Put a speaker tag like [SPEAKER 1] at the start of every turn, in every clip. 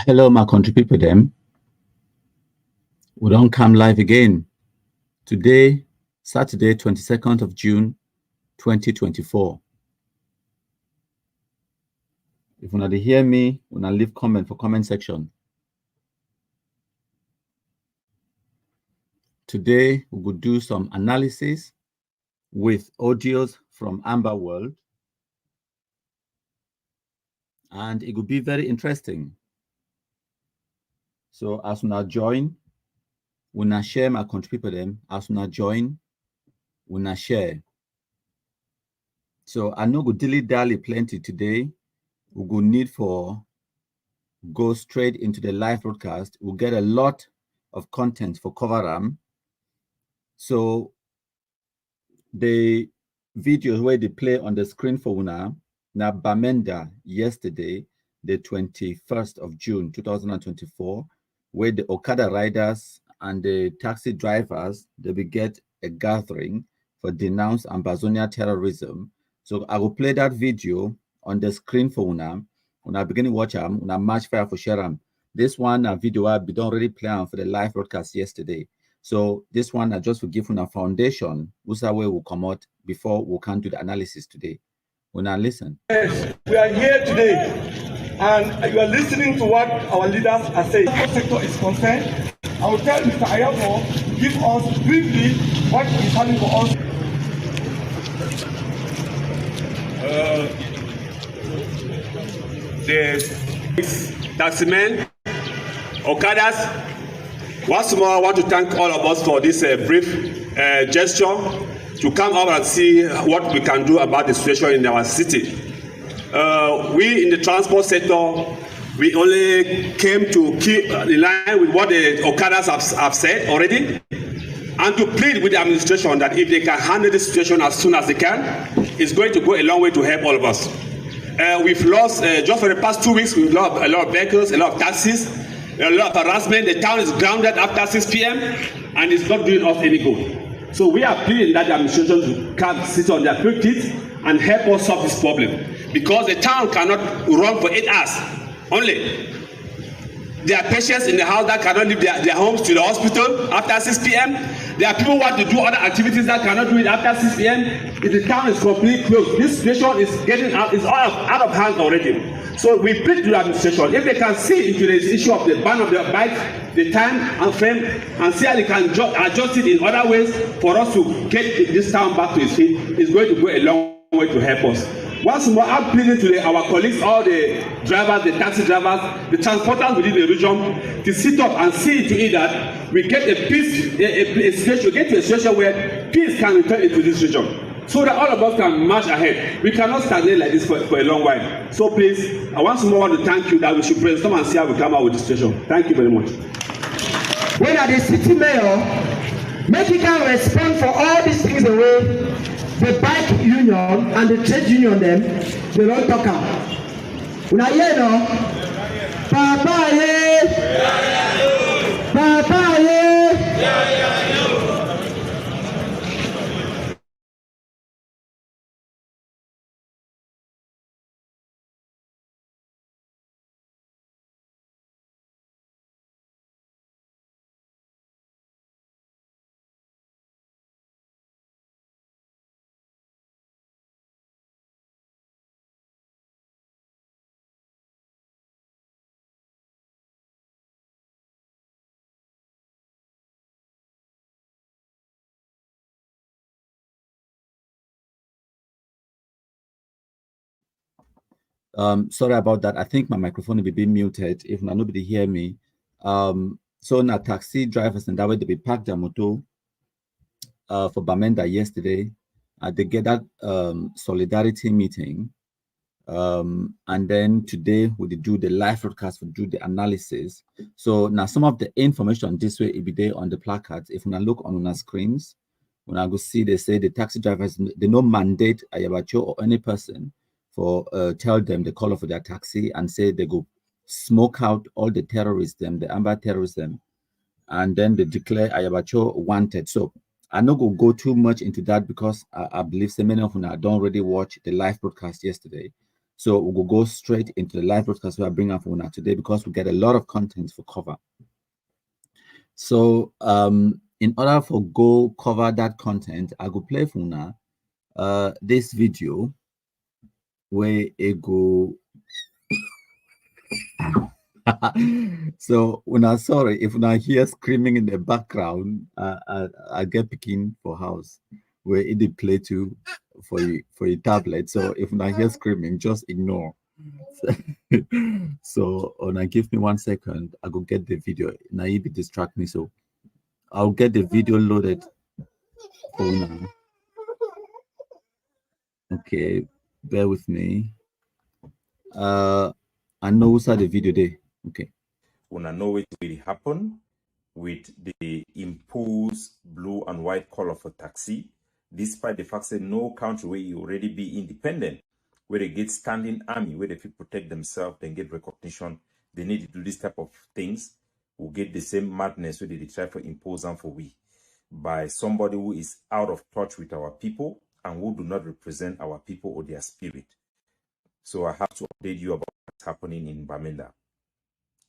[SPEAKER 1] Hello, my country people them. We don't come live again. Today, Saturday, 22nd of June, 2024. If you want to hear me, we want to leave comment for comment section. Today, we will do some analysis with audios from Amber World. And it will be very interesting. So as we now join, we now share my country people them. As we now join, we now share. So I know we dilly-dally plenty today. We will need for go straight into the live broadcast. We'll get a lot of content for cover. So the videos where they play on the screen for now Bamenda yesterday, the 21st of June 2024, where the Okada riders and the taxi drivers they will get a gathering for denounce Ambazonia terrorism. So I will play that video on the screen for now. When I begin to watch them, when I match fire for share them. This one video I don't already plan for the live broadcast yesterday. So this one I just will give a foundation, which way will come out before we can do the analysis today. When I listen.
[SPEAKER 2] Yes, we are here today, and you are listening to what our leaders are saying. The sector is concerned. I will tell Mr. Ayako to give us briefly what is happening for us. The taximen, Okadas, once more I want to thank all of us for this brief gesture to come out and see what we can do about the situation in our city. We in the transport sector, we only came to keep in line with what the Okadas have said already, and to plead with the administration that if they can handle the situation as soon as they can, it's going to go a long way to help all of us. We've lost, just for the past 2 weeks, we've lost a lot of vehicles, a lot of taxis, a lot of harassment. The town is grounded after 6 p.m. and it's not doing us any good. So we are pleading that the administration to come sit on their feet and help us solve this problem. Because the town cannot run for 8 hours only. There are patients in the house that cannot leave their homes to the hospital after 6 p.m. There are people who want to do other activities that cannot do it after 6 p.m. If the town is completely closed, this situation is getting out, is out of hand already. So we plead to the administration, if they can see into this issue of the ban of the bikes, the time and frame, and see how they can adjust it in other ways for us to get this town back to its feet, it's going to go a long way to help us. Once more, I'm pleading to our colleagues, all the drivers, the taxi drivers, the transporters within the region, to sit up and see to it that we get a peace, a situation, we get to a situation where peace can return into this region, so that all of us can march ahead. We cannot stagnate like this for a long while. So please, I once more want to thank you that we should brainstorm and see how we come out with this situation. Thank you very much.
[SPEAKER 3] When are the city mayor, make he can respond for all these things the way the bike union and the trade union them, they don't talk out. Una hear no? Papa ye! Papa ye!
[SPEAKER 1] Sorry about that. I think my microphone will be muted if nobody hear me. So now taxi drivers and that way they be packed their motor for Bamenda yesterday. They get that solidarity meeting. And then today we do the live broadcast, we do the analysis. So now some of the information this way it be there on the placards. If we look on our screens, when I go see, they say the taxi drivers, they no mandate Ayabacho or any person for tell them the color for their taxi and say they go smoke out all the terrorists, the Amber terrorism, and then they declare Ayabacho wanted. So I'm not going to go too much into that because I believe so many of you don't already watch the live broadcast yesterday. So we will go straight into the live broadcast we are bringing up for now today, because we get a lot of content for cover. So in order for go cover that content, I go play for now this video where it go. So when I sorry if I hear screaming in the background, I get picking for house where it did play to for your tablet. So if I hear screaming, just ignore. So when I give me 1 second, I go get the video. Now you be distract me, so I'll get the video loaded for now. Okay, bear with me. I know who's the video there. Okay.
[SPEAKER 4] When I know it will happen with the imposed blue and white color for taxi, despite the fact that no country where you already be independent, where they get standing army, where they feel protect themselves, then get recognition, they need to do this type of things, will get the same madness where they try to impose them for we, by somebody who is out of touch with our people and who do not represent our people or their spirit. So I have to update you about what's happening in Bamenda.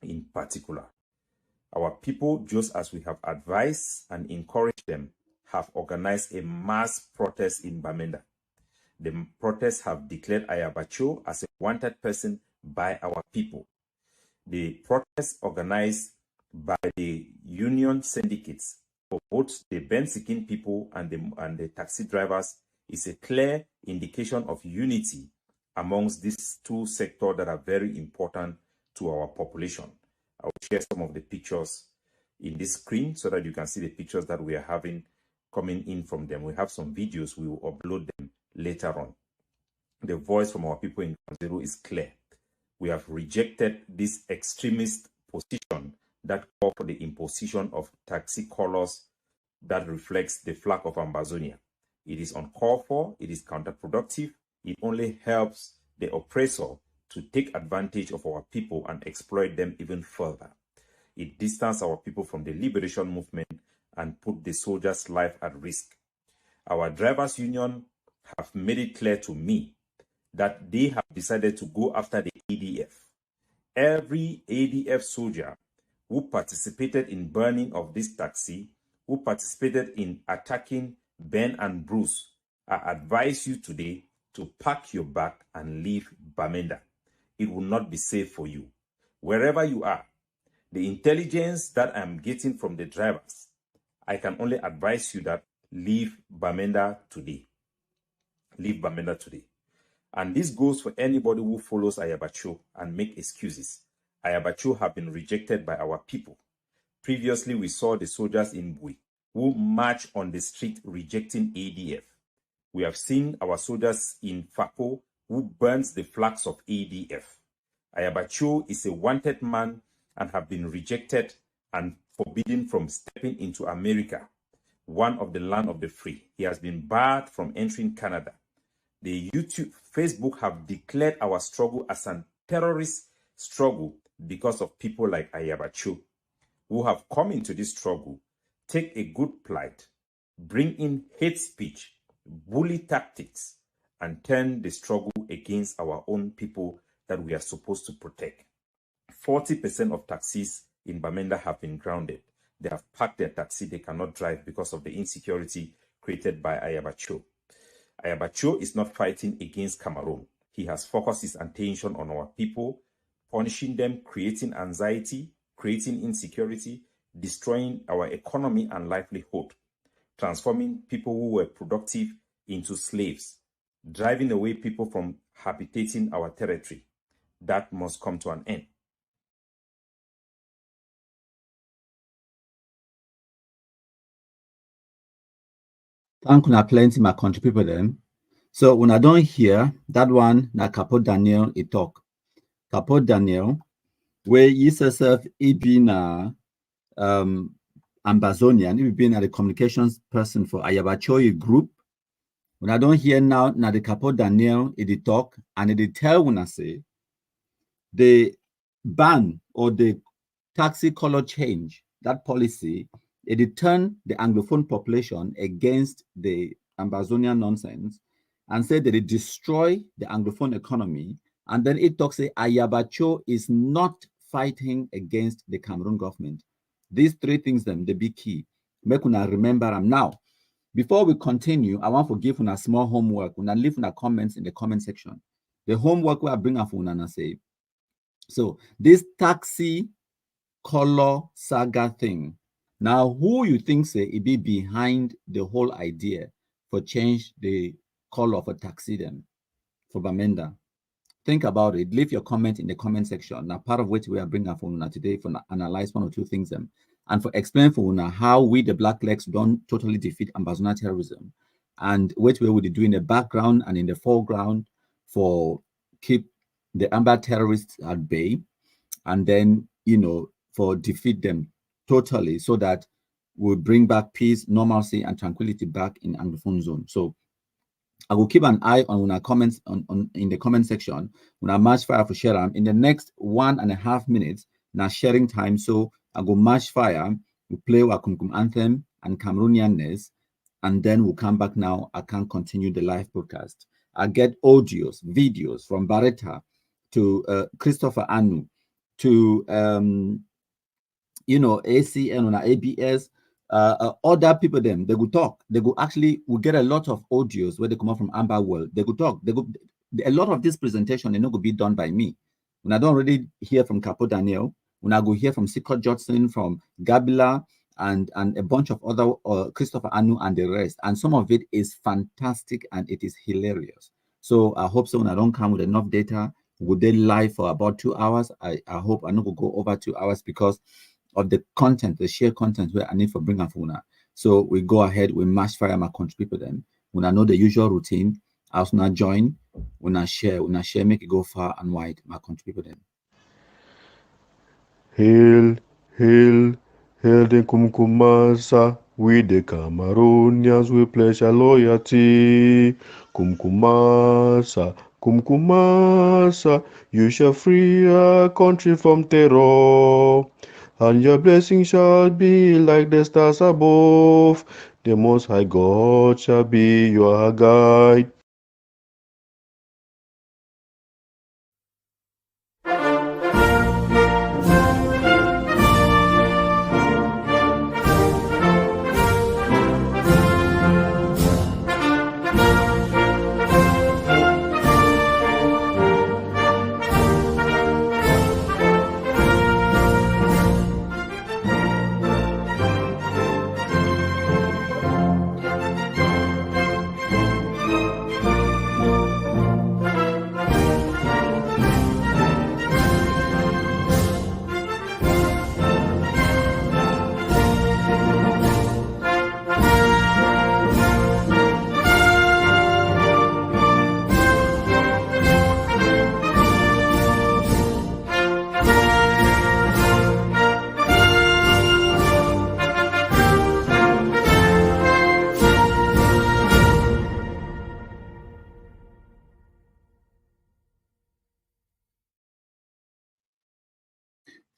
[SPEAKER 4] In particular, our people, just as we have advised and encouraged them, have organized a mass protest in Bamenda. The protests have declared Ayabacho as a wanted person by our people. The protest organized by the union syndicates for both the Ben-seeking people and the taxi drivers is a clear indication of unity amongst these two sectors that are very important to our population. I will share some of the pictures in this screen so that you can see the pictures that we are having coming in from them. We have some videos, we will upload them later on. The voice from our people in Zero is clear. We have rejected this extremist position that call for the imposition of taxi colors that reflects the flag of Amazonia. It is uncalled for, it is counterproductive, it only helps the oppressor to take advantage of our people and exploit them even further. It distances our people from the liberation movement and put the soldiers' life at risk. Our drivers' union have made it clear to me that they have decided to go after the ADF. Every ADF soldier who participated in burning of this taxi, who participated in attacking Ben and Bruce, I advise you today to pack your bag and leave Bamenda. It will not be safe for you. Wherever you are, the intelligence that I'm getting from the drivers, I can only advise you that leave Bamenda today. Leave Bamenda today. And this goes for anybody who follows Ayabacho and make excuses. Ayabacho have been rejected by our people. Previously, we saw the soldiers in Bui who march on the street rejecting ADF. We have seen our soldiers in Fako who burns the flags of ADF. Ayabacho is a wanted man and have been rejected and forbidden from stepping into America, one of the land of the free. He has been barred from entering Canada. The Facebook have declared our struggle as a terrorist struggle because of people like Ayabacho, who have come into this struggle, take a good plight, bring in hate speech, bully tactics, and turn the struggle against our own people that we are supposed to protect. 40% of taxis in Bamenda have been grounded. They have parked their taxi, they cannot drive because of the insecurity created by Ayabacho. Ayabacho is not fighting against Cameroon. He has focused his attention on our people, punishing them, creating anxiety, creating insecurity, destroying our economy and livelihood, transforming people who were productive into slaves, driving away people from habitating our territory. That must come to an end.
[SPEAKER 1] Thank you, plenty my country people then. So when I don't hear that one, na Capo Daniel he talk. Capo Daniel, where he says he been Ambazonian, he been the communications person for Ayabacho group. When I don't hear now, na the Capo Daniel he talk and he tell when I say the ban or the taxi color change, that policy, it turned the Anglophone population against the Ambazonian nonsense and said that it destroy the Anglophone economy And then it talks, say, Ayabacho is not fighting against the Cameroon government. These three things, them, the big key. Make una remember them. Now, before we continue, I want to give una small homework. Una leave una comments in the comment section. The homework we are bringing for una say. So this taxi color saga thing. Now, who you think say it be behind the whole idea for change the color of a taxi then for Bamenda? Think about it. Leave your comment in the comment section. Now, part of which we are bringing for una today for analyze one or two things them and for explain for una how we the Black Legs don't totally defeat Ambazona terrorism and which way would do in the background and in the foreground for keep the Amber terrorists at bay and then, you know, for defeat them totally so that we'll bring back peace, normalcy, and tranquility back in Anglophone zone. So I will keep an eye on our comments on in the comment section when I match fire for share in the next 1.5 minutes. Now sharing time, so I go match fire. We play our Kumkum anthem and Cameroonianness, and then we'll come back. Now I can continue the live broadcast. I get audios, videos from Barretta to Christopher Anu to you know, ACN on ABS. Other people them they go talk, they go actually we get a lot of audios where they come out from Amber World, they go talk, they go a lot of this presentation they not go be done by me. When I don't already hear from Capo Daniel, when I go hear from Sikot Judson, from Gabila and a bunch of other Christopher Anu and the rest, and some of it is fantastic and it is hilarious. So I hope so when I don't come with enough data, would they live for about 2 hours? I hope I not go over 2 hours because of the content, the share content where I need for bring up una. So we go ahead, we mash fire my contribute them. When I know the usual routine, I was not join, when I share, make it go far and wide, my contribute them.
[SPEAKER 5] Hail, hail, hail the Kumkumasa, we the Cameroonians, we pledge our loyalty. Kumkumasa, Kumkumasa, you shall free our country from terror. And your blessing shall be like the stars above. The Most High God shall be your guide.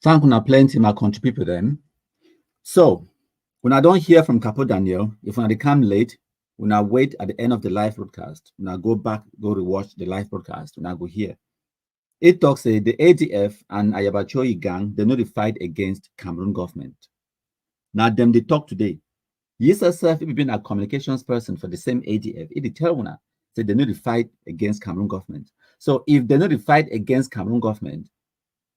[SPEAKER 1] Thank you plenty, my contribute them. So when I don't hear from Capo Daniel, if when I come late, when I wait at the end of the live broadcast, when I go back, go rewatch the live broadcast, when I go here, it talks the ADF and Ayabachoyi gang, they know they fight against Cameroon government. Now them they talk today. Yes, herself, if been a communications person for the same ADF, it tell una say they know they fight against Cameroon government. So if they know they fight against Cameroon government,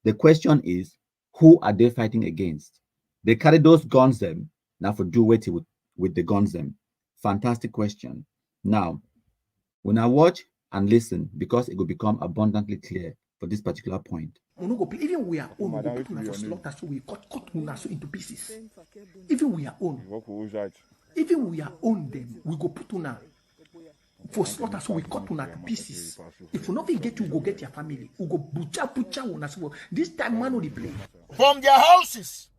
[SPEAKER 1] the question is, who are they fighting against? They carry those guns them now for do what with the guns them. Fantastic question. Now, when I watch and listen, because it will become abundantly clear for this particular point.
[SPEAKER 6] Even we are own, we put una for slaughter, so we cut una so into pieces. Even we are own. Even we are own them, we go put una for slaughter, so we cut una to pieces. If we not get you, go get your family. We go butcher una. So this time, man, will play.
[SPEAKER 7] From their houses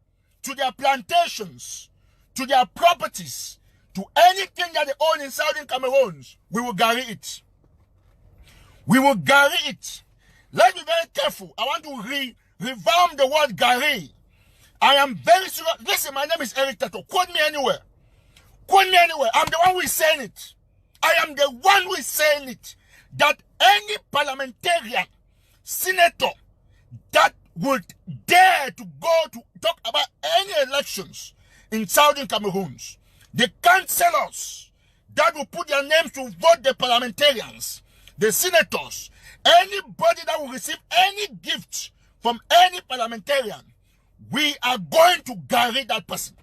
[SPEAKER 7] to their plantations to their properties to anything that they own in Southern Cameroon, we will carry it. We will carry it. Let's be very careful. I want to revamp the word Gary. I am very sure. Listen, my name is Eric Tato. Quote me anywhere. Quote me anywhere. I'm the one who is saying it. I am the one who is saying it. That any parliamentarian senator that would dare to go to talk about any elections in Southern Cameroon, the councillors that will put their names to vote, the parliamentarians, the senators, anybody that will receive any gift from any parliamentarian, we are going to gary that person.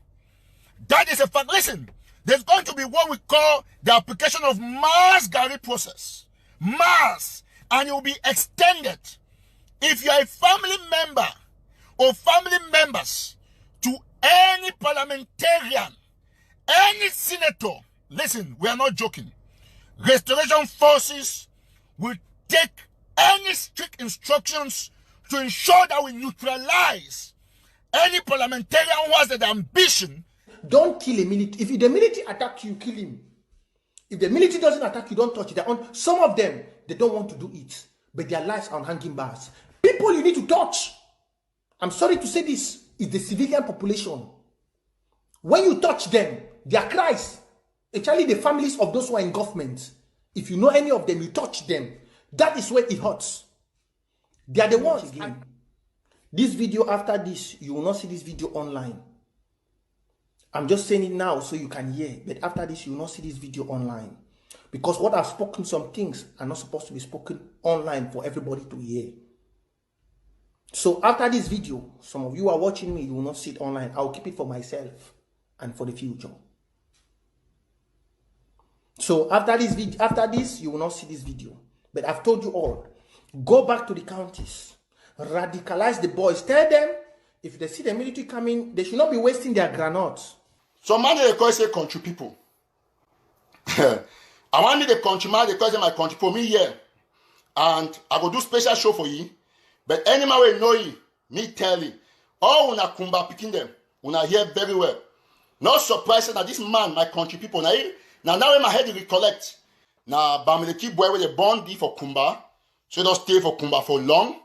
[SPEAKER 7] That is a fact. Listen, there's going to be what we call the application of mass gary process. Mass. And it will be extended. If you are a family member or family members to any parliamentarian, any senator, listen, we are not joking. Restoration forces will take any strict instructions to ensure that we neutralize any parliamentarian who has the ambition.
[SPEAKER 6] Don't kill a military. If the military attack you, kill him. If the military doesn't attack you, don't touch it. Some of them, they don't want to do it, but their lives are on hanging bars. People you need to touch, I'm sorry to say this, is the civilian population. When you touch them, their cries, especially the families of those who are in government, if you know any of them, you touch them, that is where it hurts. They are the ones. This video, after this, you will not see this video online. I'm just saying it now so you can hear, but after this, you will not see this video online. Because what I've spoken, some things are not supposed to be spoken online for everybody to hear. So after this video, some of you are watching me, you will not see it online. I'll keep it for myself and for the future. So after this, you will not see this video. But I've told you all, go back to the counties, radicalize the boys. Tell them, if they see the military coming, they should not be wasting their granules.
[SPEAKER 7] Some man they call say country people. I want the country man, they call say my country for me here. And I go do special show for you. But any man will know you, me tell you. All una kumba picking them, una hear very well. Not surprising that this man, my country people, now in my head you recollect. Now Bamenda keep boy with the bond for Kumba. So don't stay for Kumba for long.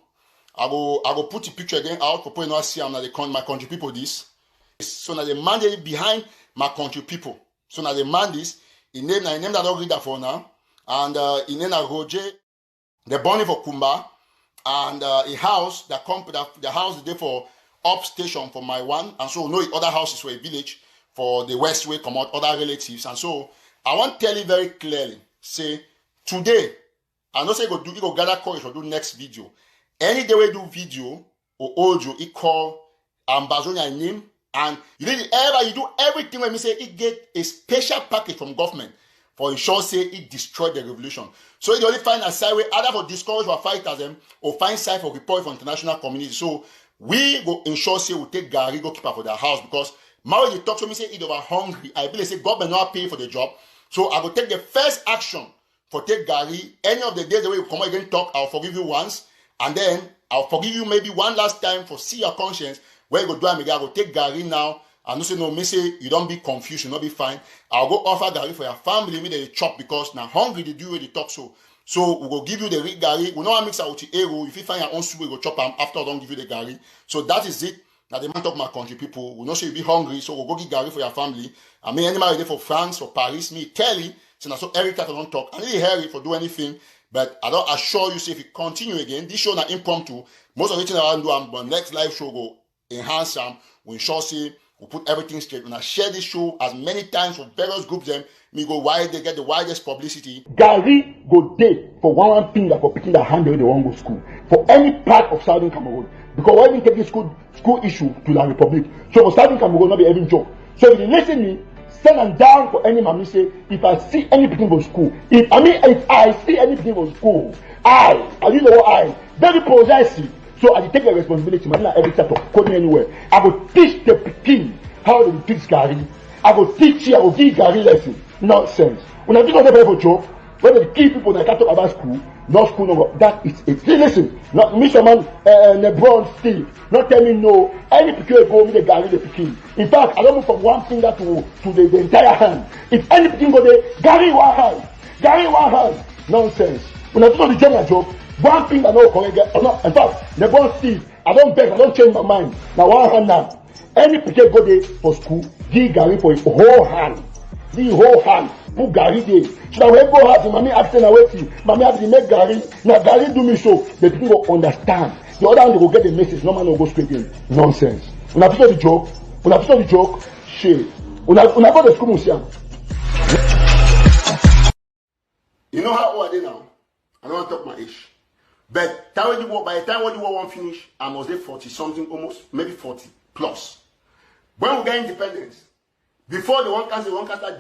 [SPEAKER 7] I go put the picture again out for people not see I'm my country people this. So now the man behind my country people. So now the man this, he name that I don't read that for now. And he name Roger, the bonding for Kumba, and a house that the house is there for up station for my one, and so no other houses for a village for the west way come out other relatives. And so I want to tell you very clearly, say today, I don't say you go gather courage for do next video. Any day we do video or audio, it call Ambazonia name, and you do everything when we say it get a special package from government for ensure say it destroy the revolution. So you only find a side way either for discourage or fighters them or find side for report for international community. So we go ensure say we take Gary go keep her for their house because now you talk to me say it over hungry. I believe say government not pay for the job. So I will take the first action for take Gary. Any of the days the way you come again talk, I'll forgive you once, and then I'll forgive you maybe one last time for see your conscience. Where you go do again, I will take Gary now. And no say no, me say you don't be confused, you not be fine. I'll go offer Gary for your family, me they chop because now hungry they do where they talk so. So we will give you the Gary. We know how mix out with the arrow. If you find your own soup, we go chop them after I don't give you the Gary. So that is it. Now the man talk my country people. We know say you be hungry, so we'll go give Gary for your family. I mean any man for France or Paris, me Kelly. So now so every time I don't talk. I really hurry for do anything. But I don't assure you say if you continue again, this show not impromptu. Most of the things I want to do, next live show go enhance them. We ensure say we put everything straight. When I share this show as many times for various groups, them me go wide they get the widest publicity.
[SPEAKER 8] Gary go day for one finger for picking the hand where they want go school for any part of Southern Cameroon because when we take this school issue to the Republic, so for Southern Cameroon not be having job. So if you listen me, send them down for any mommy say if I see anything for school, if I see anything for school, I you know what I very possessive. So I take the responsibility, man, every step of code me anywhere. I will teach the Peking how to teach Gary. I will teach you, I will give Gary lesson. Nonsense. When I do not have a job, when the key people that can't talk about school, no school, no, that is it. Listen, not Mr. Man, LeBron Steve, not tell me no. Any Peking go with the Gary the Peking. In fact, I don't move from one finger to the entire hand. If any Peking go there, Gary one hand. Gary one hand. Nonsense. When I do not the general job, one thing I know correct. In fact, the boss Steve, I don't beg, I don't change my mind. Now one hand now. Any people go there for school, give Gary for his whole hand. The whole hand. Put Gary there. So that when go house, mommy asking na wetin, mommy have to make garri, na garri do me so. The people go understand. The other one they go get the message. No man will go straight in. Nonsense. Una picture the joke. Una picture the joke. Shit. Una go to school museum. You know how old are they now? I don't want to talk my age. But by the time when the war won't finish, I must be 40 something, almost maybe 40 plus. When we get independence, before the one cast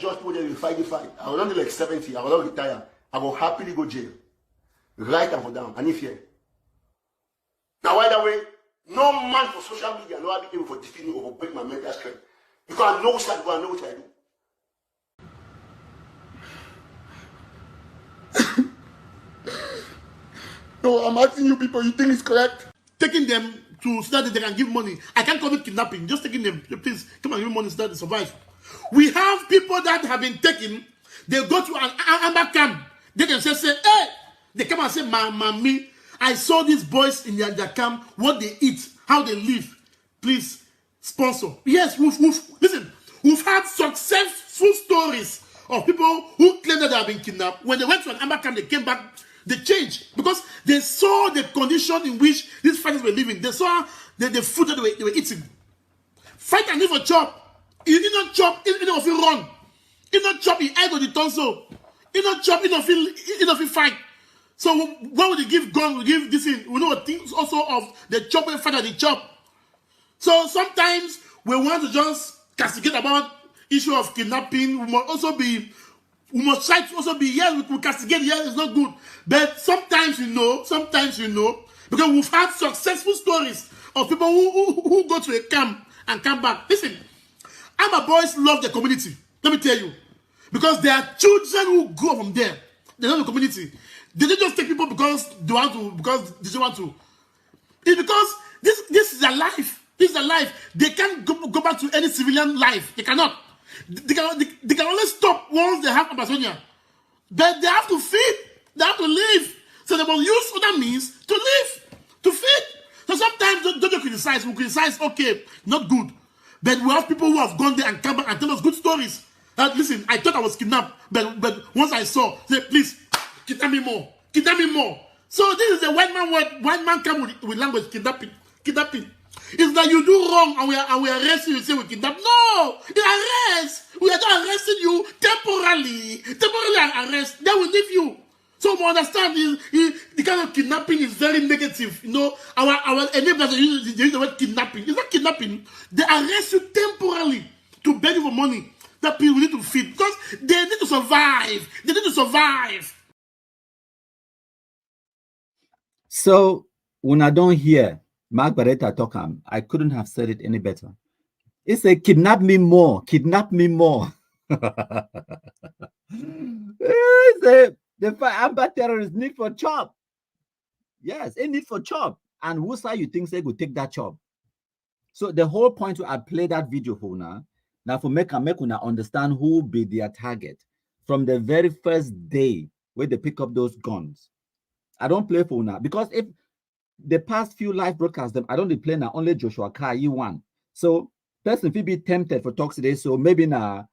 [SPEAKER 8] just put the fight. I will not be like 70. I will not retire. I will happily go jail. Right and for down. And if here. Now why that way? No man for social media no be able to defeat me or break my mental strength. Because I know what I do, I know what I do.
[SPEAKER 7] No, I'm asking you people, you think it's correct? Taking them to so that they can give money. I can't call it kidnapping, just taking them. Please, come and give money so that they survive. We have people that have been taken, they go to an amber camp. They can say, hey, they come and say, mommy, I saw these boys in their camp, what they eat, how they live. Please, sponsor. Yes, we've had successful stories of people who claim that they have been kidnapped. When they went to an amber camp, they came back, they changed because they saw the condition in which these fighters were living. They saw the food that they were eating. Fight and live for chop. You don't chop, you don't feel run. You don't chop, you eye go the tonsil. You don't chop, you don't feel fight. So when would they give gun, we give this in, we know things also of the chop and fight and the chop. So sometimes we want to just castigate about issue of kidnapping. We must try to also be, yes, we castigate, yes, it's not good. But sometimes you know, because we've had successful stories of people who go to a camp and come back. Listen, Ama boys love the community. Let me tell you. Because there are children who grow from there. They love the community. They don't just take people because they want to, because they don't want to. It's because this is their life. This is their life. They can't go back to any civilian life. They cannot. They can only stop once they have Amazonia. But they have to feed. They have to live. So they must use other means to live, to feed. So sometimes don't criticize. We criticize, okay, not good. But we have people who have gone there and come back and tell us good stories. Listen, I thought I was kidnapped, but once I saw, say, please, kidnap me more. Kidnap me more. So this is the white man word. White man come with language, kidnapping. Kidnapping. It's that you do wrong and we arrest you, you say we kidnap. No! The arrest! We are not arresting you temporarily. Temporarily arrest. Then we leave you. So we understand the kind of kidnapping is very negative. You know, our enablers use the word kidnapping. It's not kidnapping. They arrest you temporarily to beg you for money that people need to feed because they need to survive. They need to survive.
[SPEAKER 1] So when I don't hear Mark Barretta talk, I couldn't have said it any better. It's a kidnap me more, kidnap me more. The amber terrorists need for chop. Yes, it need for chop. And who say you think they could take that chop? So the whole point I play that video for now for make una understand who be their target from the very first day where they pick up those guns. I don't play for now because if the past few live broadcasts them, I don't play now only Joshua Kai one. So person will be tempted for talks today. So maybe now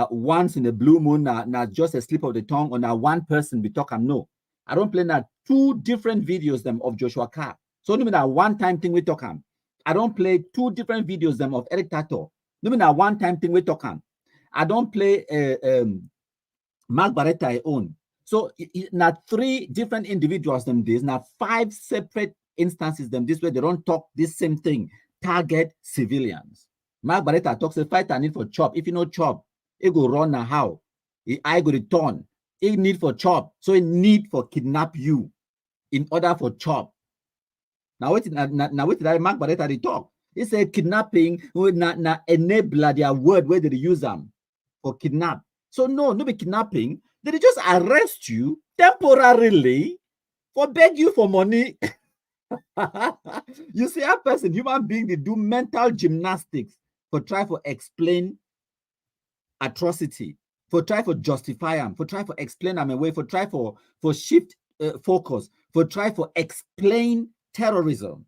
[SPEAKER 1] once in a blue moon, now just a slip of the tongue, or now one person be talking. No, I don't play now two different videos them of Joshua Carr. So no mean that one time thing we talking. I don't play two different videos them of Eric Tato. No mean that one time thing we talking. I don't play Mark Barretta own. So now three different individuals them this, now five separate instances them this way they don't talk this same thing. Target civilians. Mark Barretta talks a fight I need for chop. If you know chop, it go run now how? I go return. It need for chop. So it need for kidnap you in order for chop. Now wait that Mark Barretta they talk. It's a kidnapping with na enabler their word where they use them for kidnap. So no be kidnapping. They just arrest you temporarily for beg you for money. You see, a person, human being, they do mental gymnastics for try for explain atrocity, for try for justify them, for try for explain them away, for try for shift focus, for try for explain terrorism.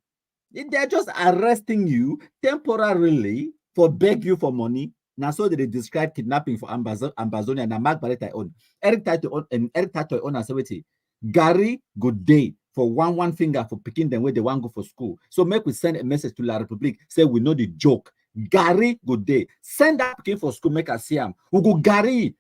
[SPEAKER 1] They're just arresting you temporarily for beg you for money. Now, so they describe kidnapping for Ambazonia and Mark Barretta on Eric Tato on Asawiti. Gary, good day for one finger for picking them where they want to go for school. So make we send a message to La Republique, say we know the joke. Gary, good day. Send that picking for school, make us see him. We go Gary.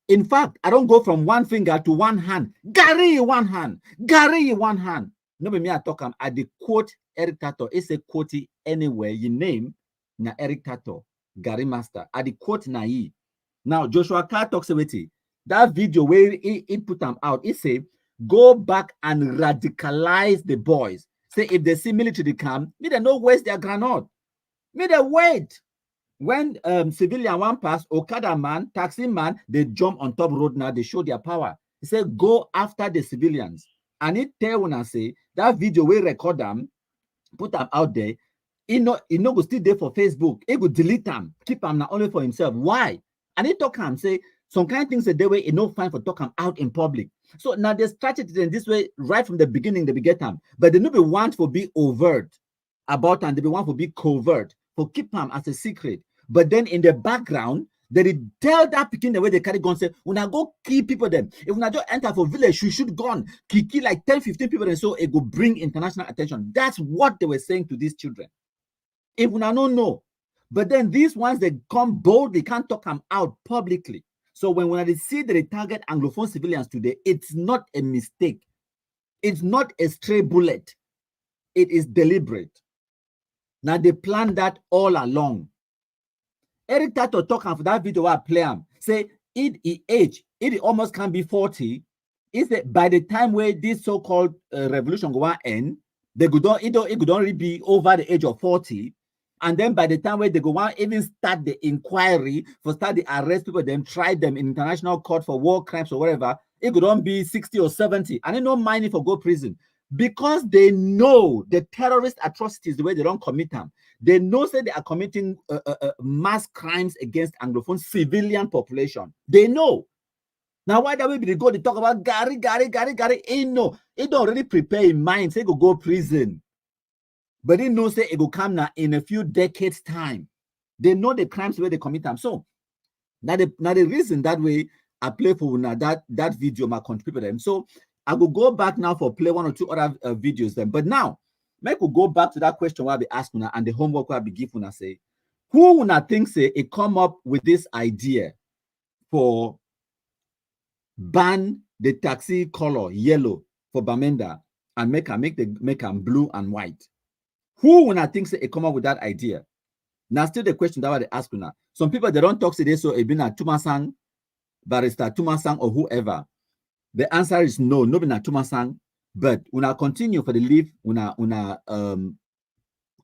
[SPEAKER 1] In fact, I don't go from one finger to one hand. Gary, one hand. Gary, one hand. No, me I talk I the quote Eric Tato. It's a quote anywhere you name na Eric Tato. Gary Master. I the quote na ye. Now Joshua Carr talks about it. That video where he put them out, he say, go back and radicalize the boys. Say if they see military come, me they no waste their granite. Me they wait. When civilian one pass, Okada man, taxi man, they jump on top road now, they show their power. He said, go after the civilians. And it tell when I say that video we record them, put them out there, he no go still there for Facebook. He go delete them, keep them not only for himself. Why? And he talk him say some kind of things that they way no fine for talk him out in public. So now they started it in this way right from the beginning, they be get them, but they no be want for be overt about them, they be want for be covert, for keep them as a secret. But then in the background, they tell that picking the way they carry guns, say, when I go kill people them, if when I just enter for village, you shoot gun, kill like 10, 15 people, and so it go bring international attention. That's what they were saying to these children. If when I don't know, but then these ones they come bold, they can't talk them out publicly. So when I see that they target Anglophone civilians today, it's not a mistake. It's not a stray bullet. It is deliberate. Now they planned that all along. Eric Tato talk for that video I play him. Say it almost can be 40. Is that by the time where this so-called revolution go end, they could only be over the age of 40. And then by the time where they go on even start the inquiry for start the arrest people, then try them in international court for war crimes or whatever, it could only be 60 or 70. And they don't mind it for go prison. Because they know the terrorist atrocities, the way they don't commit them. They know that they are committing mass crimes against Anglophone civilian population. They know. Now, why do we go to talk about Gary? He know. He don't already prepare in mind, say he go prison. But he knows that it will come now in a few decades' time. They know the crimes where they commit them. So, now the reason that way I play for now that video might contribute them. So, I will go back now for play one or two other videos then. But now, make we go back to that question where I be asking and the homework where I be giving say, who would not think say it come up with this idea for ban the taxi color yellow for Bamenda and make them blue and white? Who would not think say it come up with that idea? Now still the question that I ask now. Some people they don't talk today, so it be na Tumasang, Barrister Tumasang or whoever. The answer is no, be na Tumasang. But when I continue for the leave, when I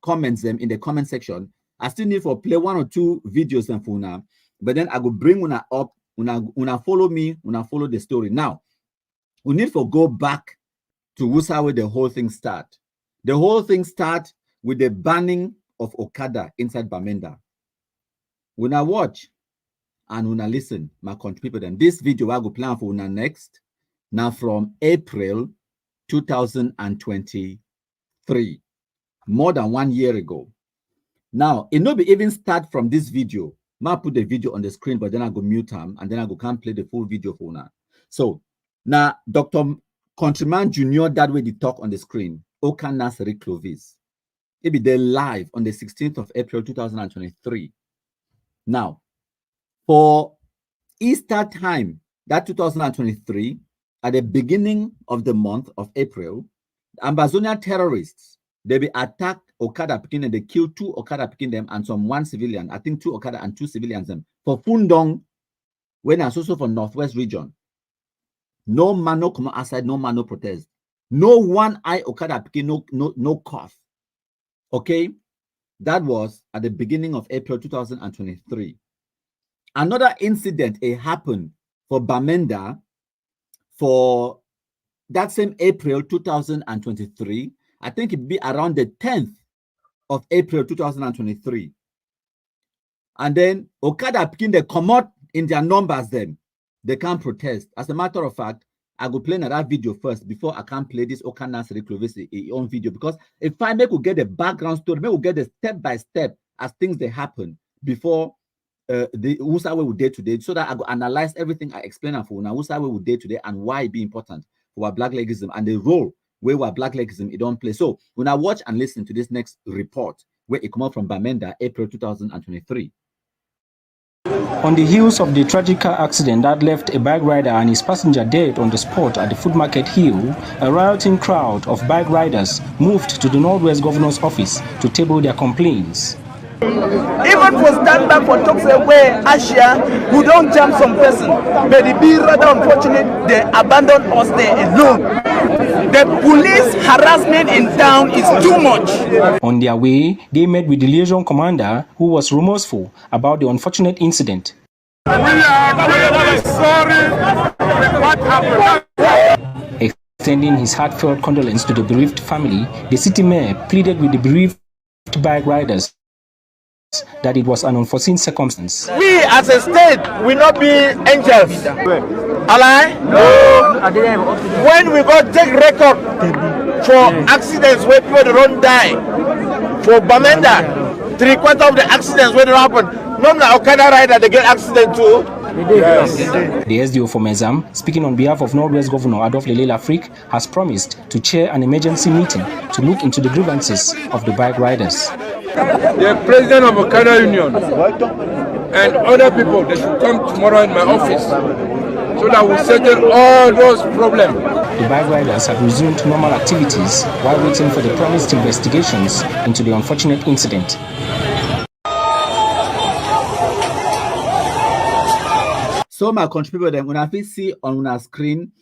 [SPEAKER 1] comments them in the comment section, I still need for play one or two videos and for now. But then I will bring una up, una follow me, una follow the story. Now, we need for go back to Wusa where the whole thing start. The whole thing start with the banning of Okada inside Bamenda. When I watch and when I listen, my country people, then this video I go plan for una next. Now from April 2023, more than 1 year ago. Now, it no be even start from this video. I put the video on the screen, but then I go mute him, and then I go can't play the full video for now. So, now, Dr. Countryman Jr., that way they talk on the screen, Okanas Clovis. It be there live on the 16th of April, 2023. Now, for Easter time, that 2023, at the beginning of the month of April, Ambazonia terrorists, they be attacked Okada Pekin and they killed 2 Okada Pekin them and one civilian. I think 2 Okada and 2 civilians them for Fundong, when I also for Northwest region. No man no come outside, no man no protest. No one eye Okada Pekin, no cough. Okay, that was at the beginning of April 2023. Another incident happened for Bamenda for that same April 2023. I think it'd be around the 10th of April 2023. And then Okada begin to come out in their numbers then. They can't protest. As a matter of fact, I go play another video first before I can play this Okanas Clovis own video, because if I make we get the background story, maybe we'll get the step by step as things they happen before the Usawe we day today, so that I go analyze everything I explain for now Usawe we day today and why it be important for our black legism and the role where our black legism it don't play. So when I watch and listen to this next report where it come out from Bamenda, April 2023.
[SPEAKER 9] On the heels of the tragic car accident that left a bike rider and his passenger dead on the spot at the Food Market Hill, a rioting crowd of bike riders moved to the Northwest Governor's office to table their complaints.
[SPEAKER 10] Even for stand back for talks away Asia, who don't jump some person, but it be rather unfortunate they abandon us there alone. The police harassment in town is too much.
[SPEAKER 9] On their way, they met with the liaison commander, who was remorseful about the unfortunate incident.
[SPEAKER 11] We are very sorry what happened.
[SPEAKER 9] Extending his heartfelt condolence to the bereaved family, the city mayor pleaded with the bereaved bike riders that it was an unforeseen circumstance.
[SPEAKER 10] We as a state will not be angels. Ally? No. When we go take record for accidents where people don't die, for Bamenda, 3/4 of the accidents where they happen, normally Okada rider they get accident too.
[SPEAKER 9] Yes. The SDO for Mezam, speaking on behalf of Northwest Governor Adolf Lele Lafrique, has promised to chair an emergency meeting to look into the grievances of the bike riders.
[SPEAKER 11] The president of Okada Union and other people, they should come tomorrow in my office so that we settle all those problems.
[SPEAKER 9] The bike riders have resumed normal activities while waiting for the promised investigations into the unfortunate incident.
[SPEAKER 1] So my country people, then when I see on our screen,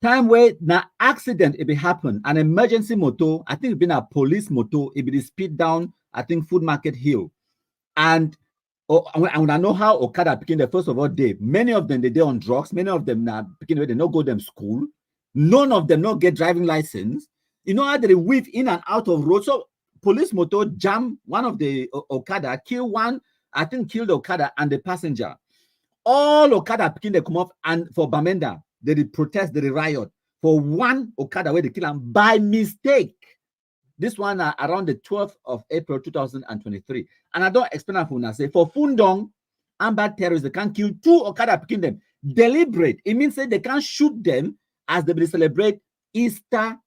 [SPEAKER 1] time where na accident it be happen, an emergency motor, I think it been a police motor, it be the speed down, I think Food Market Hill. And when I know how Okada became the first of all day, many of them they on drugs, many of them now begin they not go them school, none of them not get driving license. You know how they weave in and out of road. So police motor jam one of the Okada, kill one, I think killed Okada and the passenger. All Okada begin they come off, and for Bamenda, they protest, they riot for one Okada where they kill him by mistake. This one around the 12th of April 2023. And I don't explain for now. Say for Fundong, Amber terrorists, they can kill two Okada picking them. Deliberate. It means that they can't shoot them as they will celebrate Easter,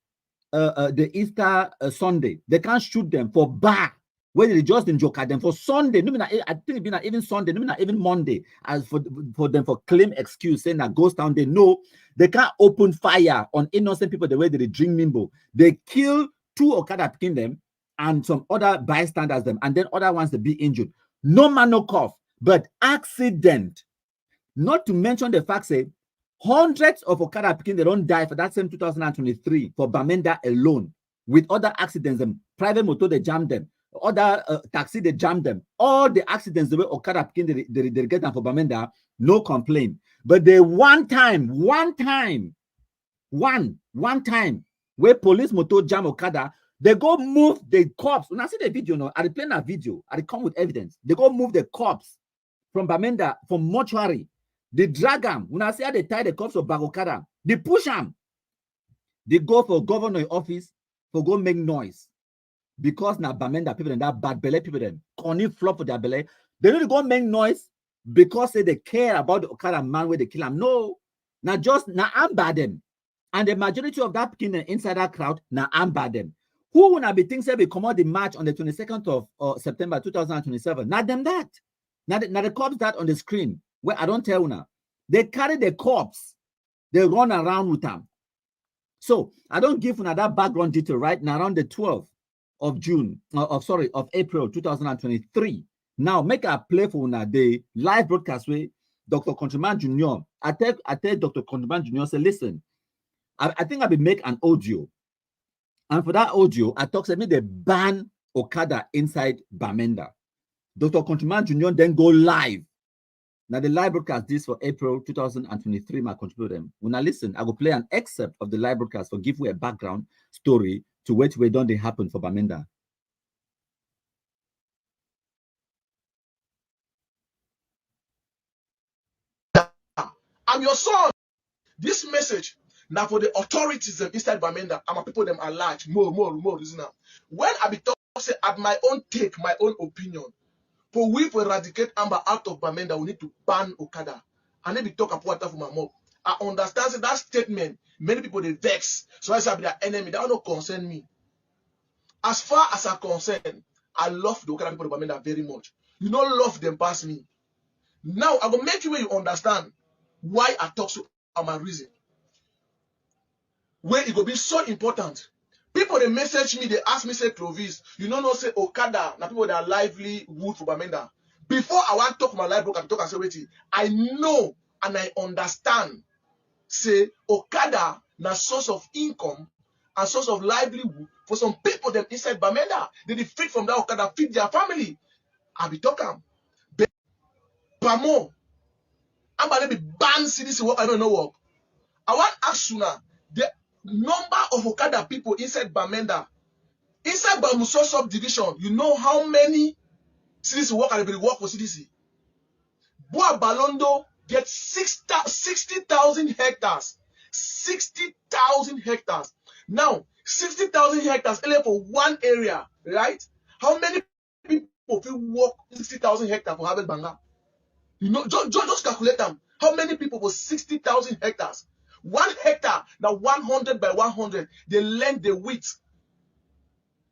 [SPEAKER 1] the Easter Sunday. They can't shoot them for bar. Where they just enjoy them for Sunday. No, I think it's been even Sunday, no, even Monday. As for them for claim excuse saying that ghost town, they know they can't open fire on innocent people the way they drink Mimbo. They kill two Okada picking them and some other bystanders them, and then other ones that be injured. No man, no cough, but accident. Not to mention the fact that hundreds of Okada picking they don't die for that same 2023 for Bamenda alone, with other accidents. Them private motor they jam them, other taxi they jam them. All the accidents the way Okada picking they get them for Bamenda, no complaint. But the one time where police motor jam Okada, they go move the corpse. When I see the video, no, I play a video, I come with evidence. They go move the corpse from Bamenda, from mortuary. They drag them. When I see how they tie the corpse of Bagokada, they push them. They go for governor office for go make noise. Because now Bamenda people and that bad belly people then corny flop for their belly. They don't go make noise because they care about the Okada man where they kill him. No, now just now I'm bad them. And the majority of that inside that crowd, now I'm bad them. Who will be things that will come out the march on the 22nd of September 2027? Not them that. Now the corpse that on the screen, where I don't tell now. They carry the corpse, they run around with them. So I don't give you that background detail right now around the 12th of April 2023. Now make a play for now the live broadcast with Dr. Countryman Jr. I tell Dr. Countryman Jr. say, listen, I think I will make an audio. And for that audio, I talk to me they ban Okada inside Bamenda. Dr. Countryman Jr. then go live. Now the live broadcast this for April 2023, my contributor them. When I listen, I will play an excerpt of the live broadcast for give you a background story to which way don't they happen for Bamenda.
[SPEAKER 6] I'm your son. This message now for the authorities inside Bamenda, and my people them are large, more, isn't it? When I be talking, say at my own take, my own opinion. for eradicate Amber out of Bamenda, we need to ban Okada. I need to talk about that for my mom. I understand that statement. Many people they vex. So I say be their enemy. That don't concern me. As far as I'm concerned, I love the Okada people of Bamenda very much. You don't love them past me. Now I will make you understand why I talk so and my reason. Where it will be so important. People they message me, they ask me, say Clovis, you know, say Okada, now people that are lively wood for Bamenda. Before I want to talk my life, I talk and say, wait, I know and I understand. Say Okada na source of income and source of livelihood for some people them inside Bamenda. They feed from that Okada, feed their family. I be talking. Pamo, I'm gonna be banned CDC work. I don't know work. I want to ask you now, the number of Okada people inside Bamenda, inside Bamuso subdivision, you know how many CDC work and they work for CDC? Boa Balondo get 60,000 hectares. 60,000 hectares. Now, 60,000 hectares only for one area, right? How many people will work 60,000 hectares for Harvard Banga? You know, just calculate them. How many people for 60,000 hectares? 1 hectare, now 100 by 100. They length, the width.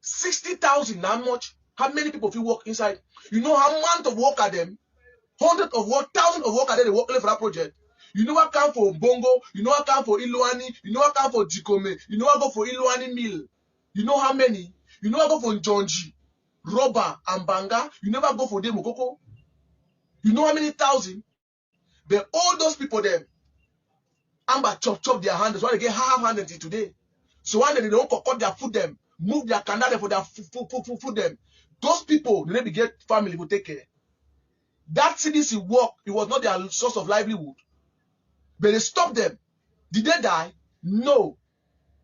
[SPEAKER 6] 60,000, how much? How many people will work inside? You know how amount of work are them? Hundreds of work, thousands of work are there they work for that project. You know what come for Bongo, you know what come for Iluani, you know what come for Jikome, you know what go for Iluani Mill. You know how many? You know what go for Njonji, Roba, and Banga. You never go for Demokoko. You know how many thousand? But all those people there, Amber chop their hands. That's why they get half-handed today. So when they don't cut their food them, move their canada for their food them. Those people, they never get family who take care. That CDC work, it was not their source of livelihood. But they stopped them. Did they die? No.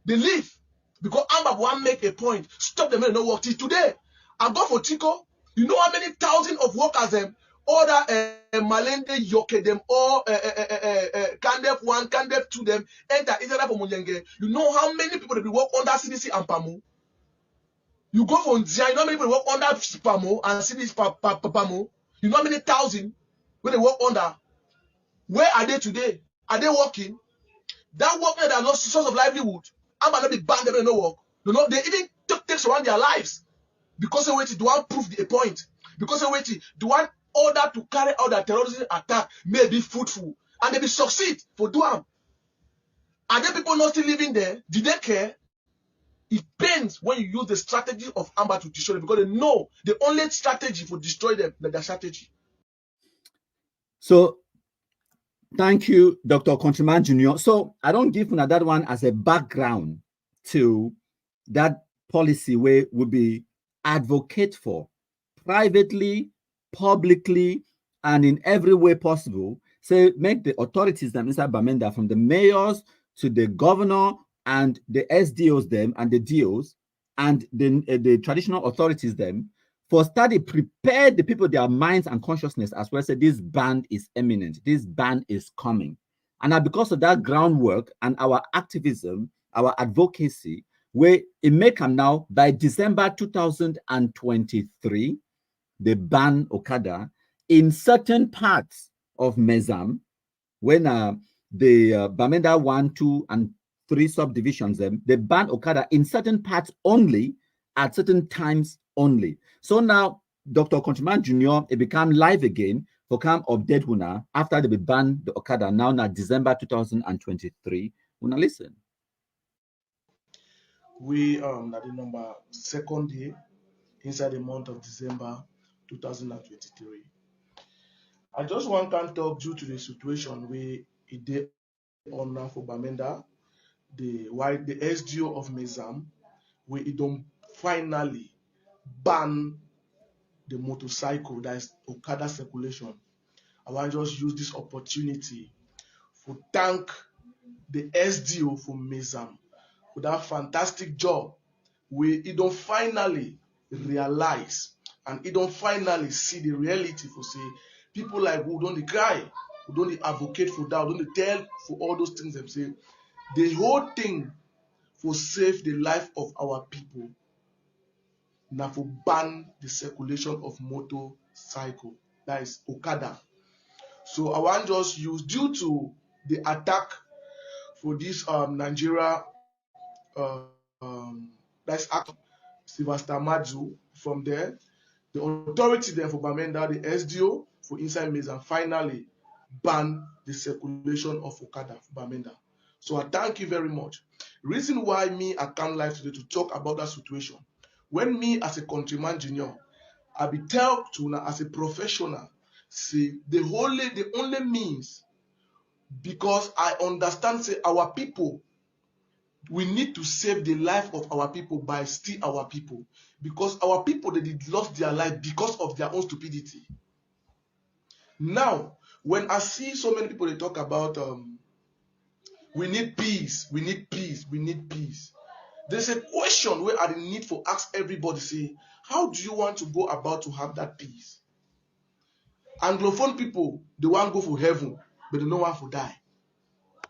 [SPEAKER 6] They live. Because Amber want make a point. Stop them and no work till today. I go for Tico. You know how many thousands of workers them? Other Malende, Yoke them, or Kandef 1, Kandef 2 them, enter Israel for Munyenge. You know how many people they work under CDC and PAMO? You go for Nzia, you know how many people work under PAMO and CDC PAMO? You know how many thousand when they work under? Where are they today? Are they working? That work that are not source of livelihood. I'm gonna be banned, they no work. No, they even took things around their lives. Because they wait to want prove the point. Because they wait to want order to carry out the terrorism attack may be fruitful. And they will succeed for Duam. Are there people not still living there? Did they care? It pains when you use the strategy of Amber to destroy them because they know the only strategy for destroy them is their strategy.
[SPEAKER 1] So thank you, Dr. Countryman Jr. So I don't give that one as a background to that policy where we be advocate for privately, publicly, and in every way possible. Say make the authorities them inside Bamenda, from the mayors to the governor and the SDOs them and the DOs and the traditional authorities them, for study, prepare the people, their minds and consciousness as well. Say this ban is imminent, this ban is coming. And now because of that groundwork and our activism, our advocacy, where it may come now by December 2023, they ban Okada in certain parts of Mezam, when the Bamenda 1, 2, and 3 subdivisions, they ban Okada in certain parts only, at certain times only. So now, Dr. Countryman Jr., it became live again for come update Huna after they banned the Okada now December 2023. Huna listen.
[SPEAKER 12] We at the number second day inside the month of December 2023. I just want to talk due to the situation where it did honor for Bamenda, the SDO of Mezam, where it don't finally ban the motorcycle, that is Okada circulation. I want to just use this opportunity to thank the SDO for Mezam for that fantastic job where it don't finally realize and it don't finally see the reality for say people like who don't cry, who don't advocate for that, who don't tell for all those things them say the whole thing for save the life of our people now for ban the circulation of motorcycle. cycle, that is Okada. So I want just use, due to the attack for this Nigeria, that's Sylvester Madzu. From there, the authority there for Bamenda, the SDO for inside maize, and finally ban the circulation of Okada for Bamenda. So I thank you very much. Reason why me I come live today to talk about that situation. When me as a countryman junior, I be tell to now as a professional, see the only means, because I understand say our people, we need to save the life of our people by still our people, because our people, they did lost their life because of their own stupidity. Now, when I see so many people, they talk about we need peace, we need peace, we need peace. There's a question where I need for ask everybody, say, how do you want to go about to have that peace? Anglophone people, they want to go for heaven, but they don't want to die.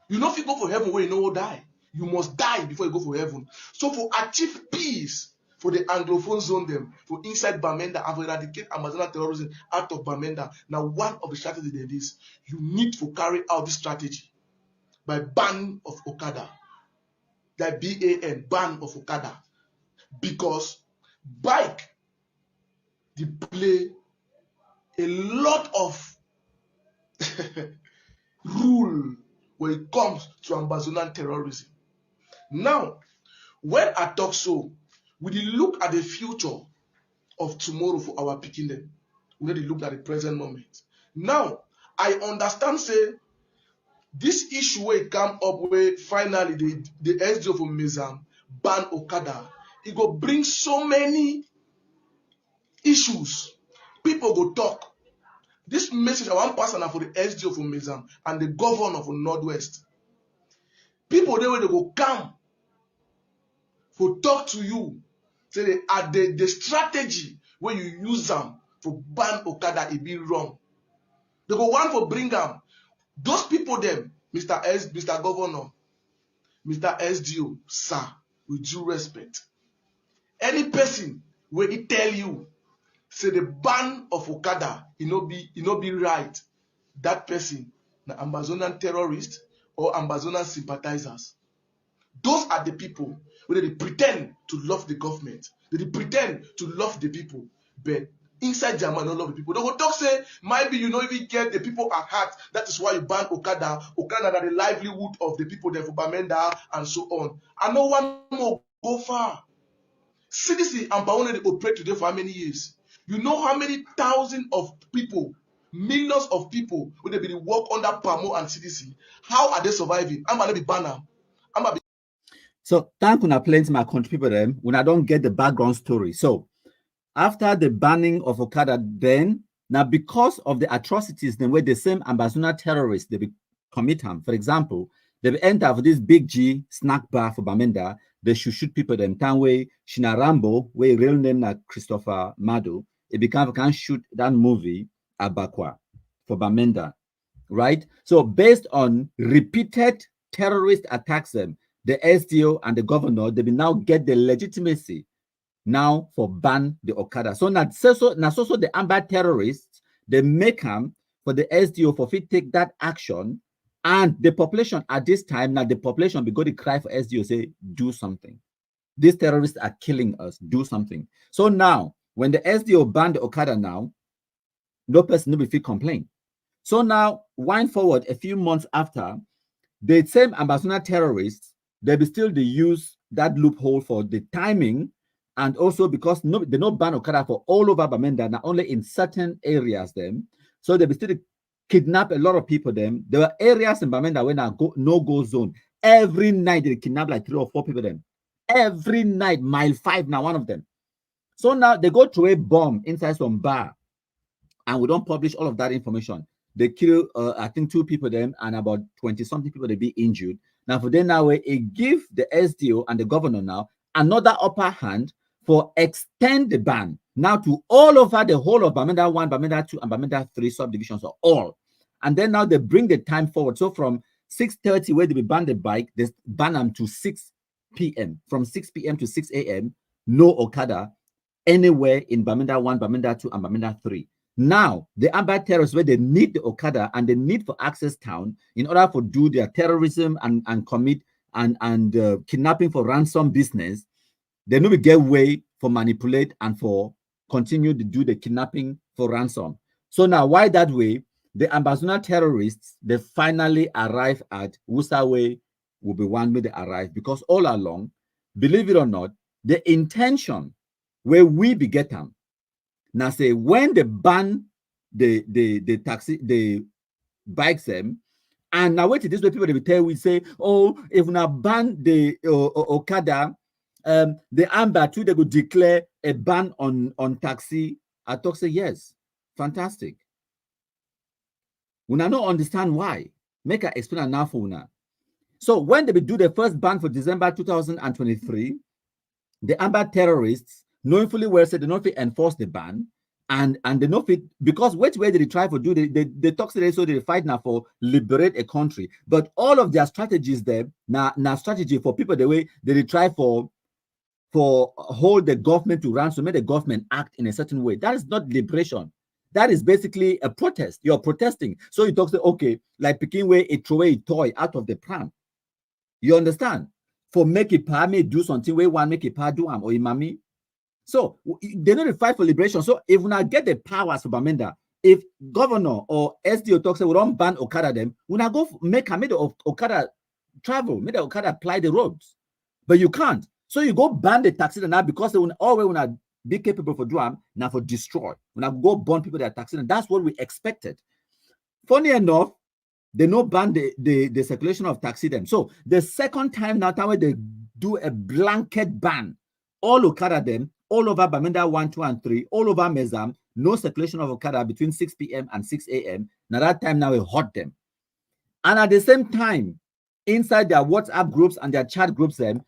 [SPEAKER 12] You know, if you go for heaven where you know will die, you must die before you go for heaven. So for achieve peace, for the Anglophone zone them, for inside Bamenda, and for eradicate Amazonian terrorism out of Bamenda, now one of the strategies there is, you need to carry out this strategy by ban of Okada. That BAN, ban of Okada. Because bike, they play a lot of rule when it comes to Amazonian terrorism. Now, when I talk so, we look at the future of tomorrow for our picking. We need to look at the present moment. Now, I understand, say, this issue where it come up where finally the SDO for Mizam ban Okada, it go bring so many issues. People go talk. This message I want pass on for the SDO for Mizam and the governor for Northwest. People there where they go come for talk to you. Say they are the strategy where you use them for ban Okada, it be wrong. They go want for bring them. Those people them, Mr. Governor, Mr. SDO, sir, with due respect. Any person where he tell you, say the ban of Okada, it no be right. That person, the Amazonian terrorist or Amazonian sympathizers. Those are the people where they pretend to love the government. They pretend to love the people, but inside Germany, don't love the people. They will talk say, maybe you know even get the people at heart. That is why you ban Okada. Okada are the livelihood of the people there for Bamenda and so on. I know one more go far. CDC and Bawone, they operate today for how many years? You know how many thousands of people, millions of people, when they be work under PAMO and CDC? How are they surviving? I'm gonna be banner.
[SPEAKER 1] So thank you, plenty my country people them when I don't get the background story. So after the banning of Okada, then now because of the atrocities, then where the same Amazonian terrorists they be commit them. For example, they be enter for this big G snack bar for Bamenda. They shoot people them. Tanway Shinarambo, where real name na Christopher Mado, it became can shoot that movie Abakwa for Bamenda, right? So based on repeated terrorist attacks, them the SDO and the governor they will now get the legitimacy now for ban the Okada. So now the Amber terrorists they make them for the SDO for fit take that action, and the population at this time now the population be going to cry for SDO say do something. These terrorists are killing us. Do something. So now when the SDO banned the Okada now, no person will be fit complain. So now wind forward a few months after, the same Amazonian terrorists they be still they use that loophole for the timing, and also because they no ban Okada for all over Bamenda, not only in certain areas them. So they be still kidnap a lot of people them. There were areas in Bamenda when I go no-go zone. Every night they kidnap like 3 or 4 people them. Every night, mile 5 now, one of them. So now they go to a bomb inside some bar, and we don't publish all of that information. They kill, I think 2 people then, and about 20-something people they be injured. Now for them now, it give the SDO and the governor now another upper hand for extend the ban now to all over the whole of Bamenda 1, Bamenda 2, and Bamenda 3 subdivisions, or all. And then now they bring the time forward. So from 6:30 where they be ban the bike, they ban them to 6 p.m. From 6 p.m. to 6 a.m. no Okada anywhere in Bamenda 1, Bamenda 2, and Bamenda 3. Now, the armed terrorists, where they need the Okada and they need for access town in order to do their terrorism and commit and kidnapping for ransom business, they know we get way for manipulate and for continue to do the kidnapping for ransom. So now, why that way? The ambassador terrorists, they finally arrive at Wusawe will be one way they arrive, because all along, believe it or not, the intention where we be get them. Now say when they ban the taxi, the bikes them, and now wait till this way people they will tell we say, oh, if we now ban the Okada, the Amber too, they would declare a ban on taxi. I talk say yes, fantastic. We now don't understand why. Make I explain now for now. So when they will do the first ban for December 2023, the Amber terrorists, knowing fully well said they not fit enforce the ban, and they not fit, because which way did they try to do they talk today, so they fight now for liberate a country. But all of their strategies there now strategy for people the way they try for hold the government to ransom, make the government act in a certain way. That is not liberation. That is basically a protest. You're protesting. So you talk say, okay, like picking away a throw away toy out of the pram. You understand? For make it pa may do something where one make it pa do or imami. So they need to fight for liberation. So if we not get the powers for Bamenda, if governor or SDO talks say we don't ban Okada them, we not go make the Okada travel, make the Okada apply the roads. But you can't. So you go ban the taxi now because they will always not be capable for doing now for destroy. When I go burn people that are taxi, and that's what we expected. Funny enough, they no ban the circulation of taxi them. So the second time now, time they do a blanket ban, all Okada them, all over Bamenda 1, 2, and 3, all over Mezam, no circulation of Okada between 6 p.m. and 6 a.m. Now that time now we hot them. And at the same time, inside their WhatsApp groups and their chat groups them,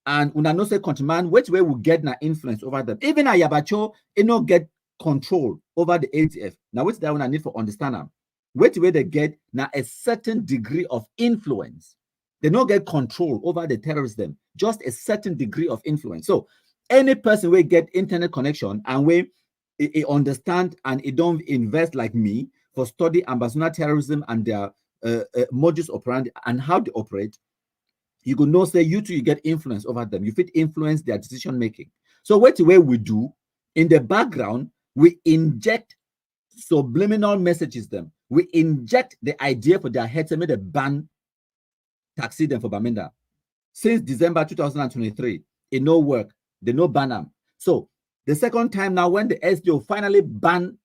[SPEAKER 1] and una no say countryman, which way will get na influence over them. Even at Yabacho, it no get control over the ATF. Now, which that one I need for understand them. Which way they get now a certain degree of influence. They don't get control over the terrorists them, just a certain degree of influence. So any person will get internet connection and we understand and it don't invest like me for study ambassador terrorism and their modus operandi and how they operate, you could know say you too you get influence over them. You fit influence their decision making. So what the way we do in the background, we inject subliminal messages them. We inject the idea for their heads and make a ban taxi them for Bamenda. Since December 2023, it no work. They no ban them. So the second time now, when the SDO finally ban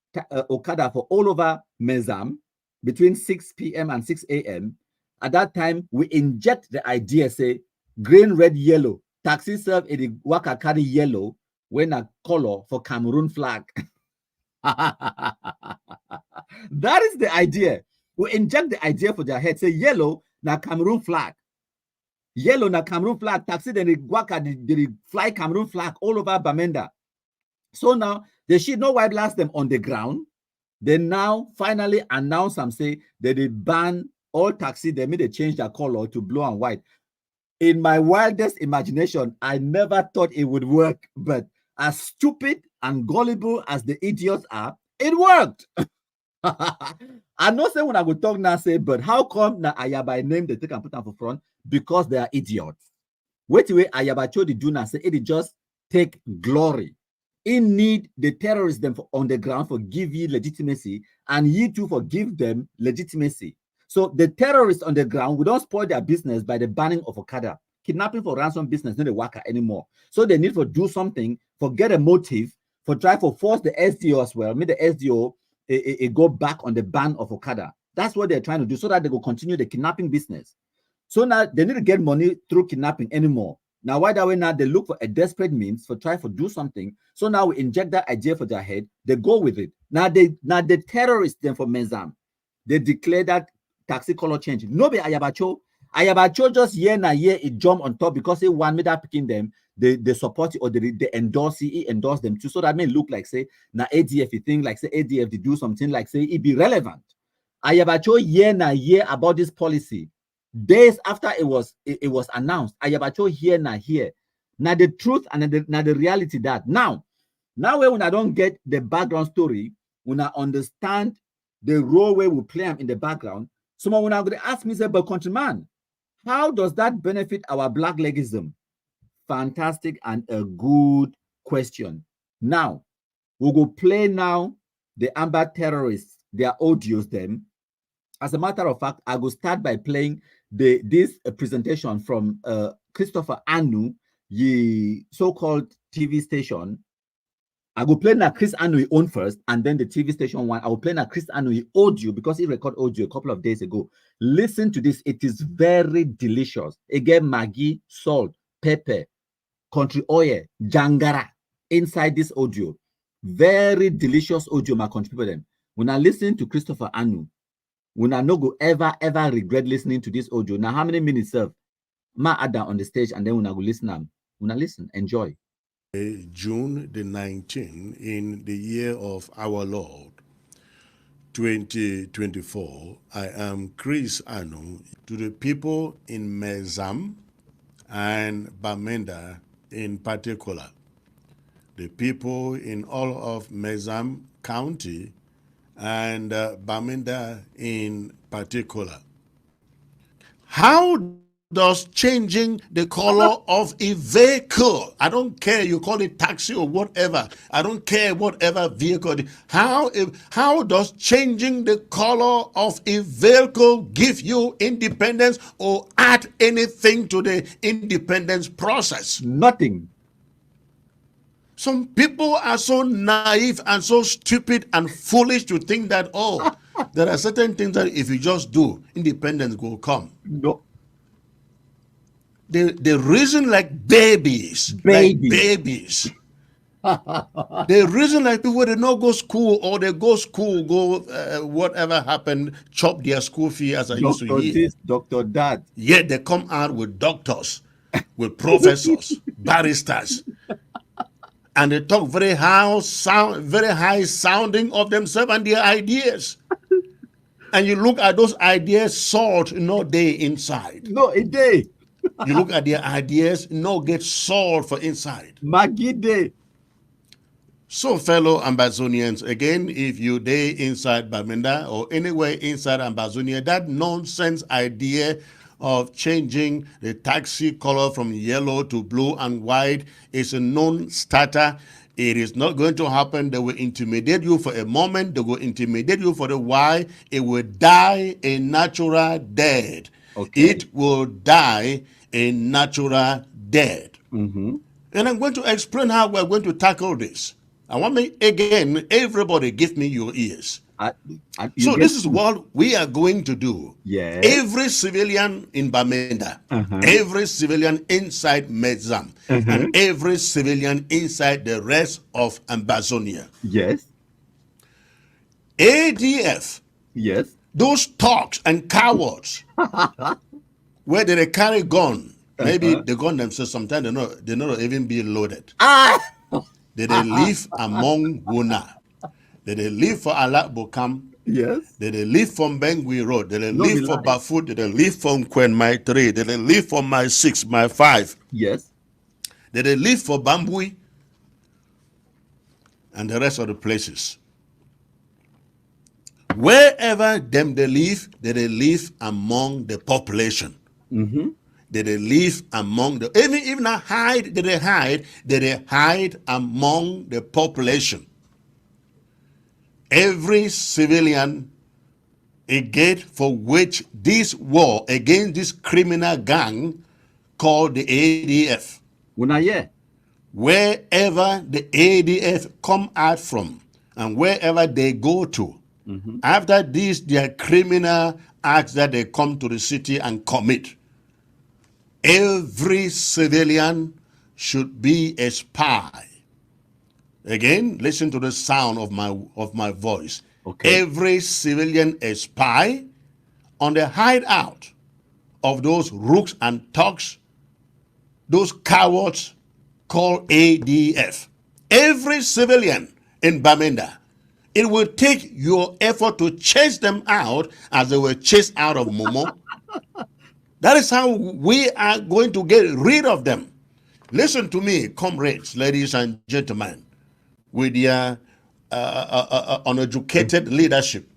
[SPEAKER 1] Okada for all over Mezam between 6 p.m. and 6 a.m., at that time, we inject the idea, say, green, red, yellow. Taxi serve in the waka carry yellow when a color for Cameroon flag. That is the idea. We inject the idea for their head. Say yellow, na Cameroon flag. Yellow, na Cameroon flag. Taxi, then the waka, they fly Cameroon flag all over Bamenda. So now, they should not white blast them on the ground. They now finally announce and say that they ban all taxi, they made a change their color to blue and white. In my wildest imagination, I never thought it would work, but as stupid and gullible as the idiots are, it worked. I'm not saying when I go talk now, say, but how come now Ayaba name they take and put them for front? Because they are idiots. Wait the way Ayaba chose the do now, say it just take glory. In need the terrorists them for, on the ground for give you legitimacy, and you too for give them legitimacy. So the terrorists on the ground, we don't spoil their business by the banning of Okada. Kidnapping for ransom business, not a worker anymore. So they need to do something, for get a motive, for try to force the SDO as well, make the SDO go back on the ban of Okada. That's what they're trying to do, so that they will continue the kidnapping business. So now they need to get money through kidnapping anymore. Now, why that way now they look for a desperate means for try to do something. So now we inject that idea for their head, they go with it. Now the terrorists then for Mezam, they declare that taxi color change. No be Ayabacho. Ayabacho just year na year it jump on top because they want me that picking them, they support it or they endorse it, he endorse them too. So that may look like say na ADF you think like say ADF they do something like say it be relevant. Ayabacho year na year about this policy. Days after it was announced, Ayabacho here na here. Now the truth and the reality that now when I don't get the background story, when I understand the role where we play in the background, someone when I'm going to ask me, say, but countryman, how does that benefit our black legism? Fantastic and a good question. Now, we'll go play now the Amber terrorists, their audios them. As a matter of fact, I will start by playing this presentation from Christopher Anu, the so-called TV station. I will play na Chris Anu own first, and then the TV station one. I will play na Chris Anu audio because he recorded audio a couple of days ago. Listen to this; it is very delicious. Again, Maggi, salt, pepper, country oil, jangara inside this audio. Very delicious audio, my country people. Them when I listen to Christopher Anu, when I no go ever regret listening to this audio. Now, how many minutes serve? Ma add that on the stage, and then when I go listen, when I listen, enjoy.
[SPEAKER 13] June the 19th in the year of our Lord 2024, I am Chris Anu. To the people in Mezam and Bamenda in particular, the people in all of Mezam County and Bamenda in particular. How does changing the color of a vehicle, I don't care, you call it taxi or whatever, I don't care whatever vehicle, how does changing the color of a vehicle give you independence or add anything to the independence process?
[SPEAKER 1] Nothing.
[SPEAKER 13] Some people are so naive and so stupid and foolish to think that, oh, there are certain things that if you just do, independence will come.
[SPEAKER 1] No.
[SPEAKER 13] They reason like babies. Like babies. They reason like people that not go school, or they go school, whatever happened, chop their school fee, as I used to hear.
[SPEAKER 1] This, Dr. Dad.
[SPEAKER 13] Yet they come out with doctors, with professors, barristers, and they talk very high sounding of themselves and their ideas. And you look at those ideas, salt no day inside.
[SPEAKER 1] No, a day.
[SPEAKER 13] You look at their ideas, no get salt for inside.
[SPEAKER 1] Maggi day.
[SPEAKER 13] So, fellow Ambazonians, again, if you day inside Bamenda or anywhere inside Ambazonia, that nonsense idea of changing the taxi color from yellow to blue and white is a non-starter. It is not going to happen. They will intimidate you for a moment. They will intimidate you for the why. It will die a natural death.
[SPEAKER 1] Okay.
[SPEAKER 13] It will die a natural death.
[SPEAKER 1] Mm-hmm.
[SPEAKER 13] And I'm going to explain how we're going to tackle this. I want me, again, everybody give me your ears. So this is what we are going to do.
[SPEAKER 1] Yeah.
[SPEAKER 13] Every civilian in Bamenda, every civilian inside Mezam, and every civilian inside the rest of Ambazonia.
[SPEAKER 1] Yes.
[SPEAKER 13] ADF.
[SPEAKER 1] Yes.
[SPEAKER 13] Those thugs and cowards, where they carry gun. Maybe the gun themselves, sometimes they not even be loaded. They live among Wuna. They live for Alak Bokam.
[SPEAKER 1] Yes.
[SPEAKER 13] They live from Bengui Road. They live for Bafut. They live from Kwen My 3. They live for My 6, My 5.
[SPEAKER 1] Yes.
[SPEAKER 13] They live for Bambui and the rest of the places. Wherever they live among the population.
[SPEAKER 1] Mm-hmm.
[SPEAKER 13] They live among the, even hide, they hide among the population. Every civilian, a gate for which this war against this criminal gang called the ADF. Wherever the ADF come out from and wherever they go to, after this, their criminal acts that they come to the city and commit, every civilian should be a spy. Again, listen to the sound of my voice.
[SPEAKER 1] Okay.
[SPEAKER 13] Every civilian a spy on the hideout of those rooks and thugs, those cowards called ADF. Every civilian in Bamenda. It will take your effort to chase them out as they were chased out of Momo. That is how we are going to get rid of them. Listen to me, comrades, ladies and gentlemen, with your uneducated leadership,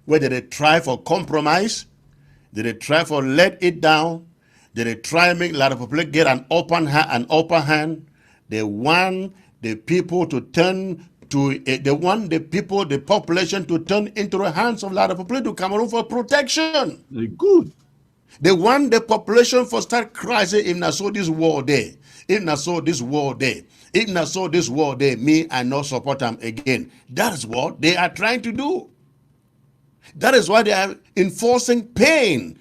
[SPEAKER 13] where they try for compromise, they try for let it down, they try make a lot of people get an upper hand. They want the people to turn to, they want the population to turn into the hands of a lot of people to Cameroon for protection.
[SPEAKER 1] Good.
[SPEAKER 13] They want the population for start crying, if not so this war day, if not so this war day, if not so this war day, me, I not support them again. That is what they are trying to do. That is why they are enforcing pain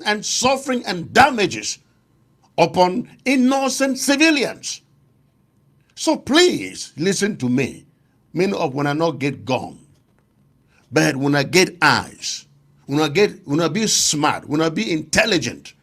[SPEAKER 13] and suffering and damages upon innocent civilians. So please listen to me. Many of when I not get gone, but when I get eyes, when I be smart, when I be intelligent,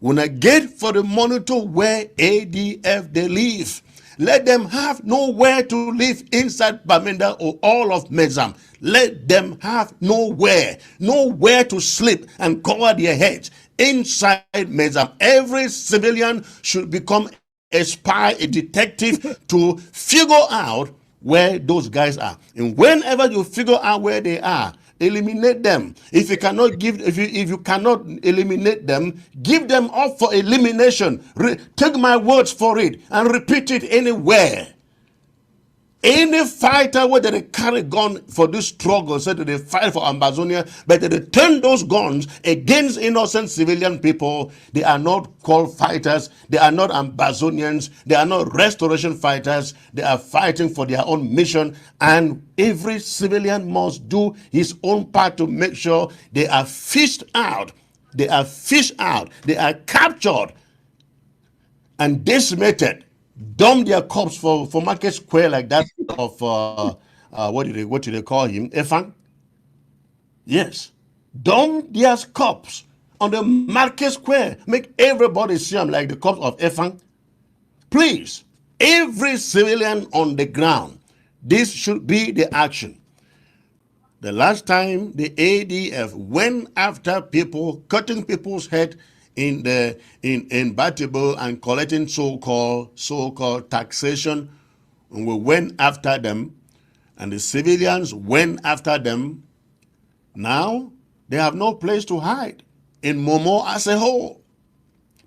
[SPEAKER 13] when I get for the monitor where ADF they live, let them have nowhere to live inside Bamenda or all of Mezam. Let them have nowhere to sleep and cover their heads inside Mezam. Every civilian should become a spy, a detective to figure out where those guys are. And whenever you figure out where they are, eliminate them. If you cannot if you cannot eliminate them, give them up for elimination. Take my words for it and repeat it anywhere. Any fighter whether they carry gun for this struggle, said that they fight for Amazonia, but they turn those guns against innocent civilian people, they are not called fighters, they are not Amazonians, they are not restoration fighters, they are fighting for their own mission, and every civilian must do his own part to make sure they are fished out, they are captured and decimated. Dump their corpse for Market Square like that of what do they call him? Efang? Yes. Dump their corpse on the Market Square. Make everybody see him like the corpse of Efang. Please, every civilian on the ground, this should be the action. The last time the ADF went after people, cutting people's head in Batibo and collecting so-called taxation, and we went after them, and the civilians went after them. Now they have no place to hide in Momo as a whole.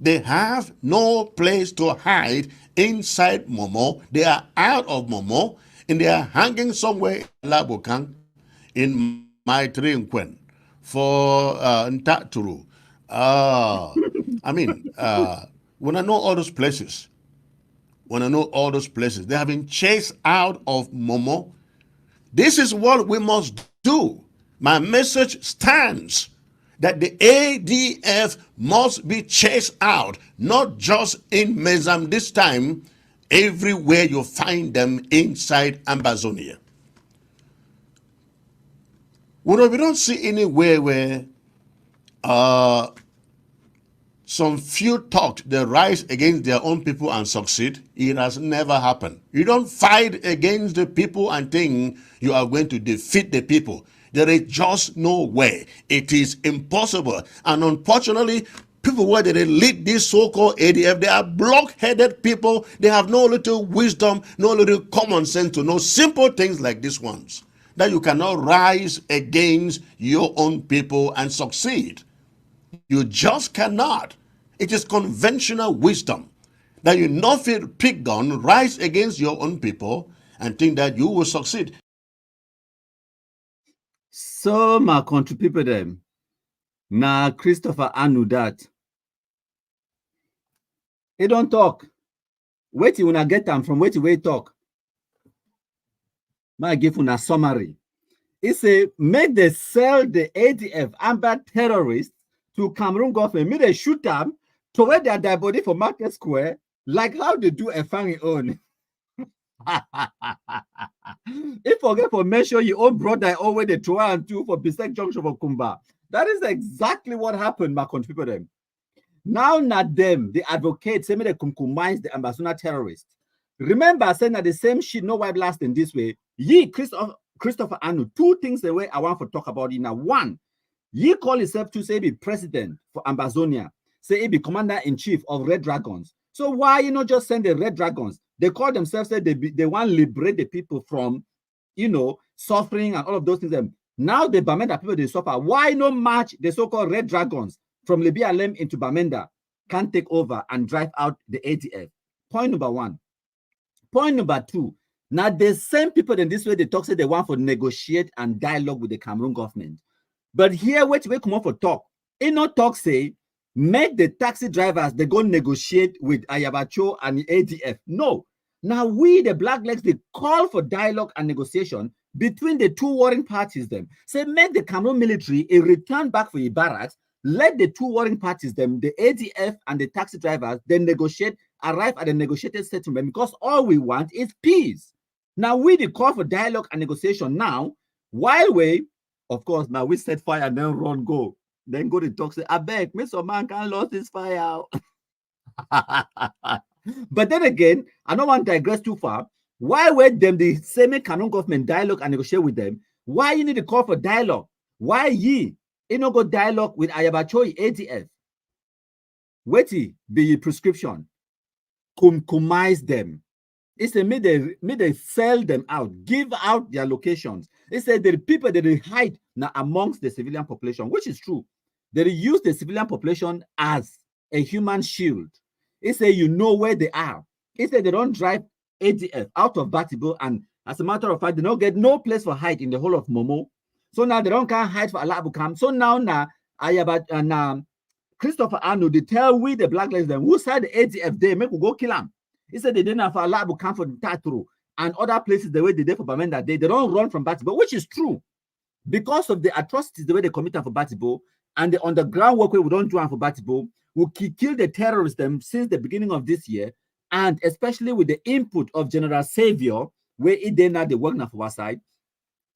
[SPEAKER 13] They have no place to hide inside Momo. They are out of Momo, and they are hanging somewhere in Labukang, in Maitri for Ntaturu. When I know all those places, they have been chased out of Momo. This is what we must do. My message stands that the ADF must be chased out, not just in Mezam this time, everywhere you find them inside Amazonia. We don't see anywhere where some few talked, they rise against their own people and succeed. It has never happened. You don't fight against the people and think you are going to defeat the people. There is just no way. It is impossible. And unfortunately, people where they lead this so-called ADF, they are block-headed people. They have no little wisdom, no little common sense to know simple things like these ones. That you cannot rise against your own people and succeed. You just cannot. It is conventional wisdom that you not feel pick gun, rise against your own people and think that you will succeed.
[SPEAKER 1] So my country people them. Now Christopher Anu that. He don't talk. Wait till I get them from wait till we talk. I give you a summary. It say make they sell the ADF armed terrorists to Cameroon government. Make they shoot them to where they die body for Market Square, like how they do a family own. If forget for mention your own brother always they try and do for Bisek Junction for Kumba. That is exactly what happened, my country people them. Now not them, the advocates say me they compromise the Ambassador terrorists. Remember, saying that the same shit, no why blast in this way. Ye Christopher Anu, two things the way I want to talk about it now. One, ye call himself to say be president for Amazonia, say he be commander-in-chief of Red Dragons. So why you not just send the Red Dragons? They call themselves, say they want to liberate the people from you know, suffering and all of those things. Now the Bamenda people, they suffer. Why no march the so-called Red Dragons from Libya Alem into Bamenda can take over and drive out the ADF? Point number one. Point number two. Now the same people in this way, they talk, say they want to negotiate and dialogue with the Cameroon government. But here, wait, we come up for talk. In no talk say, make the taxi drivers, they go negotiate with Ayabacho and the ADF. No. Now we, the Blacklegs, they call for dialogue and negotiation between the two warring parties them. Say, make the Cameroon military a return back for the barracks, let the two warring parties them, the ADF and the taxi drivers, then negotiate, arrive at a negotiated settlement, because all we want is peace. Now we, the call for dialogue and negotiation now, while we, of course, now we set fire and then run, go. Then go to talk, say, I beg, Mr. Man can't lose this fire. But then again, I don't want to digress too far. Why wait them the same Cameroon government dialogue and negotiate with them? Why you need to call for dialogue? Why you no go dialogue with Ayabacho ADF? Wait be prescription. Compromise them. It's a made they sell them out, give out their locations. It's a the people that they hide now amongst the civilian population, which is true. They use the civilian population as a human shield. It's a you know where they are. It's a they don't drive ADF out of Batibo, and as a matter of fact, they don't get no place for hide in the whole of Momo. So now they don't can't hide for Alabukam. So now Ayabat and Christopher Arnold, they tell we the Blacklegs them who side the ADF they make we go kill them. He said they didn't have a lab camp for the Tatru and other places the way they did for Bamenda. They don't run from Batibo, which is true. Because of the atrocities the way they commit for Batibo and the underground work we don't do for Batibo, we kill the terrorists them since the beginning of this year, and especially with the input of General Savior, where it they now they work now for our side.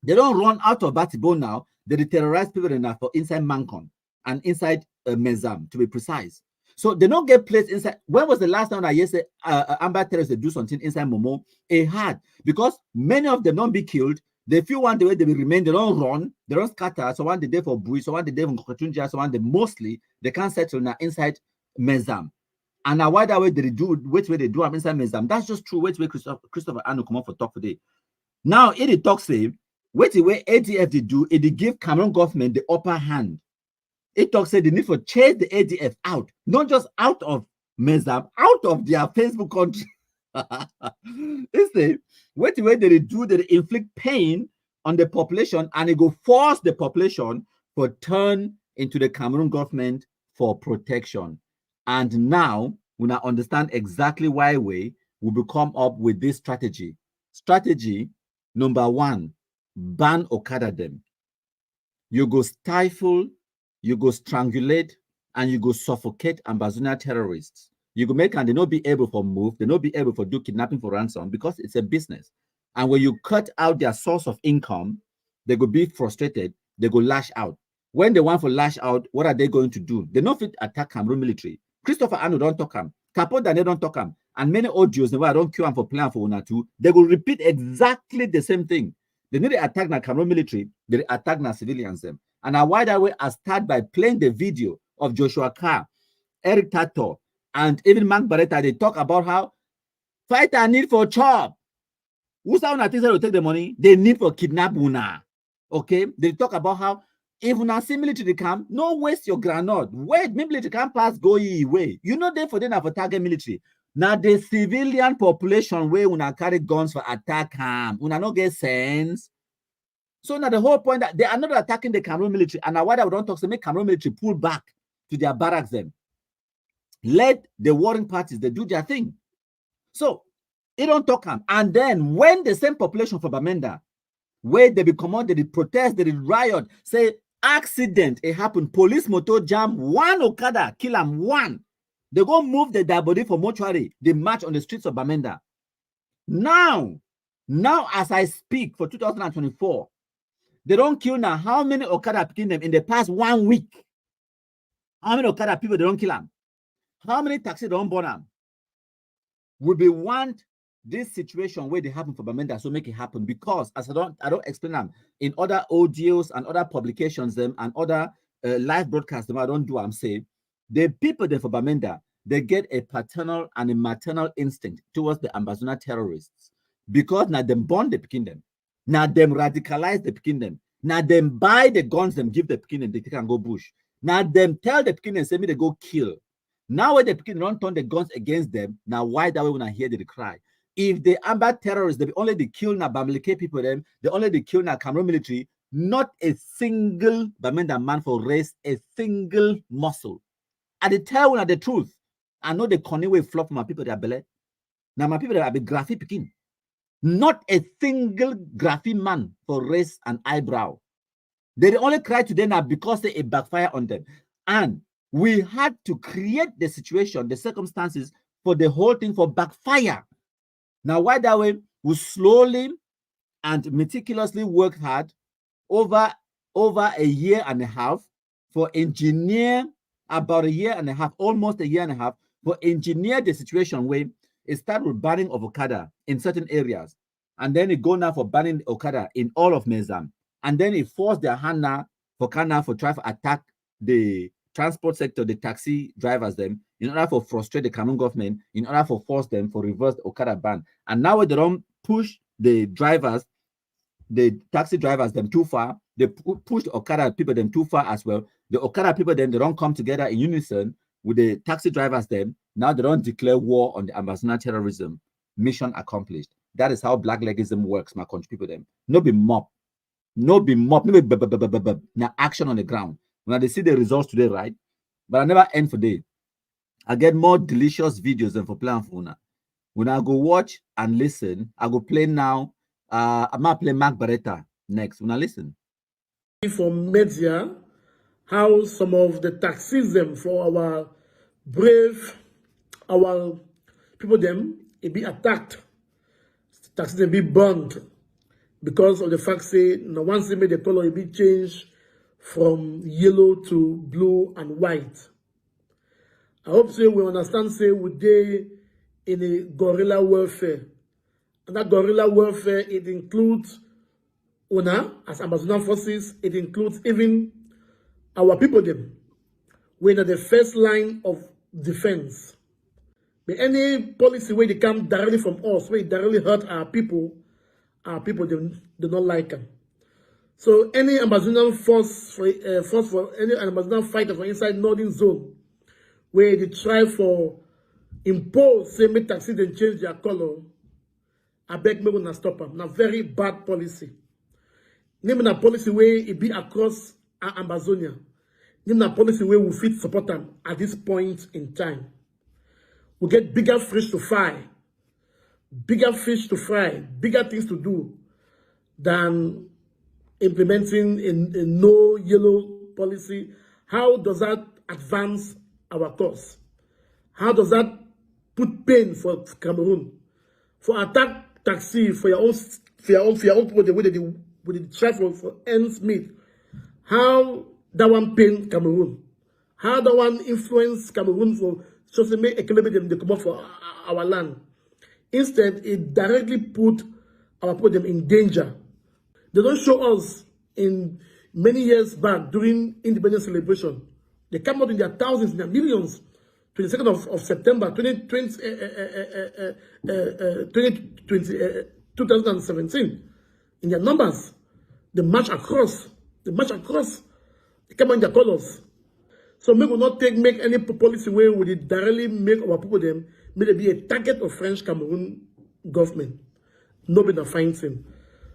[SPEAKER 1] They don't run out of Batibo now. They terrorize people enough for inside Mancon and inside Mezam, to be precise. So they don't get placed inside. When was the last time I said Amber terrorists do something inside Momo? It had, because many of them don't be killed. They feel one the way they will remain. They don't run. They don't scatter. So one the day for Bui, so one the day for Kokatunja, so one the mostly they can't settle now inside Mezam. And now why that way they do? Which way they do? I'm inside Mezam. That's just true. Which way Christopher Anu come up for talk today? Now it talk say which way ADF they do? It they give Cameroon government the upper hand. It talks say they need to chase the ADF out, not just out of Mezam, out of their Facebook country. It's the way they do, they inflict pain on the population, and it go force the population to turn into the Cameroon government for protection. And now we now understand exactly why we will come up with this strategy. Strategy number one: ban Okada them. You go stifle, you go strangulate, and you go suffocate Ambazonia terrorists. You go make and they not be able to move, they not be able to do kidnapping for ransom, because it's a business. And when you cut out their source of income, they go be frustrated, they go lash out. When they want to lash out, what are they going to do? They not fit attack Cameroon military. Christopher Arnold don't talk him. Capote they don't talk him. And many audios, I don't queue for plan for 1 or 2, they will repeat exactly the same thing. They need to attack the Cameroon military, they attack the civilians them. And why that way I start by playing the video of Joshua Carr, Eric Tato, and even Mark Barretta. They talk about how fighter need for chop. Who's how things will take the money? They need for kidnap una. Okay? They talk about how if una see military camp, no waste your granite. Wait, military camp pass go ye way. You know they for them for target military. Now the civilian population where una carry guns for attack camp. Una no get sense. So now the whole point that they are not attacking the Cameroon military, and now why they don't talk to make Cameroon military pull back to their barracks then. Let the warring parties, they do their thing. So it don't talk them. And then when the same population for Bamenda, where they be commanded, they protest, they riot, say accident, it happened, police motor jam, one Okada, kill them, one. They go move the dead body for mortuary, they march on the streets of Bamenda. Now as I speak for 2024, they don't kill now. How many Okada kill them in the past 1 week? How many Okada people they don't kill them? How many taxis don't burn them? We want this situation where they happen for Bamenda, so make it happen, because as I don't explain them in other audios and other publications them and other live broadcasts them I don't do. I'm saying the people there for Bamenda, they get a paternal and a maternal instinct towards the Ambazonia terrorists, because now them born they picking them. Now them radicalize the pikin them. Now them buy the guns them give the pikin and they can go bush. Now them tell the pikin and say me they go kill. Now when the pikin don't turn the guns against them, now why that way when I hear the cry? If the Amber terrorists, they only they kill na Bamileke people them, they only they kill na Cameroon military, not a single Bamenda man for race, a single muscle. At the tell one the truth. I know the corny way flop my people that belly. Now my people that be graphic picking. Not a single graphic man for race and eyebrow. They only cry today now because they backfire on them. And we had to create the situation, the circumstances for the whole thing for backfire. Now, why that way? We slowly and meticulously work hard over a year and a half for engineer, about a year and a half, almost a year and a half, for engineer the situation where it started with banning of Okada in certain areas. And then it go now for banning Okada in all of Mezam. And then it forced their hand now for Kana for try to attack the transport sector, the taxi drivers them, in order for frustrate the Cameroon government, in order for force them for reverse the Okada ban. And now they don't push the drivers, the taxi drivers them too far. They push the Okada people them too far as well. The Okada people then they don't come together in unison with the taxi drivers them. Now they don't declare war on the ambassador terrorism. Mission accomplished. That is how black legism works, my country people them. No be mob. No be mob. No be now action on the ground. When they see the results today, right? But I never end for day. I get more delicious videos than for playing for una. When I go watch and listen, I go play now. I'm gonna play Mark Barretta next. When I listen.
[SPEAKER 14] For media, how some of the taxism for our brave, our people them, it be attacked, taxism be burned because of the fact say now once they made the color, it be changed from yellow to blue and white. I hope say we understand say we dey in a guerrilla warfare. And that guerrilla warfare, it includes UNA as Amazonian forces, it includes even our people them. We're in the first line of defense. But any policy where they come directly from us, where it directly hurt our people they do not like them. So any Amazonian force for any Amazonian fighter for inside northern zone, where they try for impose, say make taxi then change their color, I beg me when I stop them. Now very bad policy. Name a policy where it be across Amazonia. Name a policy where we fit support them at this point in time. We get bigger fish to fry, bigger things to do than implementing a no yellow policy. How does that advance our cause? How does that put pain for Cameroon? For attack taxi for your own people, the way they try for ends meet. How that one pain Cameroon? How that one influence Cameroon for just to make economy them they come up for our land? Instead, it directly put our people in danger. They don't show us in many years back during independence celebration. They come out in their thousands, in their millions. 22nd of September 2017, in their numbers, they march across, they come in their colors. So we will not make any policy where we directly make our people them, may they be a target of French Cameroon government. Nobody finds him.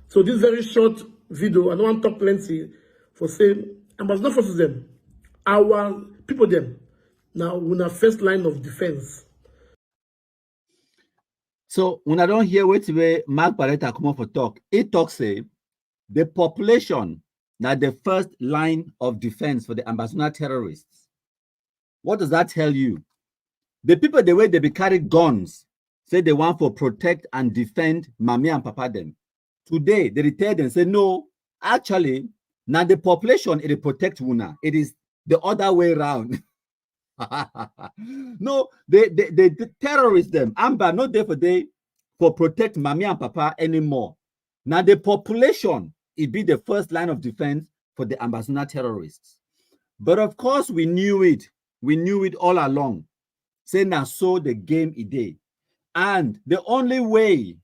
[SPEAKER 14] So this very short video, I don't want to talk plenty for saying, I must not force them. Our people them, now we're in first line of defense.
[SPEAKER 1] So when I don't hear what way Mark Barretta come up for talk, it talks say the population now the first line of defense for the ambassador terrorists. What does that tell you? The people the way they be carry guns say they want for protect and defend Mami and Papa them. Today they return and say no, actually now the population it protect Wuna. It is the other way around. No, they terrorists them. Amber not there for protect Mami and Papa anymore. Now the population it be the first line of defense for the ambassador terrorists. But of course we knew it. We knew it all along. Say now so the game is day. And the only way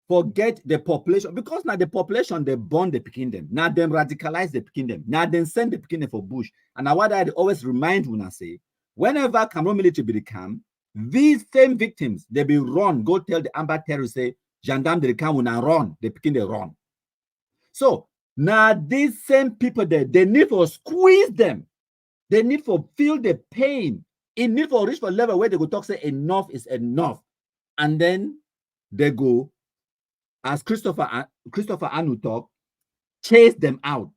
[SPEAKER 1] forget the population, because now the population, they born the picking them. Now them radicalize the picking them. Now then send the picking them for bush. And what I always remind when I say, whenever Cameroon military be the camp, these same victims, they be run, go tell the Amber terrorists, say, gendarme de camp when I run, they picking they run. So now these same people there, they need for squeeze them. They need for feel the pain. It need for reach for level where they go talk, say enough is enough. And then they go, as Christopher Anu talk, chase them out.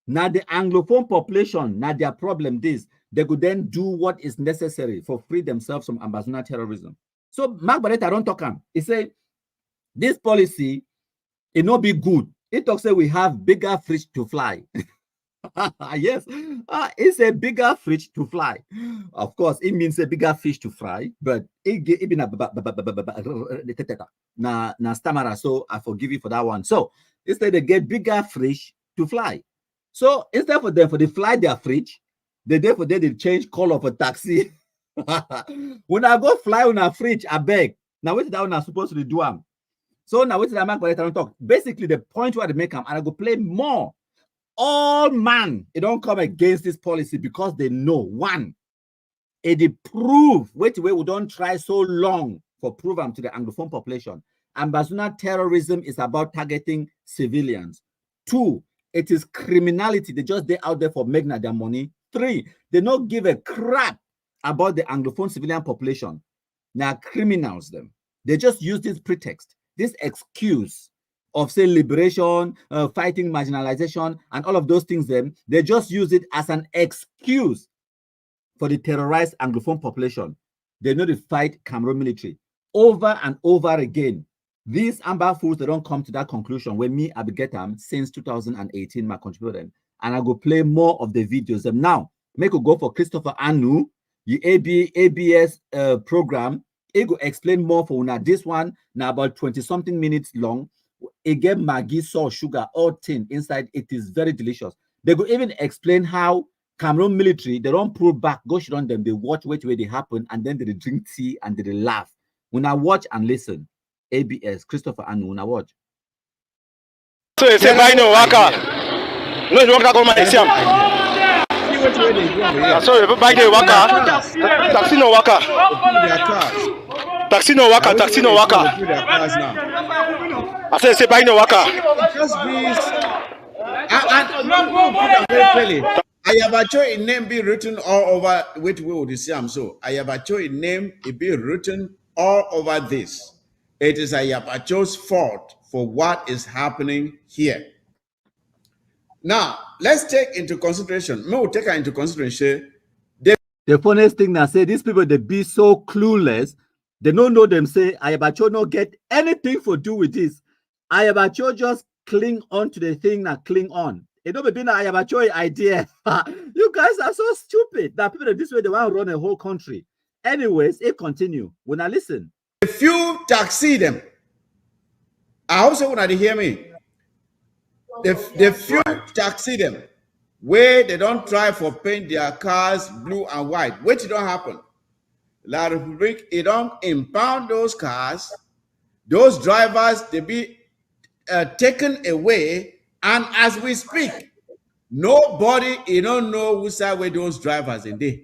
[SPEAKER 1] Now the Anglophone population, now their problem this, they could then do what is necessary for free themselves from ambassador terrorism. So Mark Barretta don't talk him. He say this policy, it not be good. It talks say we have bigger fish to fly. Yes, it's a bigger fish to fly. Of course, it means a bigger fish to fry, but it been a na stammerer. So I forgive you for that one. So instead they get bigger fish to fly. So instead for them for they fly their fridge, they therefore they change color of a taxi. When I go fly on a fridge, I beg. Now what that one are supposed to do? So now what did I make talk? Basically, the point where they make them, and I go play more. All man, they don't come against this policy because they know one, it prove wait we don't try so long for prove them to the Anglophone population. Ambassador terrorism is about targeting civilians. 2, it is criminality. They just they out there for making their money. 3, they don't give a crap about the Anglophone civilian population. Now criminals them. They just use this pretext, this excuse of say liberation, fighting marginalization, and all of those things. Then they just use it as an excuse for the terrorized Anglophone population. They know to fight Cameroon military over and over again. These amber fools, they don't come to that conclusion. When me, I be get them since 2018, my contributor, and I go play more of the videos. Them now, make a go for Christopher Anu, the ABS program. It go explain more for now. This one now about 20-something minutes long. Again, Maggi, salt, sugar, all tin inside. It is very delicious. They go even explain how Cameroon military, they don't pull back, go shit on them. They watch wait where they happen, and then they drink tea and they laugh. When I watch and listen, ABS, Christopher Anu, when I watch.
[SPEAKER 10] So you say, buy no waka. No, you waka go my Siam. Sorry, buy the waka. Taxi no waka. Taxi no waka. Taxi no waka. I say, buy no waka.
[SPEAKER 15] Ayabacho in name be written all over which we would see. So Ayabacho in name it be written all over this. It is Ayabacho's fault for what is happening here. Now let's take into consideration. We'll take into consideration.
[SPEAKER 1] The funniest thing I say, these people they be so clueless. They don't know them say Ayabacho no get anything for do with this. Ayabacho just cling on to the thing that cling on. It don't be an Ayabacho idea. You guys are so stupid that people this way they want to run a whole country. Anyways, it continue. When I listen,
[SPEAKER 15] if you taxi them, I also want to hear me. The few taxi them where they don't try for paint their cars blue and white. Wait, it don't happen. La Republic, it don't impound those cars. Those drivers, they be taken away. And as we speak, nobody, you don't know which side where those drivers in there.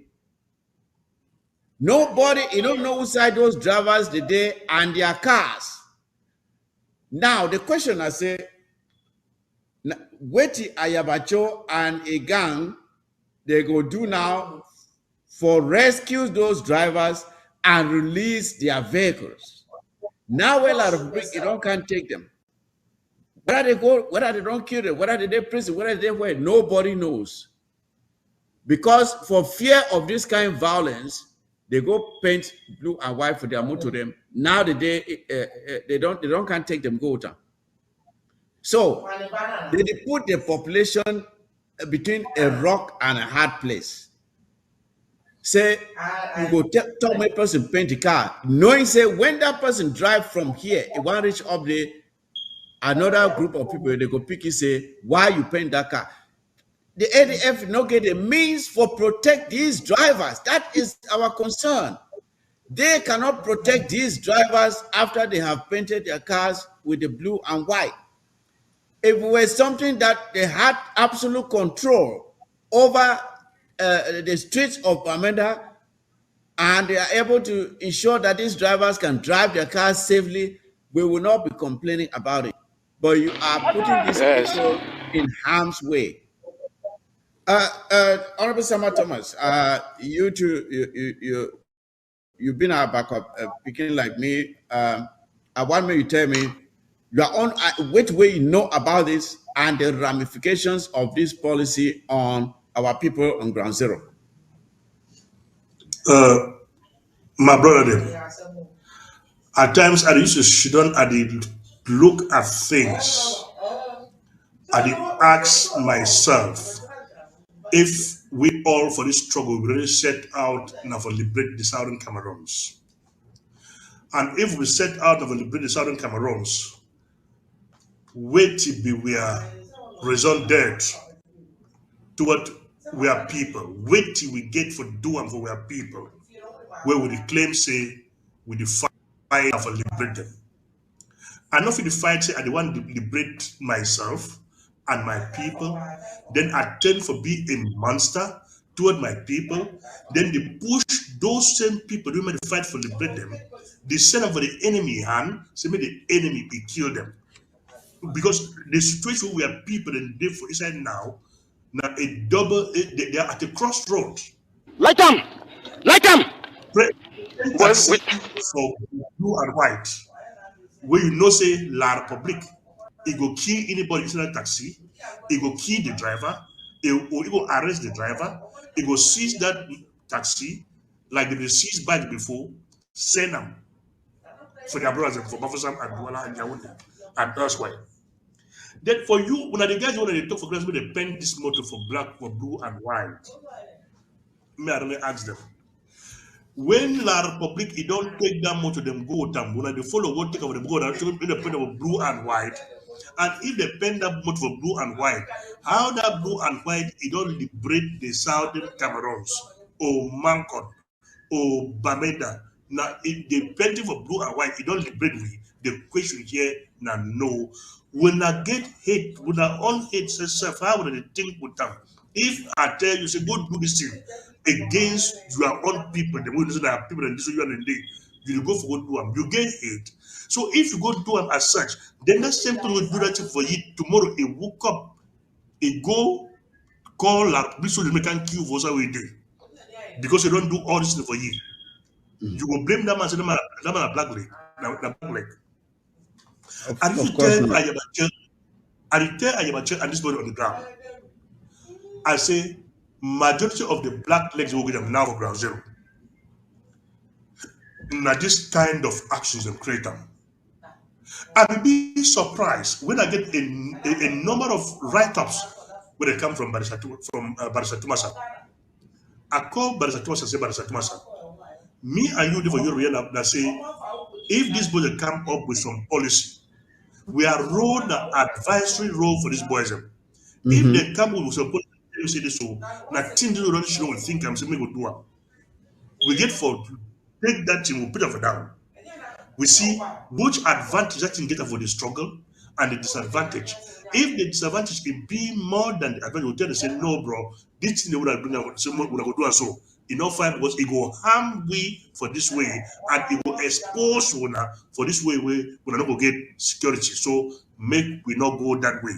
[SPEAKER 15] Nobody, you don't know which side those drivers the day and their cars. Now, the question I say, what Ayabacho and a gang, they go do now for rescue those drivers and release their vehicles. Now, well, you can't take them. Whether they go, whether they don't kill them, whether they prison, whether they where, nobody knows. Because for fear of this kind of violence, they go paint blue and white for their motor them. Now the day they can't take them go down. So they put the population between a rock and a hard place. Say you go tell my person paint the car, knowing say when that person drive from here, it won't reach up there. Another group of people they go pick you say why you paint that car. The ADF not get the means for protect these drivers. That is our concern. They cannot protect these drivers after they have painted their cars with the blue and white. If it were something that they had absolute control over the streets of Bamenda, and they are able to ensure that these drivers can drive their cars safely, we will not be complaining about it. But you are putting these people in harm's way. Honorable Sama Thomas, you've been a backup, picking like me. I want me to tell me your own which way you know about this and the ramifications of this policy on our people on ground zero.
[SPEAKER 16] My brother, at times I used to sit down and look at things. I ask myself if we all for this struggle we really set out now for liberate the Southern Cameroons. And if we set out to liberate the Southern Cameroons, wait till we are result dead to what we are people. Wait till we get for doing for we are people. Where we claim say we define for liberate them. And not for the fight say I want to liberate myself and my people, then I tend for be a monster toward my people, then they push those same people who made the fight for liberate them, they send them for the enemy hand, say may the enemy be kill them. Because the situation we have people in different inside now a double they are at a crossroad.
[SPEAKER 10] Like them!
[SPEAKER 16] For blue and white, where you know say La Republic, it go kill anybody inside that taxi, it go kill the driver, it go arrest the driver, it go seize that taxi, like they seized back before, send them for their brothers for Bafosam and Douala and Yaoundé and elsewhere. Then for you, when the guys when they talk for class, when they pen this motto for black, for blue and white, me I don't ask them. When La Republic, it don't take that much of them go down. When they follow what take of them go down, they pen of blue and white. And if they pen that much for blue and white, how that blue and white it don't liberate the Southern Cameroons or Mancon or Bamenda. Now if they pen for blue and white, it don't liberate me. The question here now no. When I get hate, when I own hate self, how would they think with them? If I tell you, say, go do this thing against your own people, the way that are people and this you and you go for go do them, you get hate. So if you go do them as such, the next same thing will do that thing for you. Tomorrow it woke up, it go call like this so they can kill for what we do. Because you don't do all this thing for you. You will blame that man, say that man a black leg. And if you tell Ayabache and this body on the ground, I say majority of the black legs will get them now for ground zero. Now this kind of actions them create them. I will be surprised when I get a number of write-ups when they come from Barisa Tumasa. I call Barisa Tumasa and say Barisa Tumasa. Me and you for Europe that say if this body come up with some policy, we are rolled the advisory role for these boys. If they come with some policy, you say this so nothing to run show and think I'm saying we go do it. We get for take that thing, we put it down. We see which advantage that thing get for the struggle and the disadvantage. If the disadvantage can be more than the advantage, we'll tell them say, no, bro, this thing they would have bring out, so we'll go do it so. Enough fight because it will harm we for this way and it will expose una for this way we will not go get security. So make we not go that way.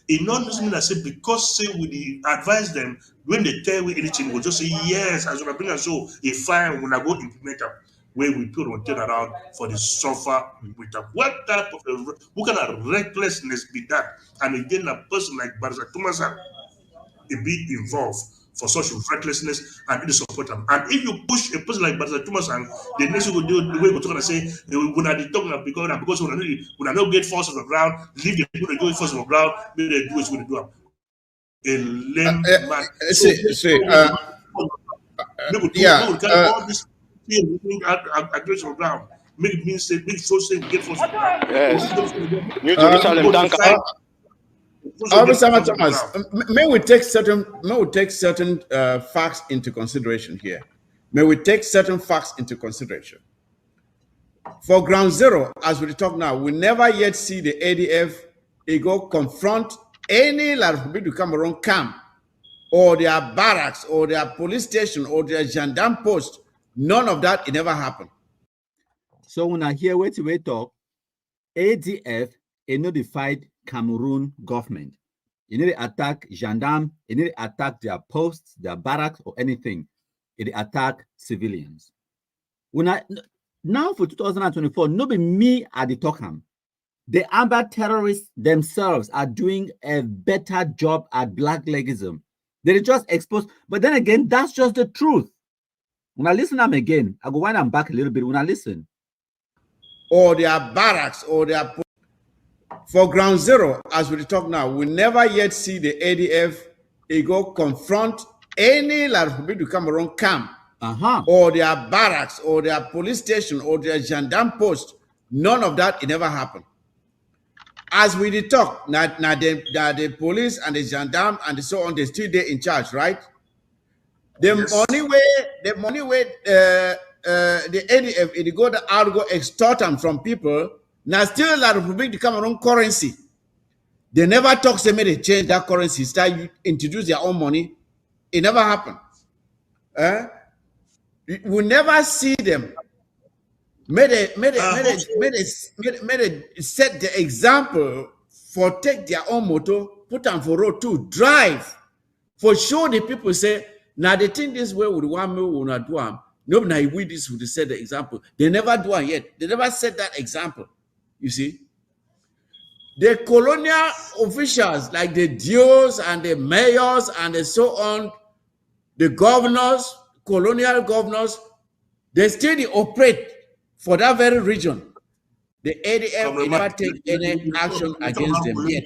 [SPEAKER 16] It not mean I say because say we advise them when they tell we anything, we'll just say yes, as we bring us so if fine when I go implement them where we put on turn around for the suffer with them. What type of what kind of recklessness be that? And again, a person like Barisa Tumasa it be involved for such recklessness and it support them. And if you push a person like Barisa Tumasa, the next thing you do the way we talk and say when I talk because when I don't get force on the ground, leave the people that go force on the ground, maybe they do what they do. A lame man. All this aggression ground. Make it mean say make so say we get force on the ground.
[SPEAKER 10] Yes. New Jerusalem,
[SPEAKER 15] Thomas, may we take certain facts into consideration here. May we take certain facts into consideration. For ground zero, as we talk now, we never yet see the ADF go confront any La Republic du Cameroon camp or their barracks or their police station or their gendarme post. None of that, it never happened.
[SPEAKER 1] So when I hear what we talk, ADF a notified Cameroon government. You need to attack gendarme, you need to attack their posts, their barracks, or anything. It attack civilians. When I now for 2024, not be me at the talk. The Amber terrorists themselves are doing a better job at blacklegism. They just exposed, but then again, that's just the truth. When I listen them again, I go wind them back a little bit when I listen.
[SPEAKER 15] Or their barracks or their for ground zero, as we talk now, we never yet see the ADF go confront any La Republic du Cameroon camp or their barracks or their police station or their gendarme post. None of that, it never happened. As we did talk, now the police and the gendarme and so on, they still there in charge, right? The money way the ADF it go to go extort them from people. Now still La Republic du Cameroon currency. They never talk say they change that currency, start introduce their own money. It never happened. We never see them made a set the example for take their own motor, put them for road to drive. For sure the people say, now they think this way with one meal will not do them. No, now we this would set the example. They never do it yet. They never set that example. You see? The colonial officials, like the DOs and the mayors and so on, the governors, colonial governors, they still operate for that very region. The ADF never take any action against them yet.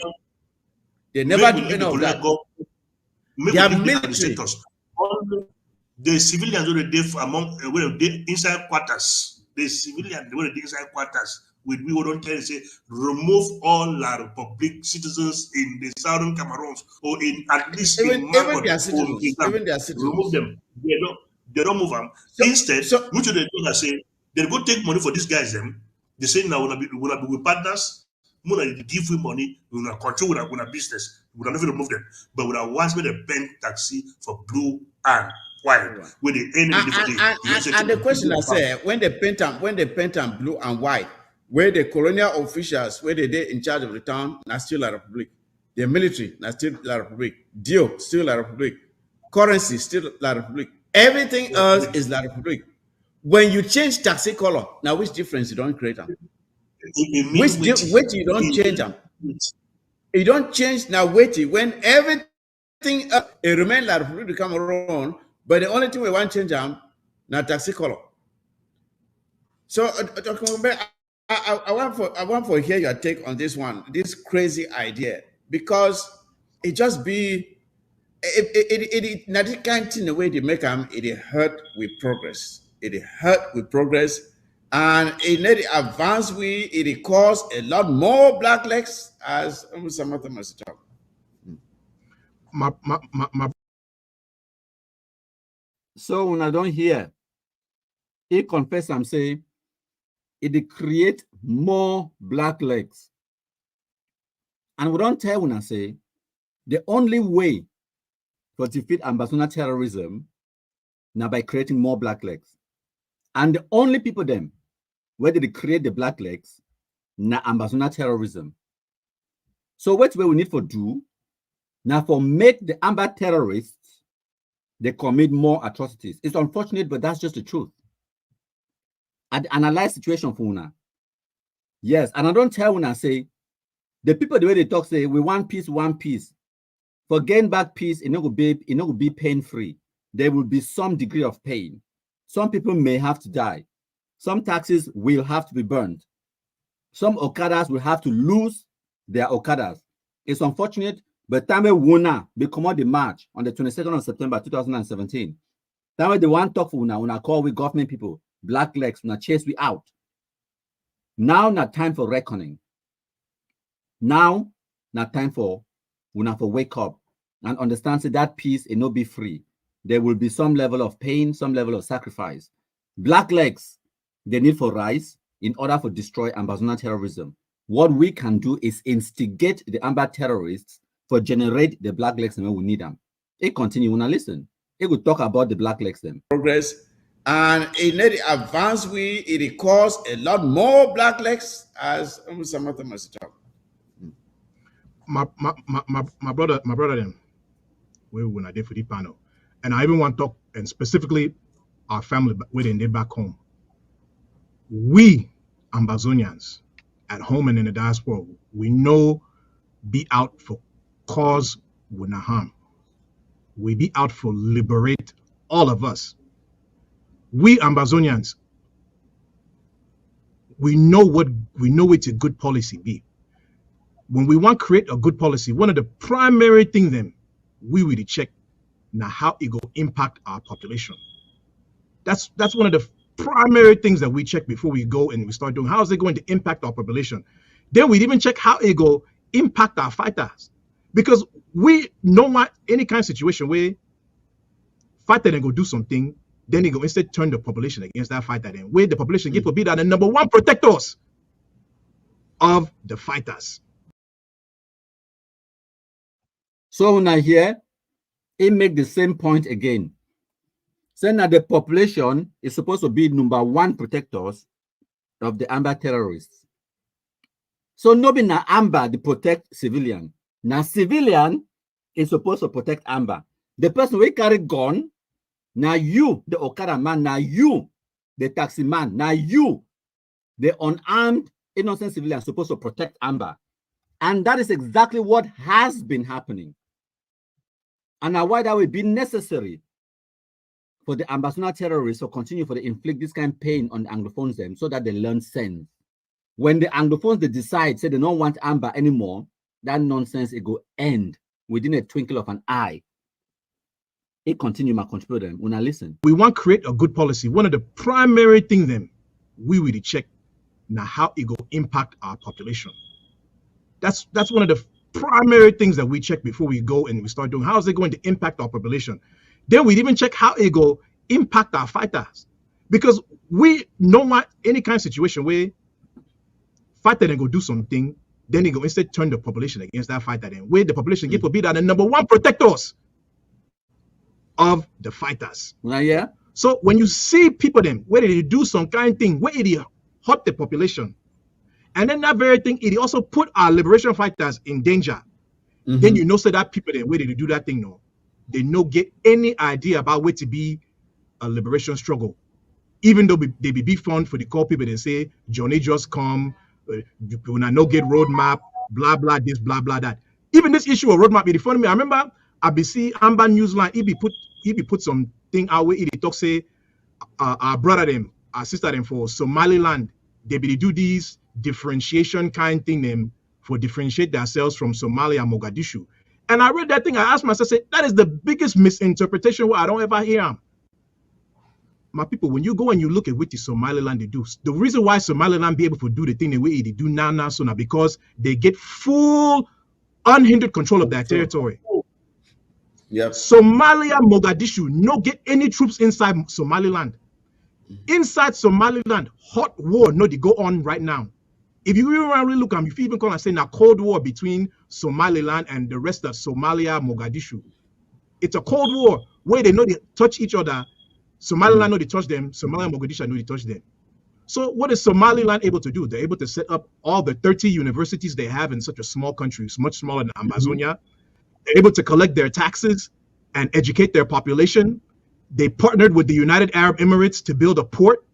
[SPEAKER 15] They never do any of that.
[SPEAKER 16] They are military. The civilians were there among inside quarters. The civilians were inside quarters. We don't tell you say remove all La Republic citizens in the southern Cameroons or in at least
[SPEAKER 15] even their citizens. Even their citizens.
[SPEAKER 16] Remove them. They don't move them. Instead, which they do that say they go take money for these guys. They say now we'll be with partners. We'll give you money. We'll control our business. We'll never remove them. But we'll once made a pen taxi for blue and white with the enemy.
[SPEAKER 15] And the question I say, when they paint them blue and white, where the colonial officials, where they in charge of the town, now still La Republic. The military, now still La Republic. Dio, still La Republic. Currency, still La Republic. Everything else is La Republic. When you change taxi color, now which difference you don't create them? Which you don't change them? You don't change now waiting when everything else it remain La Republic to come around, but the only thing we want to change them now taxi color. So I want to hear your take on this one, this crazy idea, because it just be it not the kind thing the way they make them, it hurt with progress. It hurt with progress, and it need advance it cause a lot more black legs as Samantha must talk.
[SPEAKER 1] So when I don't hear, he confess and say it create more black legs. And we don't tell when I say the only way to defeat ambassador terrorism now by creating more black legs. And the only people them where they create the black legs now ambassador terrorism. So what's where we need for do now for make the amber terrorists they commit more atrocities. It's unfortunate, but that's just the truth. I'd analyze situation for Una. Yes, and I don't tell when I say the people the way they talk say we want peace, one peace. For gain back peace, it not will be pain-free. There will be some degree of pain. Some people may have to die. Some taxes will have to be burned. Some Okadas will have to lose their Okadas. It's unfortunate, but time Wuna become out the march on the 22nd of September 2017. Time the one talk for Una call we government people. Black legs, now chase we out. Now not time for reckoning. Now not time for wake up and understand that peace it no be free. There will be some level of pain, some level of sacrifice. Black legs, they need for rise. in order to destroy Ambazonian terrorism. What we can do is instigate the Amba terrorists for generate the black legs when we need them. It continue, now listen. It will talk about the black legs then.
[SPEAKER 15] Progress, and in the advance it requires a lot more black legs, as Samantha must talk.
[SPEAKER 6] My brother them, we when I did for the panel, and I even want to talk, and specifically our family within they back home. We Ambazonians at home and in the diaspora, we know be out for cause with no harm. We be out for liberate all of us. We Ambazonians, we know it's a good policy be. When we want to create a good policy, one of the primary things then we will check now how it go impact our population. That's one of the primary things that we check before we go and we start doing. How is it going to impact our population? Then we even check how it go impact our fighters, because we don't want any kind of situation where fighter then go do something, then they go instead turn the population against that fighter. Then where the population get to be that the number one protectors of the fighters.
[SPEAKER 1] So now here, it make the same point again. Saying that the population is supposed to be number one protectors of the Amba terrorists. So no be na Amba to protect civilian. Now civilian is supposed to protect Amba. The person who carry gun, now you, the Okada man, now you, the taxi man, now you, the unarmed innocent civilian supposed to protect Amba. And that is exactly what has been happening. And now why that would be necessary for the Ambazonian terrorists to continue to inflict this kind of pain on the Anglophones them so that they learn sense. When the Anglophones they decide, say they don't want Amba anymore, that nonsense it go end within a twinkle of an eye. It continue my contribute them when I listen.
[SPEAKER 6] We want to create a good policy. One of the primary things then we will check now how it go impact our population. That's one of the primary things that we check before we go and we start doing. How is it going to impact our population? Then we even check how it go impact our fighters, because we don't want any kind of situation where fighter then go do something, then they go instead turn the population against that fighter. Then where the population get to be that the number one protectors of the fighters.
[SPEAKER 1] Yeah.
[SPEAKER 6] So when you see people then where they do some kind of thing where it hurt the population, and then that very thing it also put our liberation fighters in danger, then you know so that people then where they do that thing no, they no get any idea about where to be a liberation struggle. Even though they be fun for the call people, they say Johnny just come, when I no get roadmap, blah blah this, blah blah that. Even this issue of roadmap, it funny me. I remember ABC Amber Newsline, he be put something out where he talk say our brother them, our sister them for Somaliland, they be do these differentiation kind thing them for differentiate themselves from Somalia and Mogadishu. And I read that thing, I asked myself, say, that is the biggest misinterpretation where I don't ever hear them. My people, when you go and you look at what the Somaliland they do, the reason why Somaliland be able to do the thing the way they do now so now because they get full unhindered control of their territory.
[SPEAKER 15] Yep.
[SPEAKER 6] Somalia, Mogadishu, no get any troops inside Somaliland. Inside Somaliland, hot war no they go on right now. If you really look at, if you even call and say now Cold War between Somaliland and the rest of Somalia, Mogadishu, it's a Cold War where they know they touch each other. Somaliland know they touch them. Somalia and Mogadishu know they touch them. So what is Somaliland able to do? They're able to set up all the 30 universities they have in such a small country, it's much smaller than Ambazonia. They're able to collect their taxes and educate their population. They partnered with the United Arab Emirates to build a port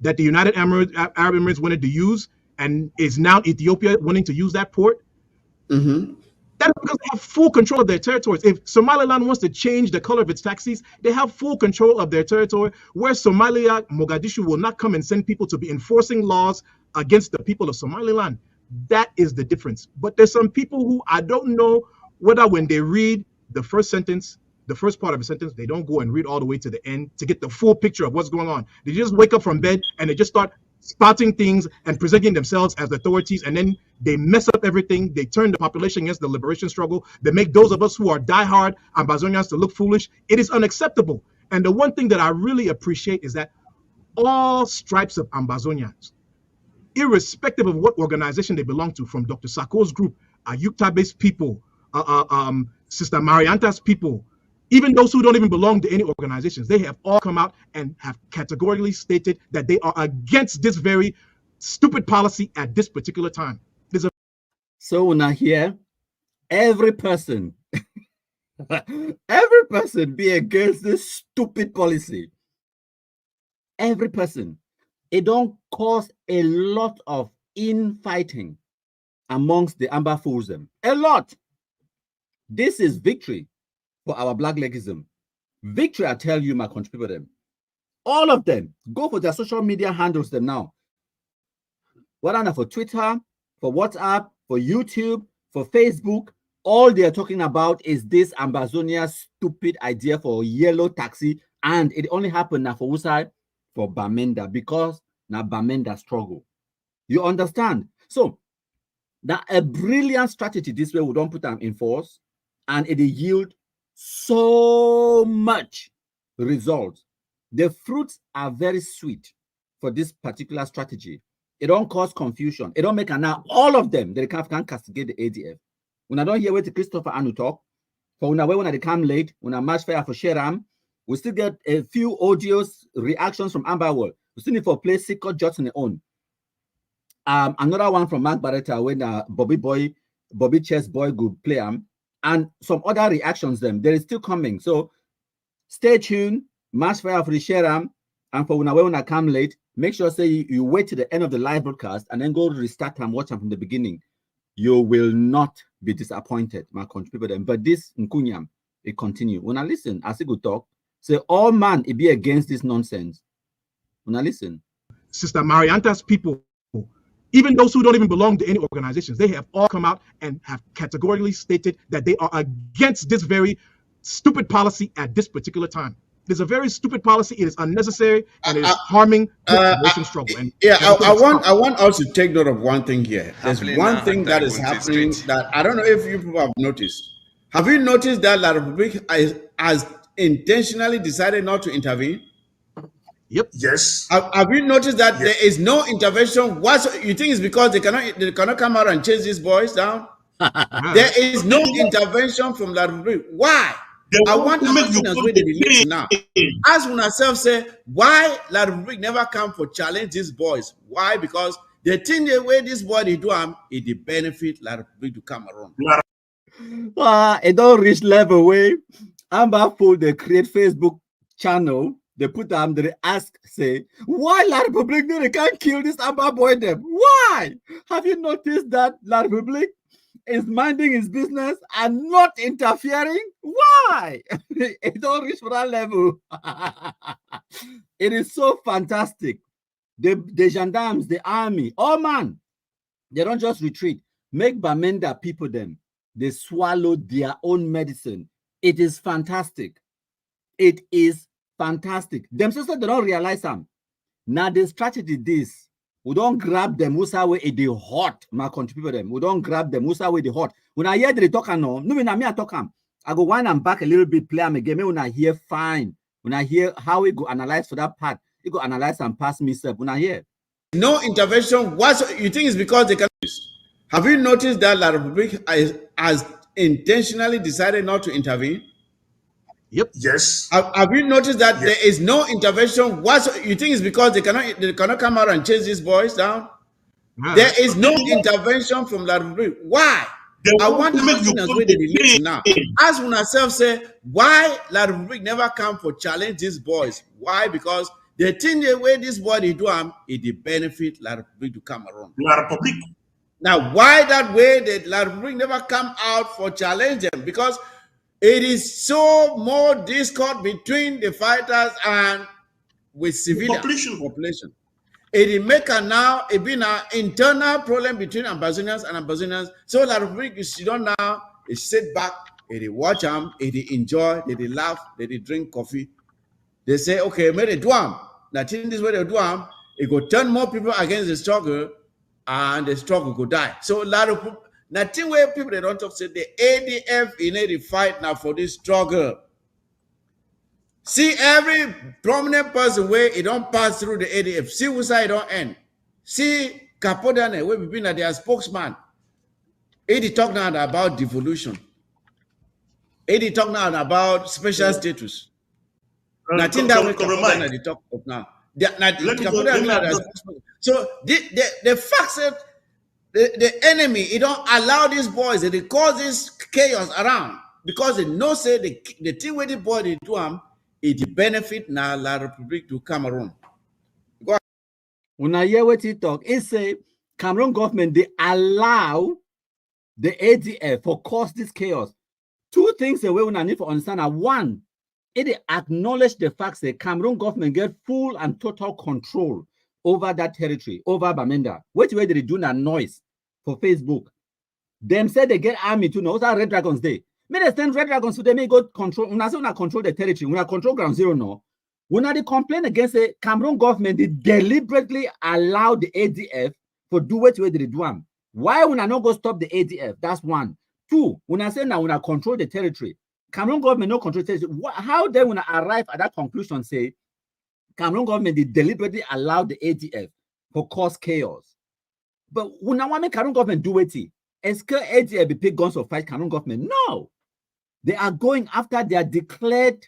[SPEAKER 6] that the United Arab Emirates wanted to use, and is now Ethiopia wanting to use that port. That's because they have full control of their territories. If Somaliland wants to change the color of its taxis, they have full control of their territory, where Somalia, Mogadishu will not come and send people to be enforcing laws against the people of Somaliland. That is the difference. But there's some people who I don't know whether when they read the first sentence, the first part of a sentence, they don't go and read all the way to the end to get the full picture of what's going on. They just wake up from bed and they just start spouting things and presenting themselves as authorities, and then they mess up everything. They turn the population against the liberation struggle. They make those of us who are diehard Ambazonians to look foolish. It is unacceptable. And the one thing that I really appreciate is that all stripes of Ambazonians, irrespective of what organization they belong to, from Dr. Sako's group, Ayukta-based people, Sister Marianta's people, even those who don't even belong to any organizations, they have all come out and have categorically stated that they are against this very stupid policy at this particular time.
[SPEAKER 1] So now here, every person, every person be against this stupid policy. Every person. It don't cause a lot of infighting amongst the Amber Fools them. A lot. This is victory for our black legism. Victory, I tell you, my country people them. All of them. Go for their social media handles them now. Whether for Twitter, for WhatsApp, for YouTube, for Facebook, all they're talking about is this Ambazonia stupid idea for yellow taxi, and it only happened now for Usai, for Bamenda, because now Bamenda struggle. You understand? So that a brilliant strategy this way we don't put them in force, and it yield so much results. The fruits are very sweet for this particular strategy. It don't cause confusion. It don't make now all of them they can castigate the ADF. When I don't hear what Christopher Anu talk, for when they come late, when I match fire for Sheram, we still get a few audios reactions from Amber World. We still need for play Secret Jots on their own. Another one from Mark Barretta when Bobby Chess Boy could play and some other reactions them. There is still coming. So stay tuned. Match fire for the Sheram, and for when I come late, make sure say you wait to the end of the live broadcast and then go restart and watch them from the beginning. You will not be disappointed, my country people. Them. But this Nkunyam, it continue. When I listen, as I go talk, say all man it be against this nonsense. When I listen,
[SPEAKER 6] Sister Marianta's people, even those who don't even belong to any organizations, they have all come out and have categorically stated that they are against this very stupid policy at this particular time. It's a very stupid policy. It is unnecessary and it is harming the nation struggle. And
[SPEAKER 15] I want us to take note of one thing here. There's one thing that is happening that I don't know if you people have noticed. Have you noticed that La Republic has intentionally decided not to intervene?
[SPEAKER 6] Yep.
[SPEAKER 16] Yes.
[SPEAKER 15] Have you noticed that there is no intervention? You think it's because they cannot come out and chase these boys down? There is no intervention from La Republic. Why? I want to make you listen now. Ask yourself, say, why La Republic never come for challenge these boys? Why? Because the thing the way this boy they do it the benefit La Republic to come around.
[SPEAKER 1] It don't reach level way. Amber Fool they create Facebook channel. They put them. They ask, say, why La Republic no they can't kill this Amber boy them? Why? Have you noticed that La Republic is minding his business and not interfering? Why? It don't reach for that level. It is so fantastic. The gendarmes, the army, oh man, they don't just retreat. Make Bamenda people them. They swallow their own medicine. It is fantastic. It is fantastic. Themselves they don't realize them. Now the strategy this. We don't grab them who's away the hot, my country people them. We don't grab them who's away the hot. When I hear the talk no me I talk I go wind and back a little bit, play them again. When I hear fine, when I hear how we go analyze for that part, you go analyze and pass me stuff. When I hear
[SPEAKER 15] no intervention, what you think is because they can. Have you noticed that La Republic has intentionally decided not to intervene?
[SPEAKER 6] Yep.
[SPEAKER 16] Yes.
[SPEAKER 15] Have you noticed that there is no intervention? What you think is because they cannot come out and chase these boys down? There is no intervention from La Republic. Why? I want to make you listen now. Ask yourself, say, why La Republic never come for challenge these boys? Why? Because the thing the way this boy they do it the benefit La Republic to come around.
[SPEAKER 16] La Republic.
[SPEAKER 15] Now, why that way that La Republic never come out for challenge them? Because it is so more discord between the fighters and with civilian population. It make now it been an internal problem between Ambazonians and Ambazonians. So La Republic is don't now it sit back, it watch them, it enjoy, they laugh, they drink coffee. They say, okay, maybe they do them. That in this way they do them, it go turn more people against the struggle, and the struggle go die. So La Republic. Nothing where people they don't talk say the ADF in the fight now for this struggle. See every prominent person where it don't pass through the ADF. See who side don't end. See Kapodane, we been at their spokesman. He talk now about devolution. He talk now about special status. Nothing that we Kapodane they talk of now. So the fact that the enemy, he don't allow these boys, they cause this chaos around because they know say the thing where the boy they do them, it benefit now La Republic to Cameroon.
[SPEAKER 1] When I hear what he talk, he say Cameroon government they allow the ADF for cause this chaos. Two things the way we need to understand are one, it acknowledge the fact that Cameroon government get full and total control over that territory, over Bamenda. Which way they do that noise for Facebook? Them say they get army to know that Red Dragons day. May they send Red Dragons to them, may go control. When I say we control the territory, we control ground zero now. When they complain against the Cameroon government, they deliberately allow the ADF for do what way they do them. Why when I not go stop the ADF? That's one. Two, when I say now when I control the territory, Cameroon government no control the territory. How then when I arrive at that conclusion, say Cameroon government they deliberately allow the ADF for cause chaos. But when I want Cameroon government do it, is ADF be pick guns or fight Cameroon government? No, they are going after their declared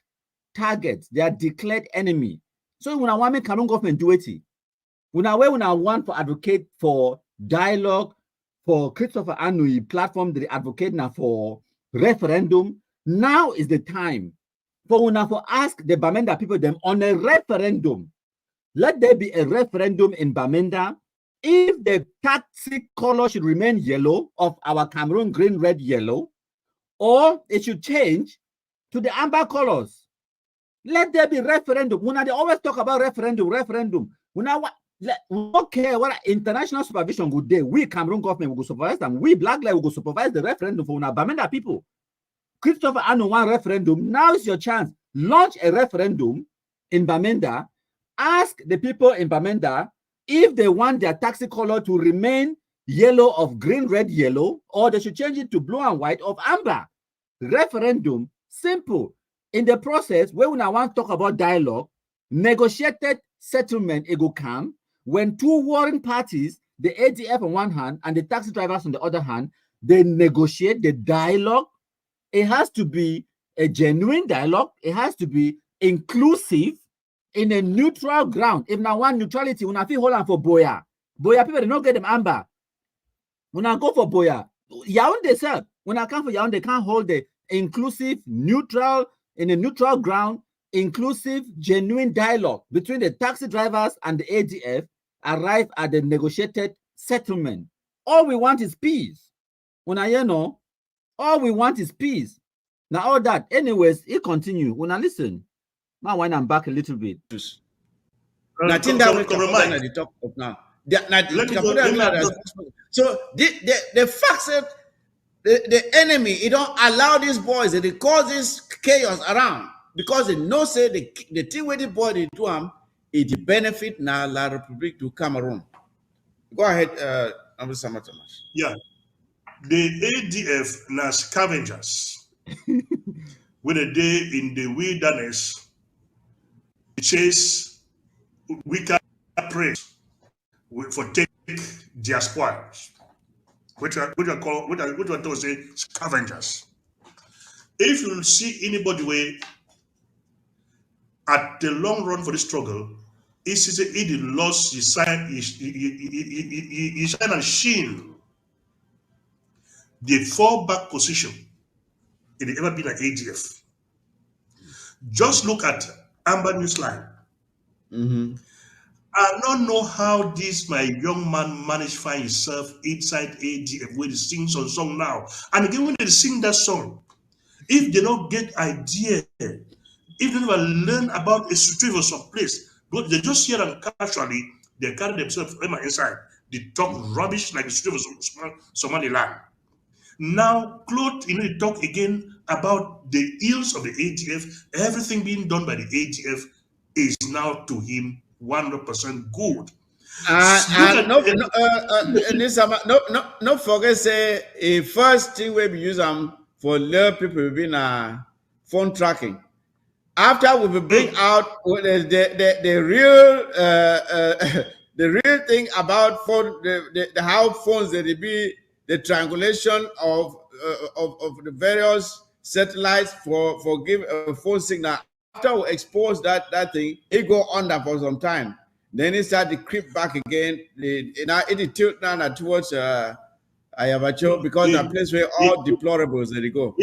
[SPEAKER 1] targets, their declared enemy. So when I want Cameroon government do it, when I want to advocate for dialogue, for Christopher Anui platform, they advocate now for referendum. Now is the time for when I for ask the Bamenda people them on a referendum. Let there be a referendum in Bamenda. If the taxi color should remain yellow of our Cameroon green, red, yellow, or it should change to the amber colors. Let there be referendum. When they always talk about referendum. When we don't care what international supervision would do. We Cameroon government will supervise them. We Black Lives will supervise the referendum for Bamenda people. Christopher Anu one referendum. Now is your chance. Launch a referendum in Bamenda. Ask the people in Bamenda if they want their taxi color to remain yellow of green, red, yellow, or they should change it to blue and white of amber. Referendum, simple. In the process, where we now want to talk about dialogue, negotiated settlement, it will come when two warring parties, the ADF on one hand and the taxi drivers on the other hand, they negotiate the dialogue. It has to be a genuine dialogue. It has to be inclusive in a neutral ground. If now one neutrality, when I feel hold on for Boya people, they don't get them amber. When I go for Boya, Yaoundé sir, when I come for Yaoundé, they can't hold the inclusive, neutral, in a neutral ground, inclusive, genuine dialogue between the taxi drivers and the ADF, arrive at the negotiated settlement. All we want is peace. When I hear no, all we want is peace. Now all that, anyways, it continue. When I listen, now when I'm back a little bit.
[SPEAKER 15] Nothing that we can talk of now. So the fact that the enemy, he don't allow these boys, they cause this chaos around because they know say the thing where the boy they do them, it benefit now La Republic to Cameroon. Go ahead,
[SPEAKER 16] yeah, the ADF now scavengers with a day in the wilderness chase weaker prey for take their spoils, which are told say scavengers. If you see anybody way at the long run for the struggle, it lost his sign, his shine and shield. The fallback position, it had ever been an ADF. Just look at Amber Newsline. I don't know how this my young man managed to find himself inside ADF where they sing some song now. And again, when they sing that song, if they don't get idea, if they never learn about a situation or some place, but they just hear them casually, they carry themselves inside. They talk rubbish like the situation of Somaliland. Now, Claude, they talk again about the ills of the ADF. Everything being done by the ADF is now to him 100% good.
[SPEAKER 15] No forget say a first thing we use them for love people being phone tracking. After we will bring out the real the real thing about phone, the how phones they be the triangulation of the various satellites for give a phone signal. After we expose that thing, it go under for some time. Then it start to creep back again. Now it tilt now towards Ayabacho because the place where all deplorables they go.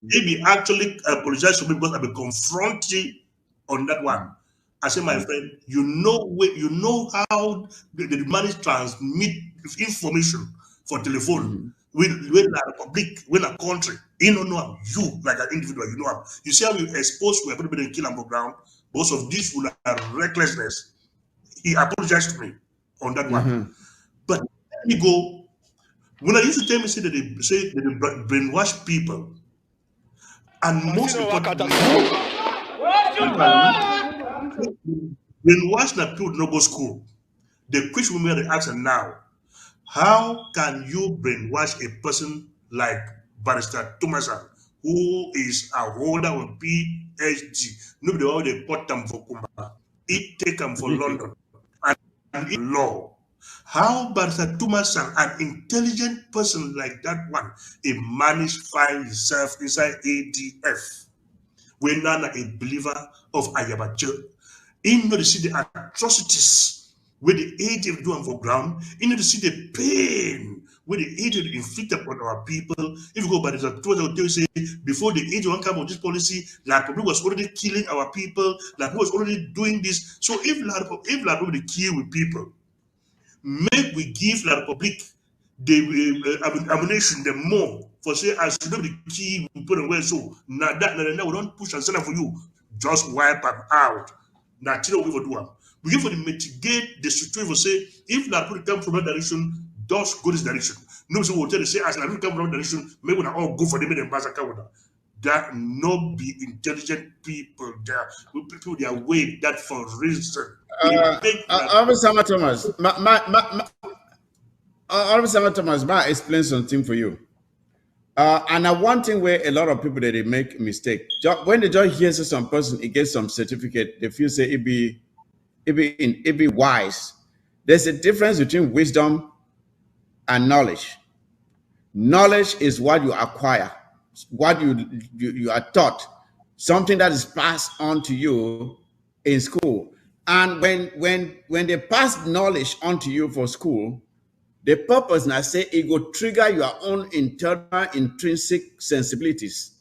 [SPEAKER 16] If he actually apologize to me because I've been confronting on that one. I say, my friend, you know how the money transmit information for telephone when a public, when a country, you don't know you like an individual, you know. You see how we exposed to everybody in kill on the ground. Most of these will have recklessness. He apologized to me on that one. But let me go. When I used to tell me say that they brainwash people, and most importantly, brainwash that people no go school. The question we are asking now: how can you brainwash a person like Barrister Thomason, who is a holder of PhD? Nobody will they put them for Kumba. It take them for London and in law. How Barrister Thomason, an intelligent person like that one, he managed to find himself inside ADF. When Nana a believer of Ayabacho, in order to see the atrocities where the ADF do for ground, in order to see the pain where the ADF inflict upon our people. If you go by the they say before the ADF come with this policy, La Republic was already killing our people, La Republic was already doing this. So if La Republic kill with people, make we give La Republic the ammunition, the more for say as you know the key we put away so now that now we don't push and send for you, just wipe them out. Now tell we will do them. We give for the mitigate the situation for say if La Republic come from that direction, just go this direction. No, so we'll tell you say as La Republic come from that direction, maybe we all go for the middle and that not be intelligent people there. People they are way that for reason.
[SPEAKER 15] Summer Thomas, Summer Thomas, may I explain something for you? And one thing where a lot of people that they make a mistake. When they just hear some person, it gets some certificate, they feel say it be wise. There's a difference between wisdom and knowledge. Knowledge is what you acquire, what you are taught, something that is passed on to you in school. And when they pass knowledge onto you for school, the purpose now say it will trigger your own internal intrinsic sensibilities,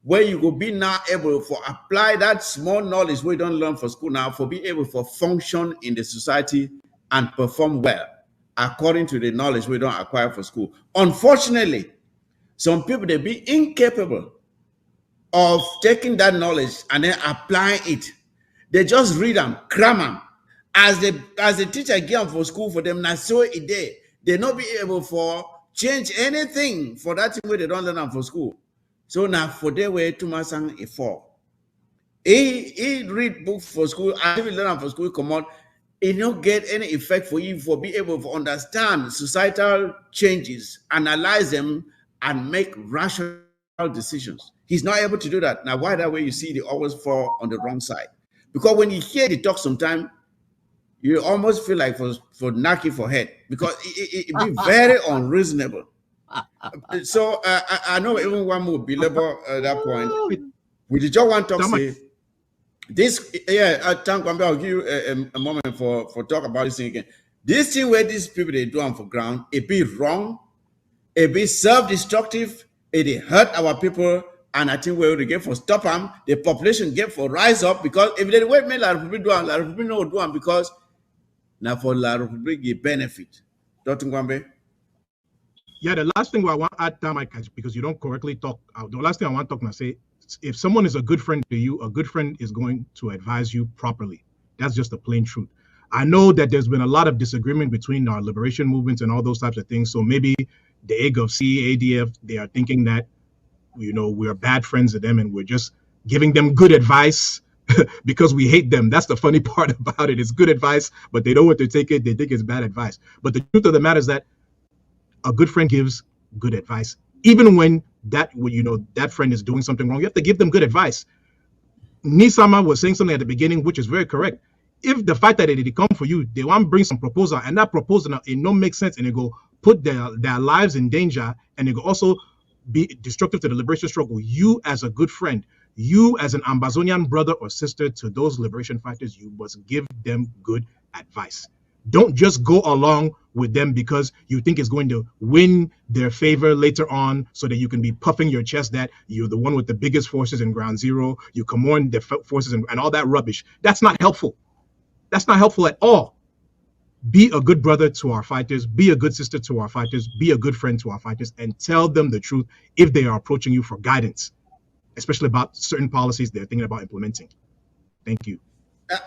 [SPEAKER 15] where you will be now able to apply that small knowledge we don't learn for school now for be able to function in the society and perform well according to the knowledge we don't acquire for school. Unfortunately, some people they be incapable of taking that knowledge and then applying it. They just read them, cram them. As the teacher give them for school for them, now so it day. They not be able for change anything for that thing where they don't learn them for school. So now for their way to Masang a fall. He read books for school, and if he learn them for school, come on, it don't get any effect for you for be able to understand societal changes, analyze them, and make rational decisions. He's not able to do that. Now, why that way you see they always fall on the wrong side? Because when you hear the talk sometimes, you almost feel like for knocking for head, because it be very unreasonable. So I know even one more belabor at that point. We did just want to say this. Yeah, thank you. I'll give you a moment for talk about this thing again. This thing where these people they do on for ground, it be wrong, it be self-destructive, it hurt our people. And I think we will get for stop them, the population get for rise up, because if they wait me La Republic do La Republic no do them because now for La Republic get benefit. Dr. Ngwambe?
[SPEAKER 6] Yeah, the last thing I want to add, Mike, because you don't correctly talk. The last thing I want to talk now say, if someone is a good friend to you, a good friend is going to advise you properly. That's just the plain truth. I know that there's been a lot of disagreement between our liberation movements and all those types of things. So maybe the egg of CADF, they are thinking that, you know, we're bad friends to them and we're just giving them good advice because we hate them. That's the funny part about it. It's good advice, but they don't want to take it. They think it's bad advice. But the truth of the matter is that a good friend gives good advice. Even when that friend is doing something wrong, you have to give them good advice. Nisama was saying something at the beginning, which is very correct. if the fact that they come for you, they want to bring some proposal, and that proposal it don't make sense, and they go put their lives in danger, and they go also be destructive to the liberation struggle. You as a good friend, you as an Amazonian brother or sister to those liberation fighters, you must give them good advice. Don't just go along with them because you think it's going to win their favor later on so that you can be puffing your chest that you're the one with the biggest forces in ground zero, you command the forces and all that rubbish. That's not helpful. That's not helpful at all. Be a good brother to our fighters, be a good sister to our fighters, be a good friend to our fighters, and tell them the truth if they are approaching you for guidance, especially about certain policies they're thinking about implementing. Thank you.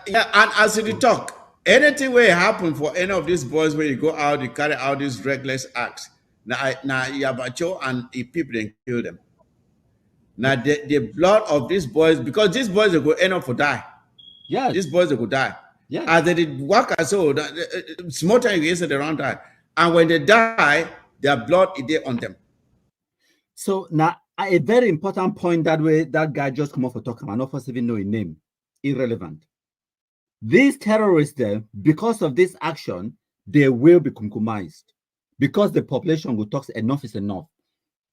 [SPEAKER 15] Yeah, and as you talk, anything will happen for any of these boys when you go out, you carry out these reckless acts. Now Yabacho and the people then kill them. Now the blood of these boys, because these boys will go end up for die.
[SPEAKER 1] Yeah,
[SPEAKER 15] these boys will die.
[SPEAKER 1] Yeah,
[SPEAKER 15] as they did work as so small time you say around that, and when they die, their blood is there on them.
[SPEAKER 1] So now a very important point that way that guy just come off for talking. I not first even know his name. Irrelevant. These terrorists, there, because of this action, they will be compromised because the population will talk enough is enough.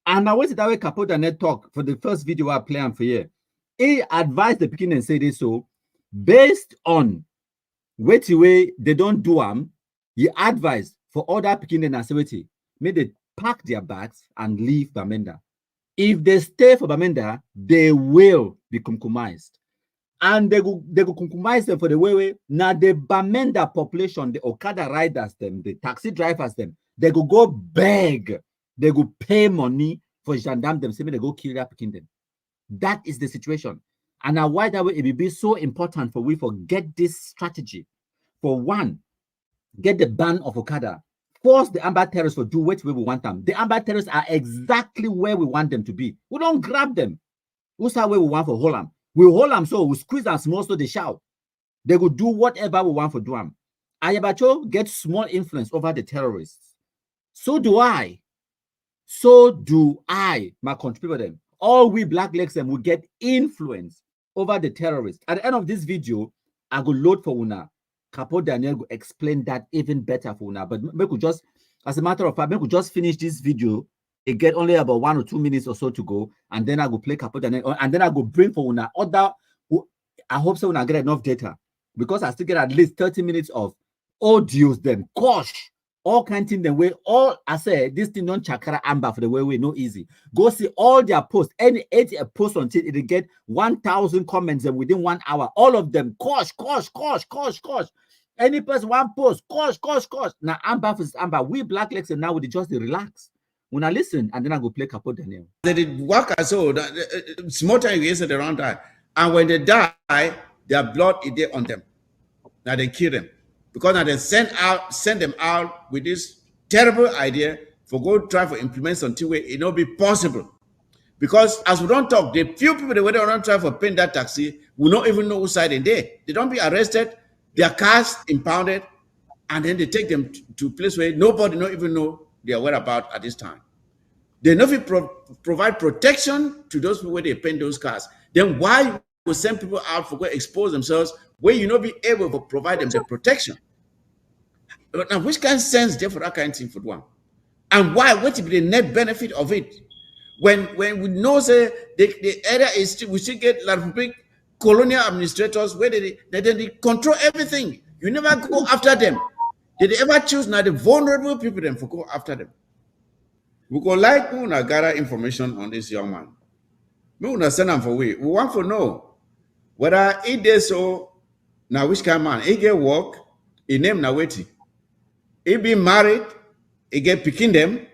[SPEAKER 1] And I was that way Capote and talk for the first video I play for here. He advised the beginning and say this so based on what way they don't do them, he advised for other beginning and say may they pack their bags and leave Bamenda. If they stay for Bamenda, they will be compromised. And they go compromise them for the way now the Bamenda population, the Okada riders, them, the taxi drivers, them, they go beg, they go pay money for gendarme them, say they go kill their kingdom. That is the situation. And now why that way it will be so important for we forget this strategy. For one, get the ban of Okada. Force the Amber terrorists to do what we want them. The Amber terrorists are exactly where we want them to be. We don't grab them. Who's that way we want for hold them? We hold them so we squeeze them small so they shout. They will do whatever we want for them. Ayabacho gets small influence over the terrorists. So do I. So do I, my country people them. All we black legs them will get influence over the terrorists. At the end of this video, I go load for Una. Capo Daniel will explain that even better for Una. But we could just, as a matter of fact, we could just finish this video. It get only about 1 or 2 minutes or so to go, and then I go play Capo Daniel, and then I go bring for Una other. I hope so when I get enough data because I still get at least 30 minutes of audios. Then, gosh. All kind of things the way all I say this thing don't chakra amber for the way no easy. Go see all their posts. Any 80 post until it get 1,000 comments and within 1 hour. All of them cosh. Any person one post cosh. Now amber is amber. We black legs and now we just relax. When I listen and then I go play Capo Daniel.
[SPEAKER 15] They did work as so small time you say around that, and when they die, their blood is there on them. Now they kill them. Because now they send them out with this terrible idea for go try to implement something where it not be possible. Because as we don't talk, the few people that don't try for paying that taxi will not even know whose side in there. They don't be arrested, their cars impounded, and then they take them to a place where nobody not even know their whereabouts at this time. They not provide protection to those people where they paint those cars. Then why will send people out for go expose themselves where you not be able to provide them the protection? Now, which kind of sense there for that kind of thing for one? And why? What will be the net benefit of it? When we know say the area is we still get like big colonial administrators where they control everything. You never go after them. Did they ever choose now the vulnerable people then for go after them? We go like we wanna gather information on this young man. We wanna send him for we. We want to know whether he did so now which kind of man he get work, he name now waiting. He be married, he get picking them.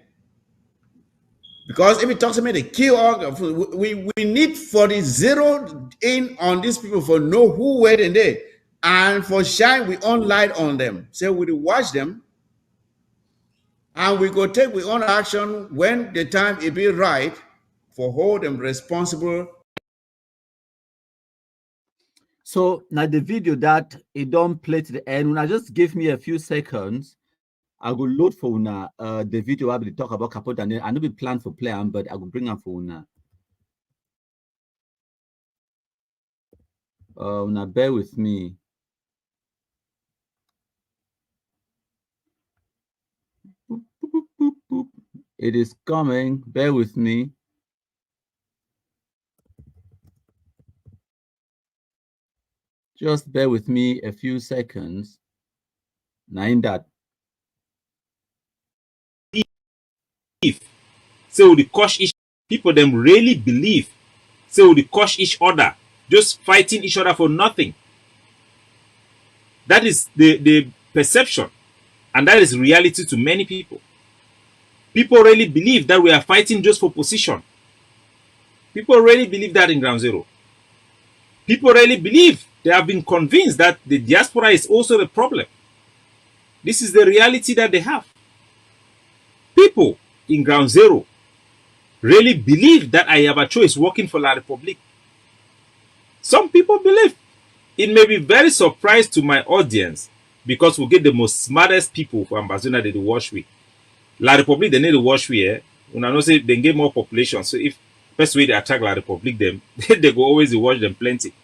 [SPEAKER 15] Because if he talks to me, they kill all. We need for the zero in on these people for know who were in there. And for shine, we on light on them. So we watch them. And we go take we own action when the time it be right for hold them responsible.
[SPEAKER 1] So now the video that it don't play to the end, when I just give me a few seconds, I will load for Una the video I will talk about Capote and I know be planned for play, but I will bring them for Una. Una bear with me. It is coming. Bear with me. Just bear with me a few seconds. Now in that.
[SPEAKER 4] So the crush each people them really believe. So they crush each other, just fighting each other for nothing. That is the perception, and that is reality to many people. People really believe that we are fighting just for position. People really believe that in Ground Zero. People really believe, they have been convinced that the diaspora is also the problem. This is the reality that they have. People in Ground Zero really believe that Ayabacho is working for La Republique. Some people believe. It may be very surprised to my audience because we get the most smartest people for Ambazuna they wash with. La Republique, they need to wash with. When I know say they get more population, so if first way they attack La Republique, them they go always wash them plenty.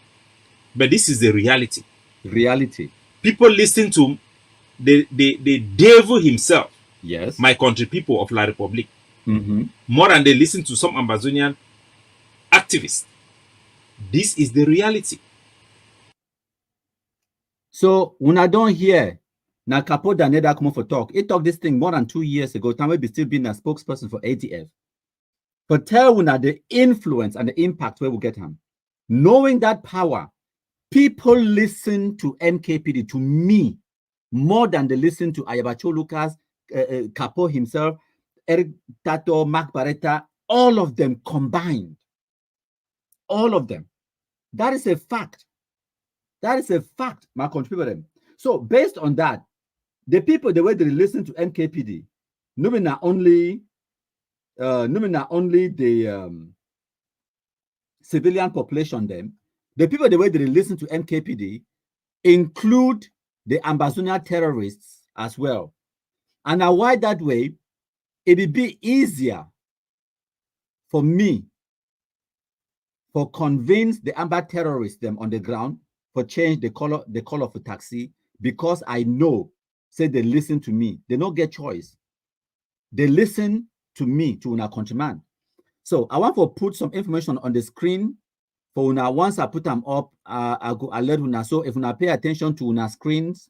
[SPEAKER 4] But this is the reality.
[SPEAKER 1] Reality.
[SPEAKER 4] People listen to the devil himself.
[SPEAKER 1] Yes.
[SPEAKER 4] My country people of La Republique.
[SPEAKER 1] Mm-hmm.
[SPEAKER 4] More than they listen to some Ambazonian activists. This is the reality.
[SPEAKER 1] So when I don't hear now Capo Daneda come for talk, he talked this thing more than 2 years ago. Time be still being a spokesperson for ATF. But tell Una the influence and the impact where we get him. Knowing that power, people listen to MKPD, to me, more than they listen to Ayabacho Lucas, Capo himself, Eric Tato, Mark Barretta, all of them combined. All of them. That is a fact. That is a fact, my country people. So based on that, the people, the way they listen to MKPD, not only the civilian population, them, the people, the way they listen to MKPD include the Ambazonia terrorists as well. And now why that way, it would be easier for me for convince the Amba terrorists them on the ground for change the color of a taxi, because I know, say they listen to me. They don't get choice. They listen to me, to our countryman. So I want to put some information on the screen for Una. Once I put them up, I go alert Una. So if Una pay attention to Una screens,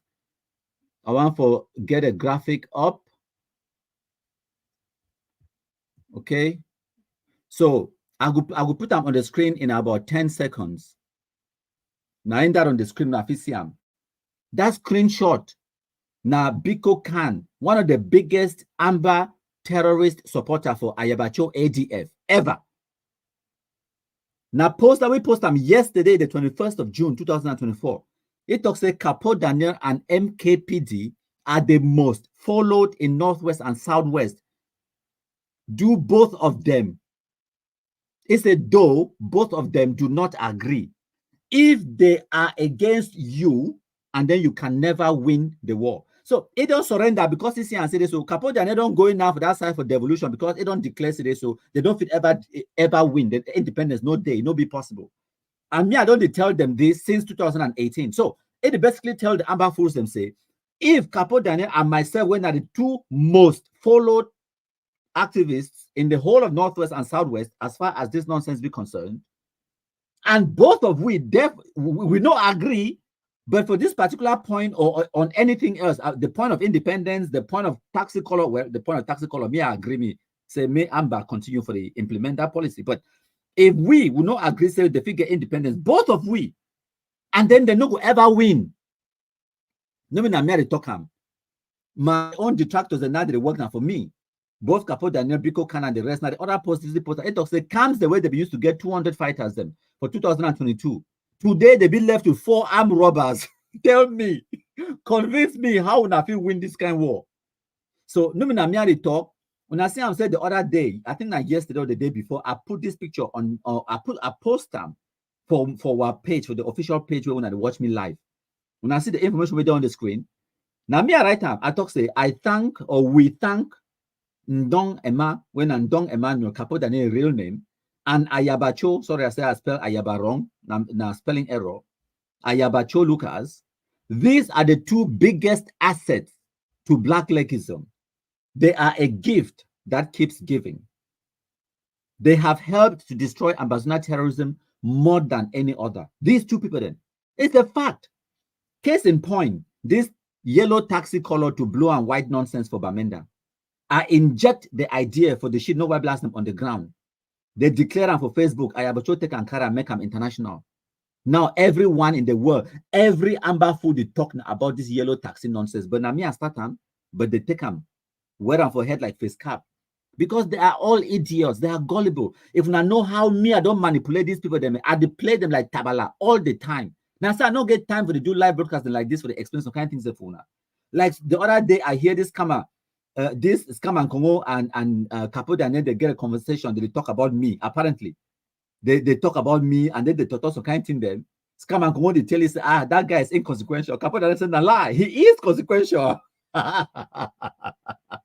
[SPEAKER 1] I want to get a graphic up. Okay. So I will put them on the screen in about 10 seconds. Now in that on the screen, now that screenshot. Now Biko Khan, one of the biggest Amba terrorist supporter for Ayabacho ADF ever. Now we post them yesterday, the 21st of June, 2024. It talks say Capo Daniel and MKPD are the most followed in Northwest and Southwest. Do both of them? It's a though both of them do not agree. If they are against you, and then you can never win the war. So it don't surrender because it's here and say this. So Capo Daniel don't go in now for that side for devolution because it don't declare this. So they don't fit ever win the independence. No day, no be possible. And me, I don't tell them this since 2018. So it basically tell the Amber Fools them say, if Capo Daniel and myself were the two most followed activists in the whole of Northwest and Southwest, as far as this nonsense be concerned, and both of we not agree, but for this particular point or on anything else, the point of independence, the point of taxi color, well, the point of taxi color, me, I agree, me, say, me, Amber, continue for the implement that policy. But if we will not agree, say, the figure independence, both of we, and then they no go ever win. No, me, I talk him. My own detractors, and now they work now for me. Both Capo Daniel, Biko Khan, and the rest. Now the other post, it talks, it comes the way they used to get 200 fighters them for 2022. Today they be left with 4 armed robbers. Tell me, convince me how una feel win this kind of war. So no me talk. When I say I'm said the other day, I think like yesterday or the day before, I put this picture on. I post them for our page, for the official page where when they watch me live. When I see the information we do on the screen, now me I write time. I talk say I thank or we thank Ndong Emma when Ndong Emmanuel Capo Daniel real name. And Ayabacho, sorry, I said I spelled Ayaba wrong. Now spelling error. Ayabacho Lucas. These are the two biggest assets to Black Legalism. They are a gift that keeps giving. They have helped to destroy ambassador terrorism more than any other. These two people then. It's a fact. Case in point, this yellow taxi color to blue and white nonsense for Bamenda. I inject the idea for the shit no white blast them on the ground. They declare them for Facebook, I have a take Ankara, make them international. Now everyone in the world, every amber food is talking about this yellow taxi nonsense. But now me I start them, but they take them, wear them for head like face cap. Because they are all idiots, they are gullible. If I know how me, I don't manipulate these people, I play them like tabala all the time. Now, sir, I don't get time for the do live broadcasting like this for the expense of kind of things. Like the other day, I hear this scammer, this scammer and Congo and Capo Daniel, they get a conversation, they talk about me. Apparently, they talk about me and then they talk some kind of thing. Then scammer and Congo, they tell you, that guy is inconsequential. Capo Daniel said, "No lie, he is consequential."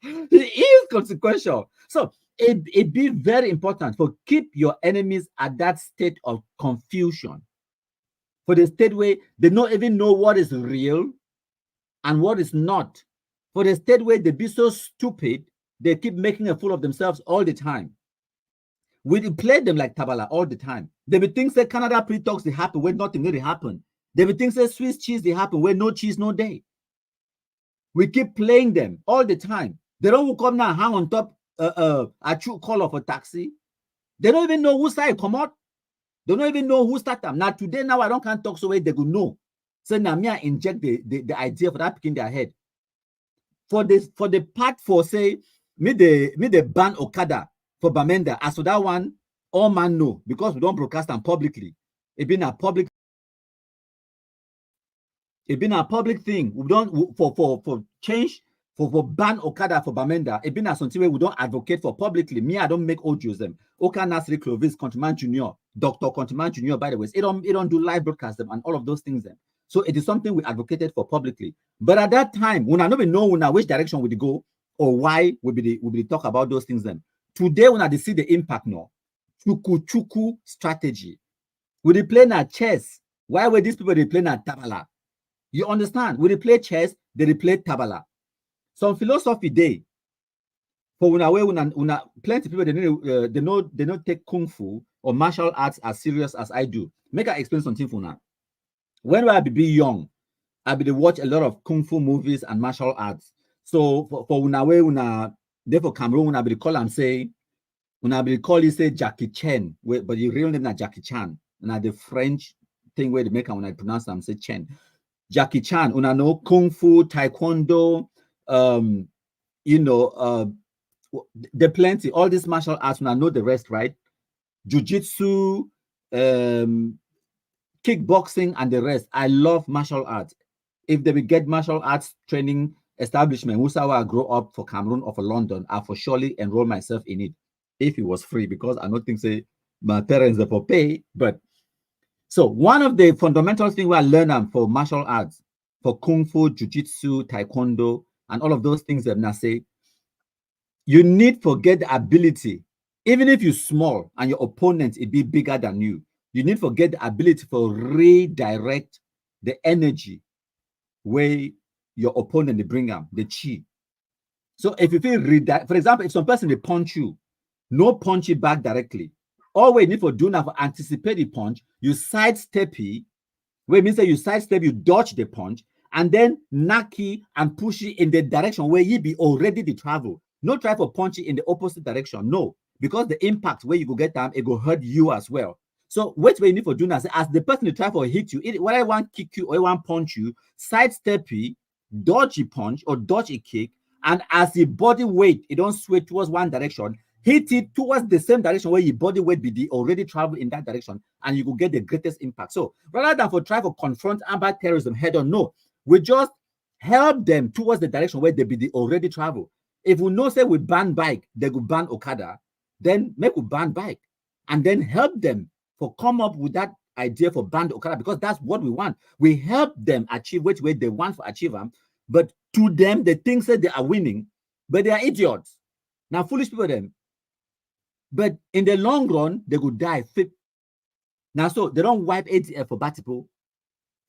[SPEAKER 1] He is consequential. So it be very important for keep your enemies at that state of confusion. For the state where they don't even know what is real and what is not. For the state where they be so stupid, they keep making a fool of themselves all the time. We play them like tabala all the time. They be think that Canada pre-talks they happen when nothing really happen. They be think that Swiss cheese they happen when no cheese, no day. We keep playing them all the time. They don't come now hang on top a true caller for taxi. They don't even know who side come out. They don't even know who start them. Now today, now I don't can't talk so way they go know. So now me I inject the idea for that picking their head. For the part for say me the ban Okada for Bamenda. As for that one, all man know because we don't broadcast them publicly. It been a public. It been a public thing. We don't for change for ban Okada for Bamenda. It been a something where we don't advocate for publicly. Me, I don't make audios them. Oka Nasri Clovis, Contiman Junior, Dr. Contiman Junior, by the way, it don't do live broadcast them and all of those things then. So it is something we advocated for publicly. But at that time, when I don't even know which direction we go or why we be talk about those things then. Today, when I see the impact now, chuku strategy. We play na chess. Why were these people they play na tabala? You understand? When they play chess, they play tabala. Some philosophy day. For when plenty people they know take kung fu or martial arts as serious as I do. Make I explain something for now. When I be young, I be watch a lot of kung fu movies and martial arts. So for when therefore Cameroon when I be call and say when I be call you say Jackie Chan, but you real name not Jackie Chan. And the French thing where they make when I pronounce them say Chen. Jackie Chan, una know kung fu, taekwondo, the plenty, all these martial arts, una know the rest, right? Jiu-jitsu, kickboxing, and the rest. I love martial arts. If they will get martial arts training establishment, I grow up for Cameroon or for London, I for surely enroll myself in it if it was free, because I don't think say my parents are for pay, but so one of the fundamental things we learn for martial arts, for kung fu, jiu-jitsu, taekwondo, and all of those things that I say, you need to get the ability, even if you're small and your opponent it be bigger than you, you need to get the ability to redirect the energy where your opponent they bring up, the chi. So if you feel for example, if some person they punch you, no punch it back directly. All we need for do now for anticipate the punch, you sidestep it, where it means that you sidestep, you dodge the punch, and then knock it and push it in the direction where you be already the travel. No try for punch it in the opposite direction. No, because the impact where you go get them, it will hurt you as well. So what we need for do now, as the person try for hit you, whether I want kick you or I want punch you, sidestep it, dodge a punch or dodge a kick, and as the body weight, it don't sway towards one direction, hit it towards the same direction where your body weight be already travel in that direction, and you will get the greatest impact. So rather than for try to confront armed terrorism head on, no, we just help them towards the direction where they be already travel. If we know say we ban bike, they go ban Okada, then make we ban bike, and then help them for come up with that idea for ban Okada, because that's what we want. We help them achieve which way they want to achieve them, but to them they think that they are winning, but they are idiots. Now foolish people them. But in the long run, they could die. Now, so they don't wipe ATF for Batipo.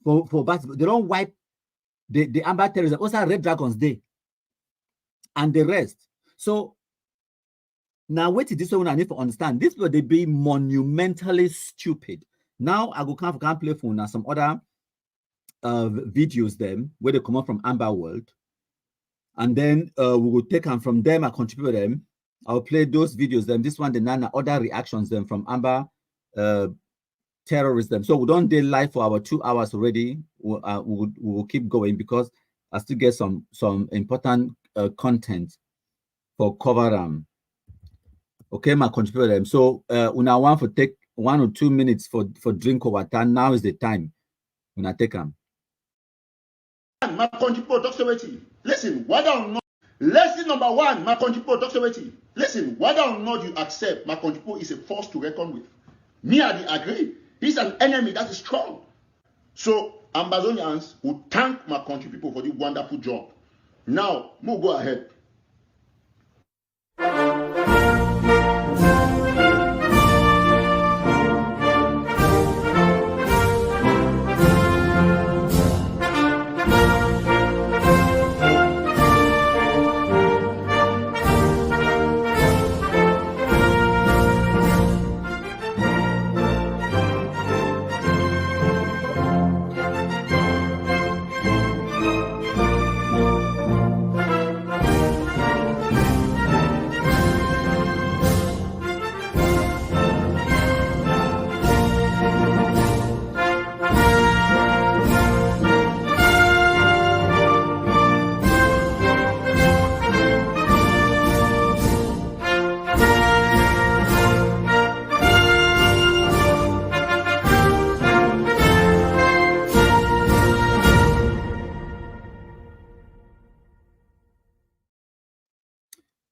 [SPEAKER 1] For Batipo, they don't wipe the Amber terrorism. Also, Red Dragons Day and the rest. So Now, wait till this one I need to understand. This will they be monumentally stupid. Now I go can't play for now some other videos them where they come up from Amber World. And then we will take them from them, I contribute them. I'll play those videos them. This one, the Nana, other reactions them from Amber terrorism. So we don't do live for our 2 hours already. We will keep going because I still get some important content for cover okay, my contributor them. So una want to take 1 or 2 minutes for drink over time. Now is the time when I take them.
[SPEAKER 8] My contributor talks about it. Listen, whether or not lesson number 1, my contributor talks about it. Listen, whether or not you accept my contributor is a force to reckon with. Me, I agree. He's an enemy that is strong. So Ambazonians will thank my country people for the wonderful job. Now, we'll go ahead.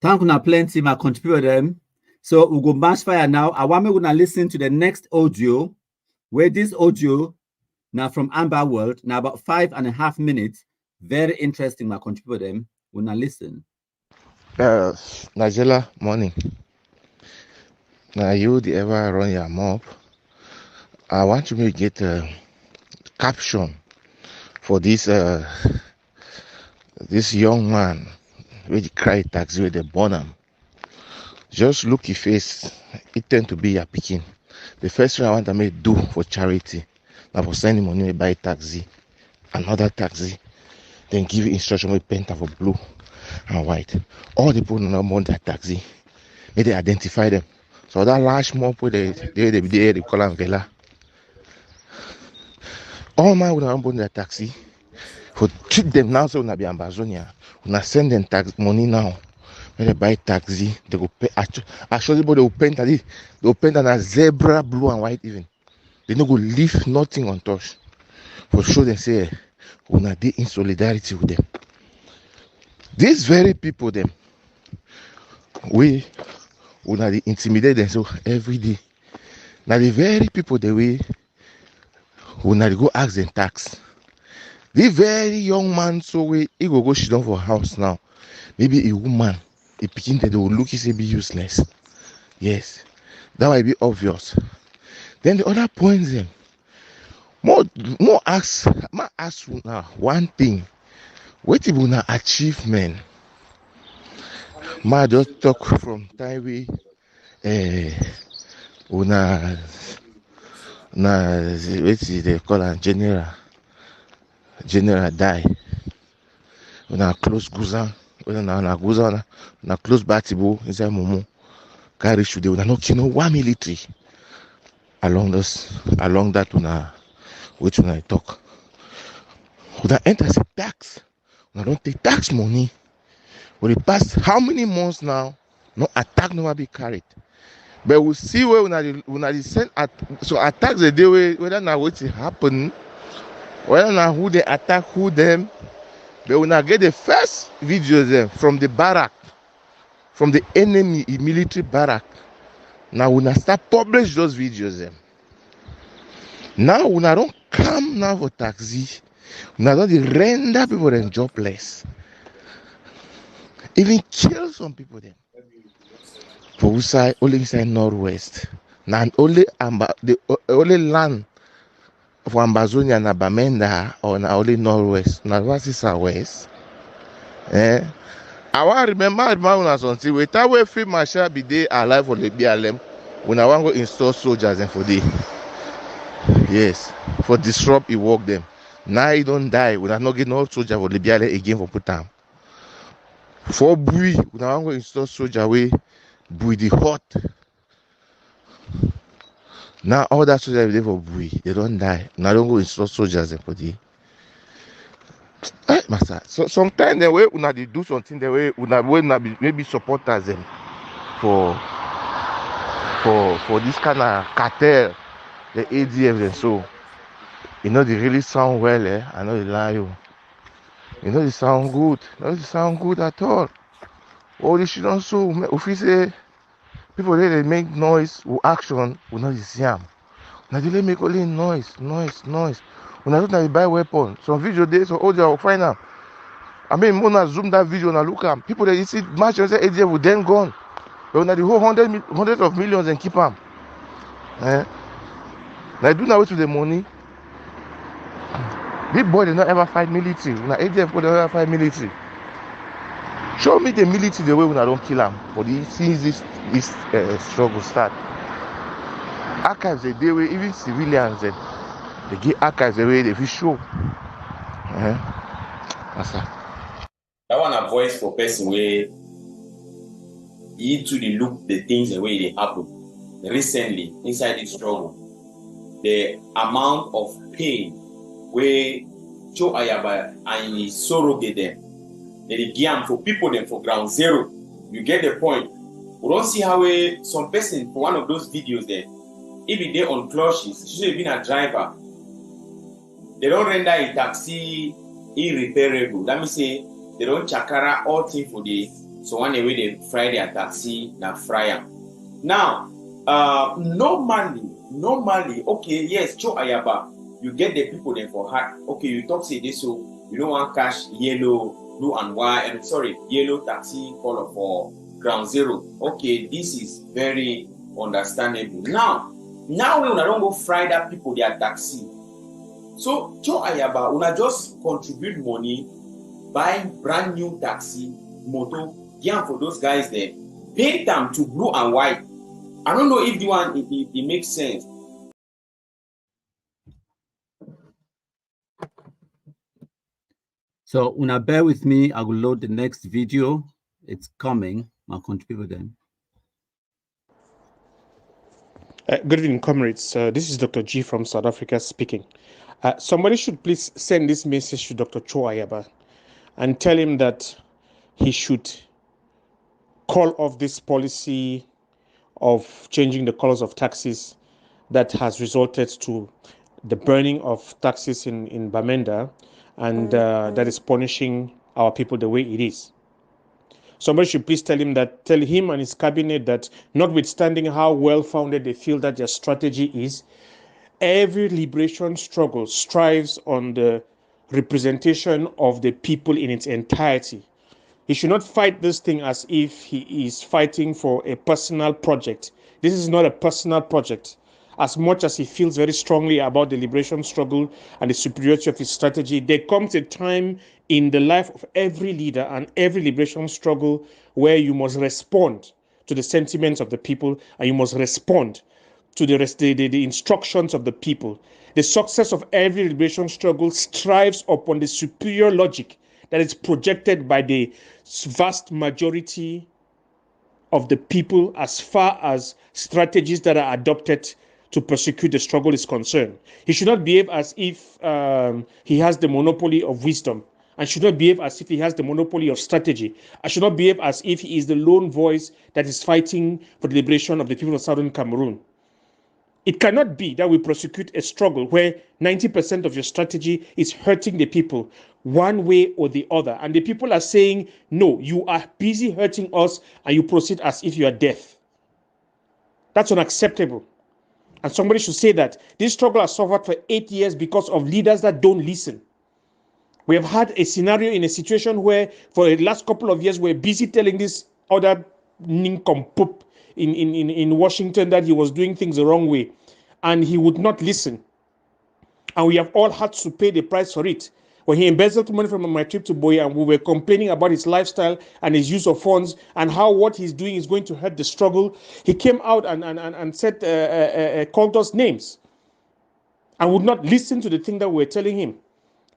[SPEAKER 1] Thank you, plenty, my contributor them. So we'll go mash fire now. I want me to listen to the next audio, where this audio now from Amber World, now about 5.5 minutes. Very interesting, my contributor them. When I listen.
[SPEAKER 17] Nigella, morning. Now you the ever run your mob. I want to get a caption for this this young man with cry taxi with the bonham. Just look your face, it tend to be your picking. The first thing I want to make do for charity, now for sending money buy taxi, another taxi, then give instruction with paint for blue and white. All the people don't want that taxi. May they identify them. So that large mob with they call them vela. All my would have that taxi. For treat them now so na be Ambazonia. When I send them tax money now, when they buy taxi, they go pay. Actually, they will paint that. They will paint a zebra blue and white even. They no go leave nothing untouched. For sure, they say we are in solidarity with them. These very people, them we are intimidate them so every day. Now the very people that we not go ask them tax. The very young man, so he go sit down for house now. Maybe a woman, a pikin that they will look is be useless. Yes, that might be obvious. Then the other points them. More ask now one thing. What if una achievement? Ma just talk from time we una what is they call a general die. Una close guzan, una guzan, una close batibo inside Momo. Carry should they una no kill no one military along that una which una talk. Una enter the tax. Una don't take tax money. For the past how many months now? No attack never be carried. But we'll see where una send at so attacks the day whether now what happen. Whether now who they attack, who them, but when I get the first videos them from the barrack, from the enemy military barrack, now when I start publish those videos them. Now when I don't come now for taxi, when I don't render people them jobless, even kill some people them. For who side only inside northwest, now only the only land for Ambazonia na Bamenda or na only northwest, na what is our west, I want remember una something. We that way Field Marshal be there alive for the BLM. When I want to install soldiers and for the yes, for disrupt he work them. Now he don't die. We are not getting no soldier for the BLM again for put time. For Bui, we are going to install soldier way Bui the hot. Now all that soldiers there for Bui, they don't die. Now don't go install soldiers and for the. Hey, master. So sometimes the way una dey do something the way una be maybe supporters them for this kind of cartel, the ADF and so. You know they really sound well, eh? I know they lie you. You know they sound good. You know they sound good at all. All this shit also if we say people there they make noise or action, we know they see them. Now they make only noise. When I don't they buy weapon. Some video days so all they will find them. I mean, when I zoom that video and I look at people that you see match and say ADF will then gone. But now the whole hundreds of millions and keep them. Eh? Now do now with the money. Big boy did not ever fight military. Now ADF would never fight military. Show me the military the way when I don't kill them. But since this struggle start. Archives the day where even civilians they get archives the way they will show. That's that.
[SPEAKER 4] That one a voice for person where you to the look the things the way they happen recently inside this struggle. The amount of pain where Joe Ayaba and his surrogate them, they give for people them for ground zero. You get the point. We don't see how some person for one of those videos there, if they on clutches, should have been a driver. They don't render a taxi irreparable. Let me say they don't chakara all thing for the so one way they fry their taxi na fryer. Now, normally, okay, yes, Joe Ayaba, you get the people there for heart. Okay, you talk say this so you don't want cash yellow, blue and white, and sorry, yellow taxi color for ground zero. Okay, this is very understandable. Now we don't go fry that people their taxi. So Joe Ayaba, una just contribute money, buy brand new taxi, moto, yeah, for those guys there, paint them to blue and white. I don't know if the one it makes sense.
[SPEAKER 1] So una bear with me, I will load the next video. It's coming. I'll contribute them.
[SPEAKER 18] Good evening, comrades. This is Dr. G from South Africa speaking. Somebody should please send this message to Dr. Cho Ayaba and tell him that he should call off this policy of changing the colors of taxis that has resulted to the burning of taxis in Bamenda, and that is punishing our people the way it is. Somebody should please tell him and his cabinet that notwithstanding how well-founded they feel that their strategy is, every liberation struggle strives on the representation of the people in its entirety. He should not fight this thing as if he is fighting for a personal project. This is not a personal project. As much as he feels very strongly about the liberation struggle and the superiority of his strategy, there comes a time in the life of every leader and every liberation struggle where you must respond to the sentiments of the people and you must respond to the instructions of the people. The success of every liberation struggle strives upon the superior logic that is projected by the vast majority of the people as far as strategies that are adopted to prosecute the struggle is concerned. He should not behave as if he has the monopoly of wisdom, and should not behave as if he has the monopoly of strategy. I should not behave as if he is the lone voice that is fighting for the liberation of the people of Southern Cameroon. It cannot be that we prosecute a struggle where 90% of your strategy is hurting the people one way or the other. And the people are saying, no, you are busy hurting us and you proceed as if you are deaf. That's unacceptable. And somebody should say that this struggle has suffered for 8 years because of leaders that don't listen. We have had a scenario in a situation where for the last couple of years, we're busy telling this other nincompoop in Washington that he was doing things the wrong way, and he would not listen. And we have all had to pay the price for it. when he embezzled money from my trip to Boya, and we were complaining about his lifestyle and his use of funds and how what he's doing is going to hurt the struggle. He came out and said, called us names and would not listen to the thing that we were telling him.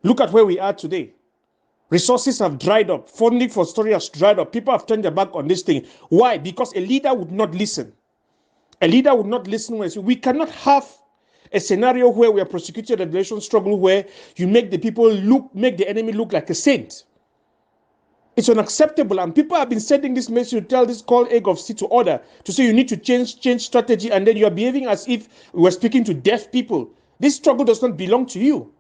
[SPEAKER 18] Look at where we are today. Resources have dried up. Funding for story has dried up. People have turned their back on this thing. Why? Because a leader would not listen. A leader would not listen when we cannot have a scenario where we are prosecuting a revelation struggle where you make the enemy look like a saint. It's unacceptable, and people have been sending this message to tell this call egg of C to order to say you need to change strategy, and then you are behaving as if we were speaking to deaf people. This struggle does not belong to you.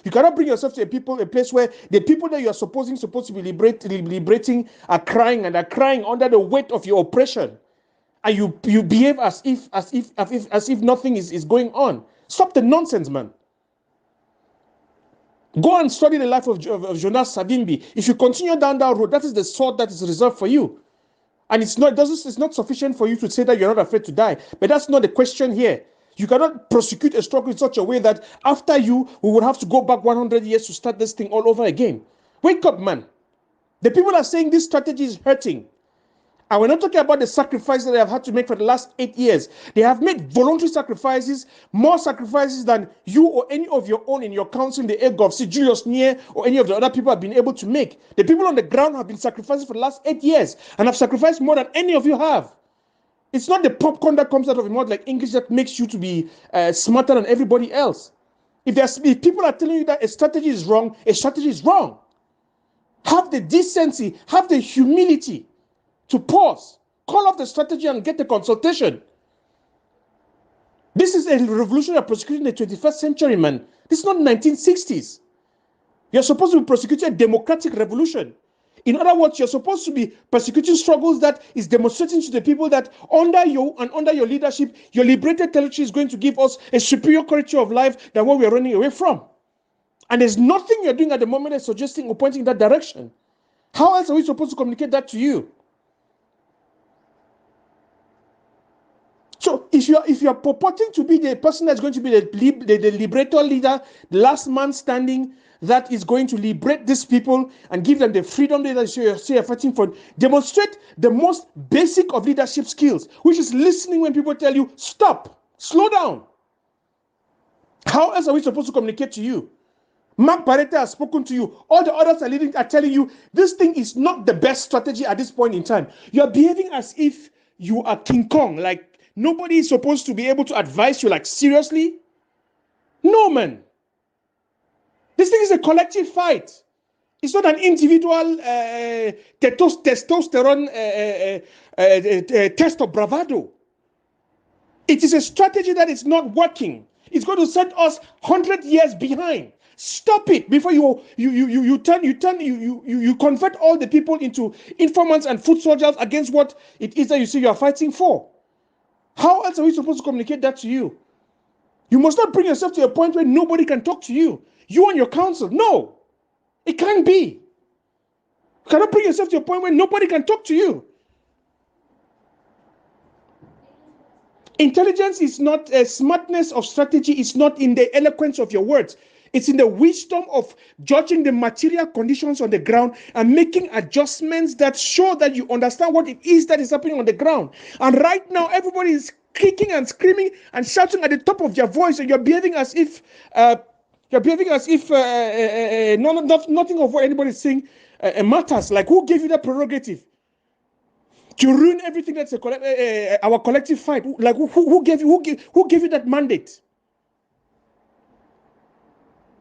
[SPEAKER 18] You cannot bring yourself to a place where the people that you are supposed to be liberating are crying under the weight of your oppression, and you behave as if nothing is going on. Stop the nonsense, man. Go and study the life of Jonas Savimbi. If you continue down that road, that is the sword that is reserved for you. And it's not sufficient for you to say that you're not afraid to die. But that's not the question here. You cannot prosecute a struggle in such a way that after you, we would have to go back 100 years to start this thing all over again. Wake up, man. The people are saying this strategy is hurting. And we're not talking about the sacrifices that they have had to make for the last 8 years. They have made voluntary sacrifices, more sacrifices than you or any of your own in your council in the AGOV, Julius Nier, or any of the other people have been able to make. The people on the ground have been sacrificing for the last 8 years and have sacrificed more than any of you have. It's not the popcorn that comes out of your mouth like English that makes you to be smarter than everybody else. If people are telling you that a strategy is wrong, a strategy is wrong. Have the decency, have the humility to pause, call off the strategy and get the consultation. This is a revolutionary prosecution in the 21st century, man. This is not 1960s. You're supposed to be prosecuting a democratic revolution. In other words, you're supposed to be persecuting struggles that is demonstrating to the people that under you and under your leadership, your liberated territory is going to give us a superior quality of life than what we are running away from. And there's nothing you're doing at the moment that's suggesting or pointing in that direction. How else are we supposed to communicate that to you? So if you are purporting to be the person that's going to be the liberator leader, the last man standing, that is going to liberate these people and give them the freedom that you're fighting for, demonstrate the most basic of leadership skills, which is listening when people tell you, stop, slow down. How else are we supposed to communicate to you? Mark Barretta has spoken to you. All the others are telling you, this thing is not the best strategy at this point in time. You're behaving as if you are King Kong, like nobody is supposed to be able to advise you, like seriously? No, man. This thing is a collective fight. It's not an individual testosterone test of bravado. It is a strategy that is not working. It's going to set us 100 years behind. Stop it before you convert all the people into informants and foot soldiers against what it is that you say you are fighting for. How else are we supposed to communicate that to you? You must not bring yourself to a point where nobody can talk to you. You and your counsel. No, it can't be. You cannot bring yourself to a point where nobody can talk to you. Intelligence is not a smartness of strategy. It's not in the eloquence of your words. It's in the wisdom of judging the material conditions on the ground and making adjustments that show that you understand what it is that is happening on the ground. And right now, everybody is kicking and screaming and shouting at the top of their voice, and you're behaving as if nothing of what anybody is saying matters. Like, who gave you that prerogative to ruin everything that's our collective fight? Like, who gave you that mandate?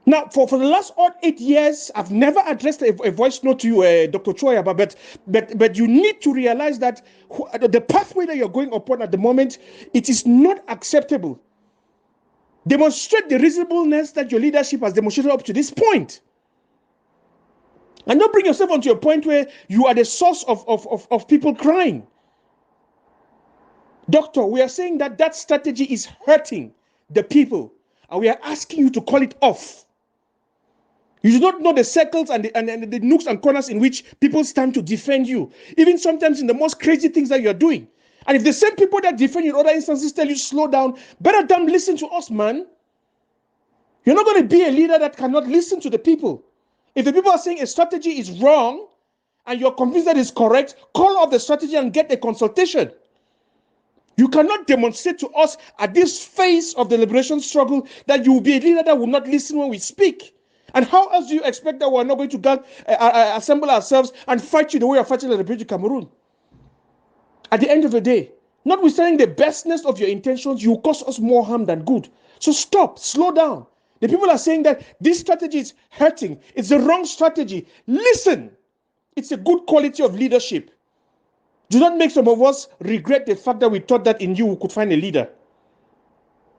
[SPEAKER 18] Now, for the last 8 years, I've never addressed a voice note to you, Dr. Choyaba, but you need to realize that the pathway that you're going upon at the moment, it is not acceptable. Demonstrate the reasonableness that your leadership has demonstrated up to this point. And don't bring yourself onto a point where you are the source of people crying. Doctor, we are saying that strategy is hurting the people, and we are asking you to call it off. You do not know the circles and the nooks and corners in which people stand to defend you, even sometimes in the most crazy things that you're doing. And if the same people that defend you in other instances tell you slow down, better damn listen to us, man. You're not going to be a leader that cannot listen to the people. If the people are saying a strategy is wrong and you're convinced that it's correct, call off the strategy and get a consultation. You cannot demonstrate to us at this phase of the liberation struggle that you will be a leader that will not listen when we speak. And how else do you expect that we're not going to assemble ourselves and fight you the way you're fighting the Republic of Cameroon? At the end of the day, notwithstanding the bestness of your intentions, you will cause us more harm than good. So stop, slow down. The people are saying that this strategy is hurting. It's the wrong strategy. Listen, it's a good quality of leadership. Do not make some of us regret the fact that we thought that in you we could find a leader.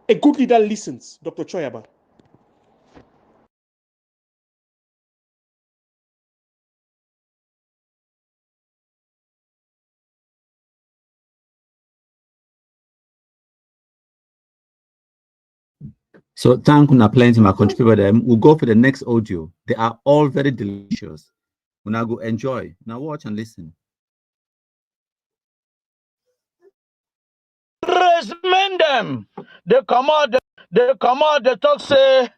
[SPEAKER 18] A good leader listens, Dr. Choyaba.
[SPEAKER 1] So thank you, plenty my contributor them. We'll go for the next audio. They are all very delicious. We'll now go enjoy. Now watch and listen.
[SPEAKER 19] Men them. They come out, they talk say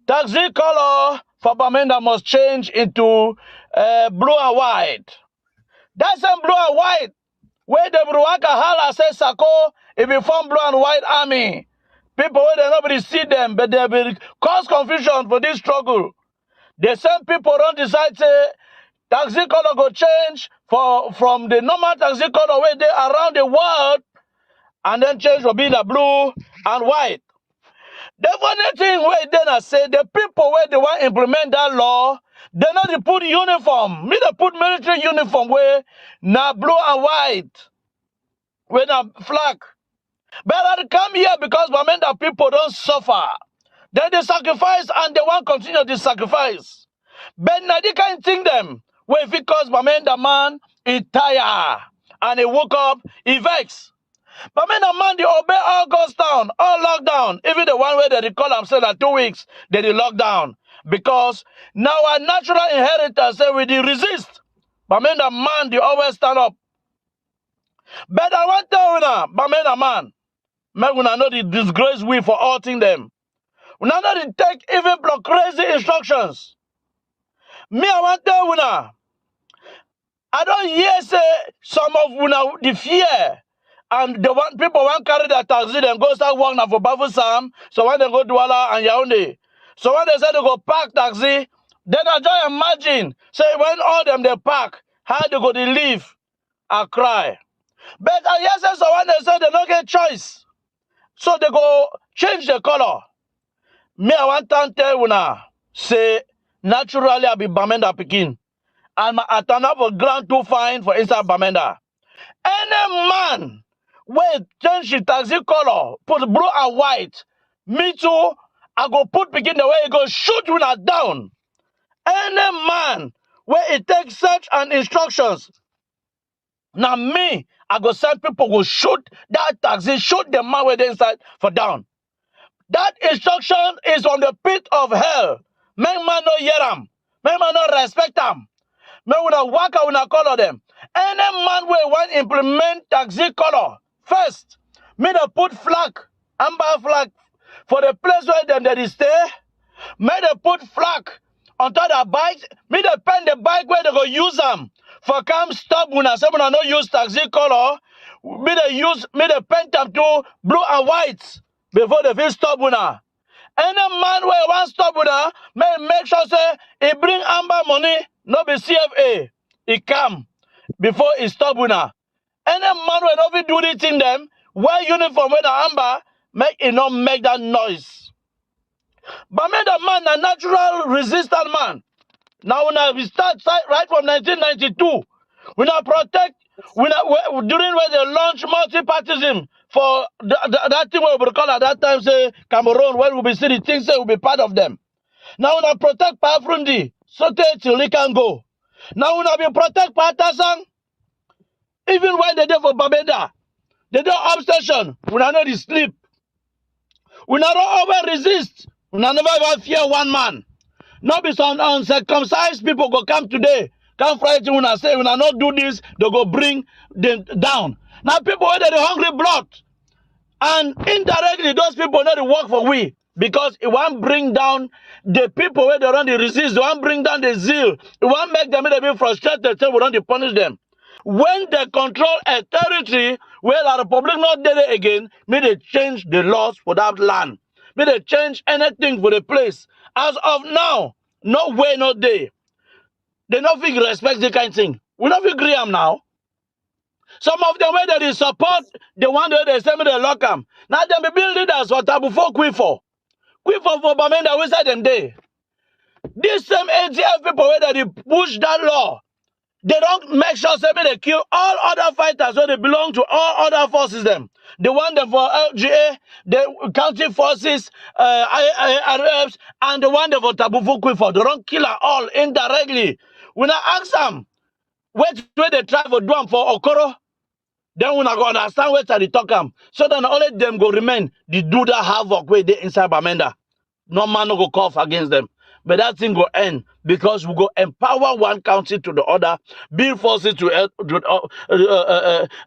[SPEAKER 19] taxi color for Bamenda must change into blue and white. That's in blue and white. Where the Bruaka Hala says Sako, if you form blue and white army. People where they nobody see them, but they will cause confusion for this struggle. The same people don't decide say taxi color go change from the normal taxi color where they around the world, and then change will be the blue and white. The funny thing where then say the people where they want to implement that law, they not put uniform. Me they put military uniform where now blue and white, where now flag. But I come here because Bamenda people don't suffer. They sacrifice and they want to continue the sacrifice. But now they can't think them. Where if it cause Bamenda man, he tired and he woke up, he vex. Bamenda man, they obey all goes down, all lockdown. Even the one where they call themselves at 2 weeks, they lock down. Because now our natural inheritors say we resist. Bamenda man, they always stand up. But I want to tell you now, Bamenda man, make we know the disgrace we for outing them. We know the take even block crazy instructions. Me, I want to tell you now, I don't hear say some of you now the fear. And the one people want carry their taxi, then go start working for Bafu Sam. So when they go Douala and Yaoundé. So when they say they go park taxi, then I just imagine, say when all them they park, how they go to leave, I cry. But I hear say so when they say they don't get choice. So they go change the color. Me, I want to tell you now, say naturally I be Bamenda Pekin. And I turn up a ground too fine for inside Bamenda. Any man wey change the taxi color, put blue and white, me too, I go put begin the way he go shoot you down. Any man where it takes search and instructions, now me, I go send people go shoot that taxi, shoot the man where they inside for down. That instruction is on the pit of hell. Make man no hear them. Make man no respect them. Me una work out una color them. Any man wey want implement taxi color, first, me they put flag, amber flag, for the place where them they stay. Me they put flag on top the bike. Me they pen the bike where they go use them. For come stop una, say una no use taxi color. Me they pen them to blue and white before they feel stop una. Any man where want stop una, make sure say he bring amber money. No be CFA. He come before he stop una. Any man will not be do this in them, wear uniform with the amber, make it not make that noise. But make the man a natural resistant man. Now when we start right from 1992, we now protect, during when they launch multi-partyism for that thing we will call at that time say Cameroon, where we be see the things say will be part of them. Now we now protect Pafrundi. So till he can go. Now we be protect Patasang. Even when they do for Bamenda, they do obsession. We not know the sleep. We not over resist. We not never ever fear one man. Not be some uncircumcised people go come today. Come Friday when I say when I not do this, they go bring them down. Now people where they hungry blood. And indirectly those people know they work for we. because it won't bring down the people where they run the resist, it won't bring down the zeal, it won't make them be frustrated, so we don't punish them. When they control a territory where the Republic not there again, may they change the laws for that land. May they change anything for the place. As of now, no way, no day. They don't think respect the kind of thing. We don't agree them now. Some of them where they support the one that they send me the lock them. Now they be build leaders for tabu for Quifo. Quifo for Bamenda, we said them there. These same ATF people where they push that law, they don't make sure they kill all other fighters where they belong to all other forces them. They want them for LGA, the county forces, IRFs, and the one them for tabu for Quifo. They don't kill them all indirectly. When I ask them, where they try for do them for Okoro, then we not go understand where they talk them. So then only them go remain the do that havoc where they inside Bamenda. No man no go cough against them. But that thing go end because we go empower one county to the other, build forces to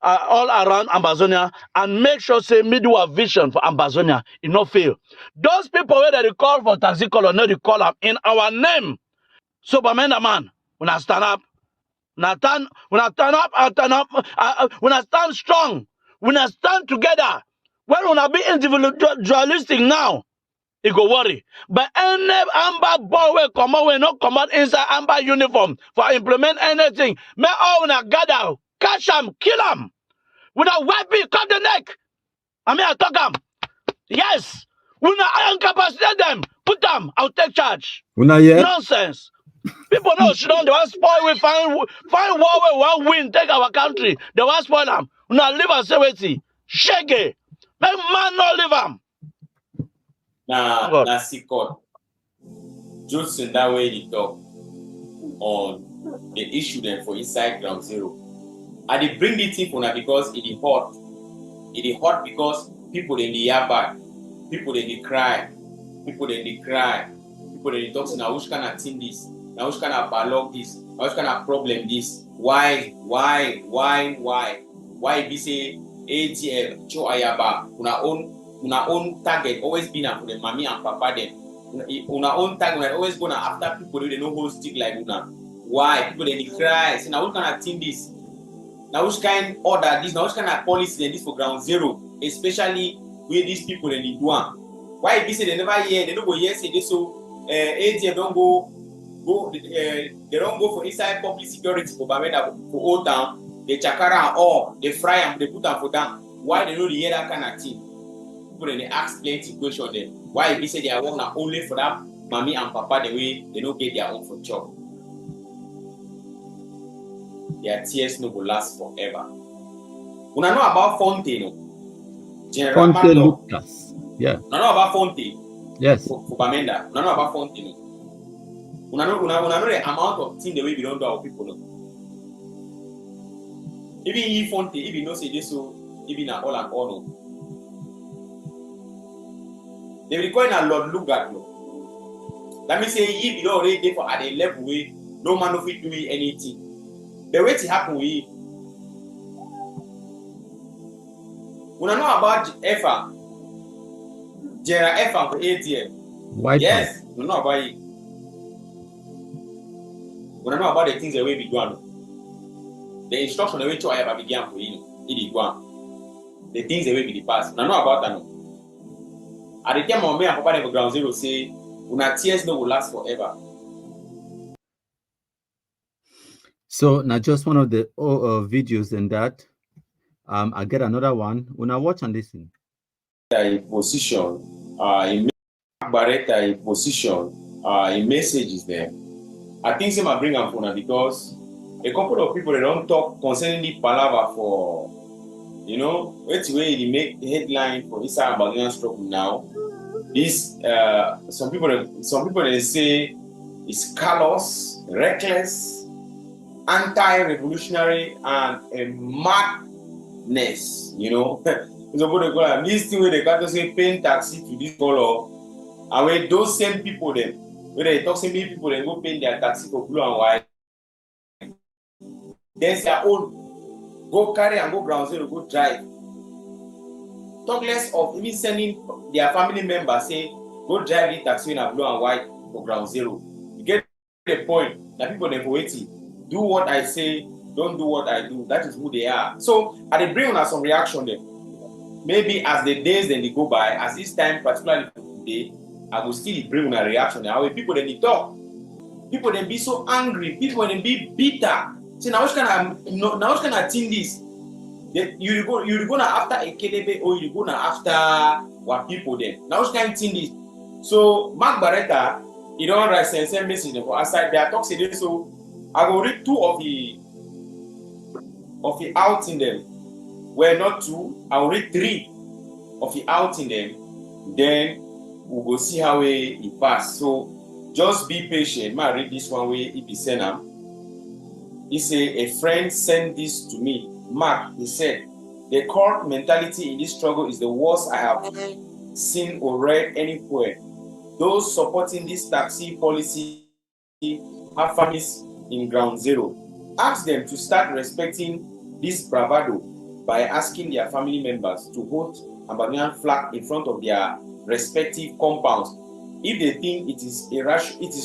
[SPEAKER 19] all around Amazonia, and make sure say middle a vision for Amazonia. It not fail. Those people where they call for taxi color, no they call them in our name. So Bamenda man, when I stand up. When I stand strong. When I stand together. When I be individualistic now, it go worry. But any amber boy will come out, will not come out inside amber uniform for implement anything. May all when I gather, catch them, kill them. When I wipe it, cut the neck. I mean, I talk them. Yes. When I incapacitate them, put them, I'll take charge. Nonsense. People know she don't. They want spoil. We find war where one win, take our country. They want spoil them. We not live and say wait. Shaggy. Make man not live them.
[SPEAKER 20] Now, Sikot, just in that way they talk on the issue then for inside Ground Zero. And they bring the thing for now because it is hot. It is hot because people in the yard, people in the cry, people in the cry, people in the talk. Now which kind of thing this? Now which kind of dialogue this? Now which kind of problem this? Why? Why be say ATM, Cho Ayaba, una own target always been for the mommy and papa then. Una own target always gonna after people they know who stick like una. Why? People they cry. So now which kind of thing this? Now which kind order this? Now which kind of policy this for Ground Zero? Especially with these people in the Duan. Why be say they never hear, they don't go here say this so ATM don't go they don't go for inside public security for Bamenda for Old Town, they chakara and all, they fry and they put them for down. Why they don't hear that kind of thing? People they ask plenty question there. Why they say they are working only for that mommy and papa the way they don't get their own for job. Their tears no will last forever. When I know about Fonte, General
[SPEAKER 1] Fonte Lucas. Yeah.
[SPEAKER 20] I know about Fonte.
[SPEAKER 1] Yes.
[SPEAKER 20] For Bamenda. I know about Fonte. Una know the amount of things the way we don't do our people. No. Even if Fonte, if you know say this so, even all and all. No. They require a lot look at no. Let me say if you don't already there for at a level way, no man of it doing anything. The way it happen we. Una know about EFA, General EFA for ATM. Yes, we know about it. We know about the things the way we do. The instruction the way to I began for you, it is one. The things the way we pass. We know about that. At the time of me and Papa for Ground Zero say, "Una tears no will last forever."
[SPEAKER 1] So now just one of the videos in that. I get another one. Una watch and listen.
[SPEAKER 20] Position, in Barretta position, in messages there. I think some are bring up for because a couple of people they don't talk concerning the palaver for, you know, which way they make the headline for this Ambazonian struggle now. This some people they say it's callous, reckless, anti-revolutionary, and a madness. You know, this thing where they got to say paying taxi to this color, and when those same people then. When they talk to many people, they go pay their taxi for blue and white. Then their own go carry and go Ground Zero, go drive. Talk less of even sending their family members say, go drive the taxi in a blue and white for ground zero. You get the point that people are waiting. Do what I say, don't do what I do. That is who they are. So I dey bring on some reaction there. Maybe as the days then they go by, as this time, particularly today, I will still bring on a reaction. How people then they talk. People then be so angry. People then be bitter. See, now which kind of thing this? You're gonna after a KDB or you're gonna after what people then. Now which kind of thing this? So Mark Barretta, he don't write same message for aside they are talking today. So I will read two of the outing them. Well, not two, I will read three of the outing them. Then we'll go see how it pass. So just be patient. I read this one way if he send them. He say a friend sent this to me. Mark, he said, the core mentality in this struggle is the worst I have seen or read anywhere. Those supporting this taxi policy have families in ground zero. Ask them to start respecting this bravado by asking their family members to hold a Bamenda flag in front of their respective compounds. If they think it is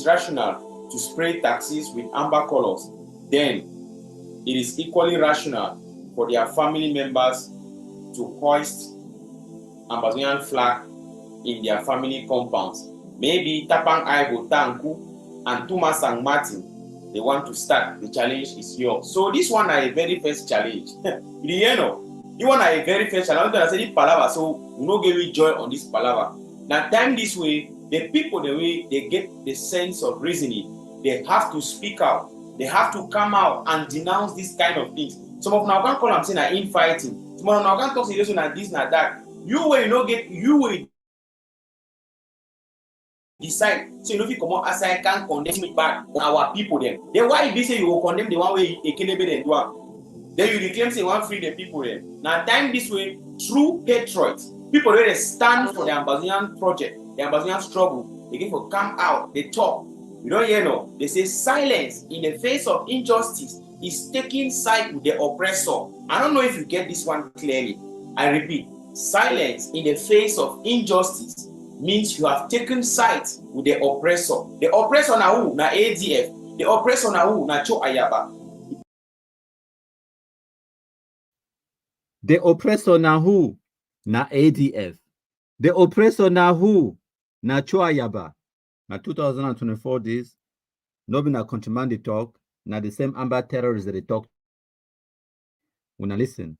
[SPEAKER 20] rational to spray taxis with amber colors, then it is equally rational for their family members to hoist a Bamenda flag in their family compounds. Maybe Tapang Aibo Tanku and Thomas and Martin, they want to start. The challenge is yours. So this one is a very first challenge. You know, this one is a very first challenge. I'm going to say this palaver, so we no give you joy on this palaver. Now, time this way, the people, the way they get the sense of reasoning, they have to speak out. They have to come out and denounce this kind of things. Some of now can call them saying infighting. Some of now can talk serious on this and that. You will decide. So you know if you come out as I can condemn it back on our people then. Then why if you say you will condemn the one way a Kenebe then do? Then you reclaim say you want free the people then. Now time this way, true patriots, people where they stand for the Ambazonian project, the Ambazonian struggle, they get to come out, they talk. You don't hear no. They say silence in the face of injustice is taking side with the oppressor. I don't know if you get this one clearly. I repeat, silence in the face of injustice means you have taken sides with the oppressor. The oppressor na who? Na ADF. The oppressor na who? Na Cho Ayaba.
[SPEAKER 1] The oppressor na who? Na ADF. The oppressor na who? Na Cho Ayaba. Na 2024 days, no be na contraband they talk, na the same amber terrorists that they talk. When I listen.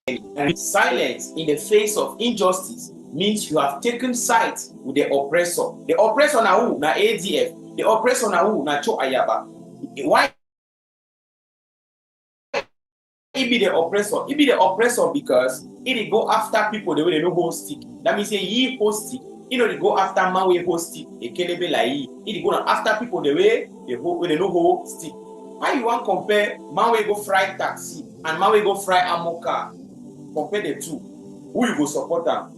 [SPEAKER 20] And silence in the face of injustice means you have taken sides with the oppressor. The oppressor na who? Na ADF. The oppressor na who? Na Cho Ayaba. Why? It be the oppressor. It be the oppressor because it go after people the way they know hold stick. That means say ye hold stick. You know they go after man way hold stick. A kelebe like ye. It go after people the way they know hold stick. How you want compare man way go fry taxi and man way go fry ammo car? Compare the two. Who you go support them?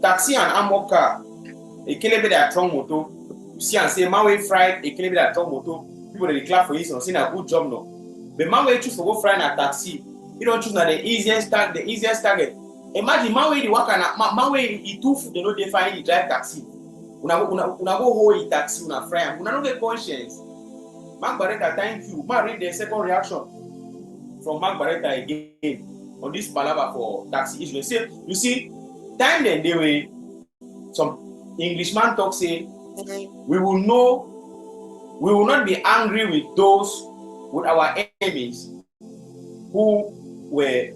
[SPEAKER 20] Taxi and ammo car. A kelebe that strong motor. You see and say man way fry a kelebe that strong motor. People they declare for you so saying a good job no. But man way choose to go fry a taxi. You don't choose na the easiest target. Imagine man way the work and man way he too they know they find the drive taxi. Una go hold the taxi una fry am. Una no get conscience. Mark Barretta, thank you. Man read the second reaction from Mark Barretta again on this palaver for taxi issue. You see, time then they were some Englishman talk say we will not be angry with our enemies who were,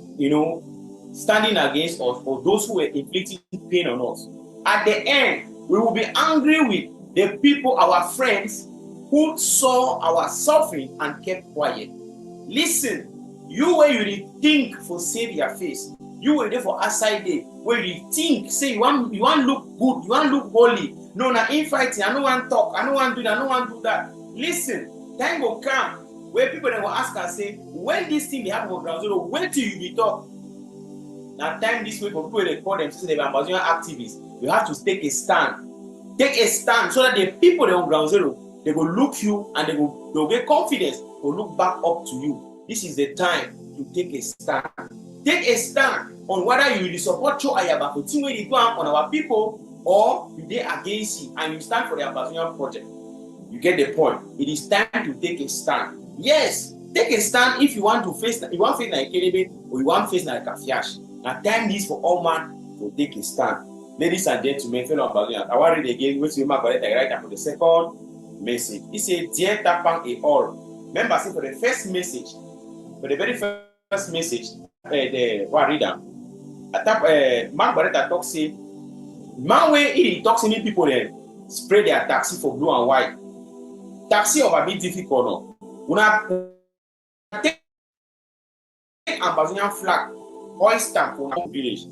[SPEAKER 20] standing against us or those who were inflicting pain on us. At the end, we will be angry with the people, our friends, who saw our suffering and kept quiet. Listen, you where you think for save your face, you were there for outside day, where you think, say you want look good, you want look holy. No, na infighting, I don't want talk, I don't want do that, I don't want do that. Listen, time will come where people then will ask and say, when this thing they happen on ground zero, when till you be talk? Now time this way for people they call themselves the Ambazonian activists, you have to take a stand. Take a stand so that the people they on ground zero, they will look you and they'll get confidence to look back up to you. This is the time to take a stand. Take a stand on whether you will support Cho Ayaba for thing we do on our people or you dey against it and you stand for the Ambazonian project. You get the point. It is time to take a stand. Yes, take a stand if you want to face, you want to face like Kelebe or you want to face like Kafiash. Now time is for all man to take a stand. Ladies and gentlemen, fellow Ambazonians, I want to read again what you mark right after the second message. He said, "Dear Tapang et al." Remember, see for the first message, for the very first message, the one reader, Mark Barretta talks say, man way he talks to me people then spray their taxi for blue and white. Taxi of a bit difficult no. Una take Ambazonian flag, hoist stamp for one village.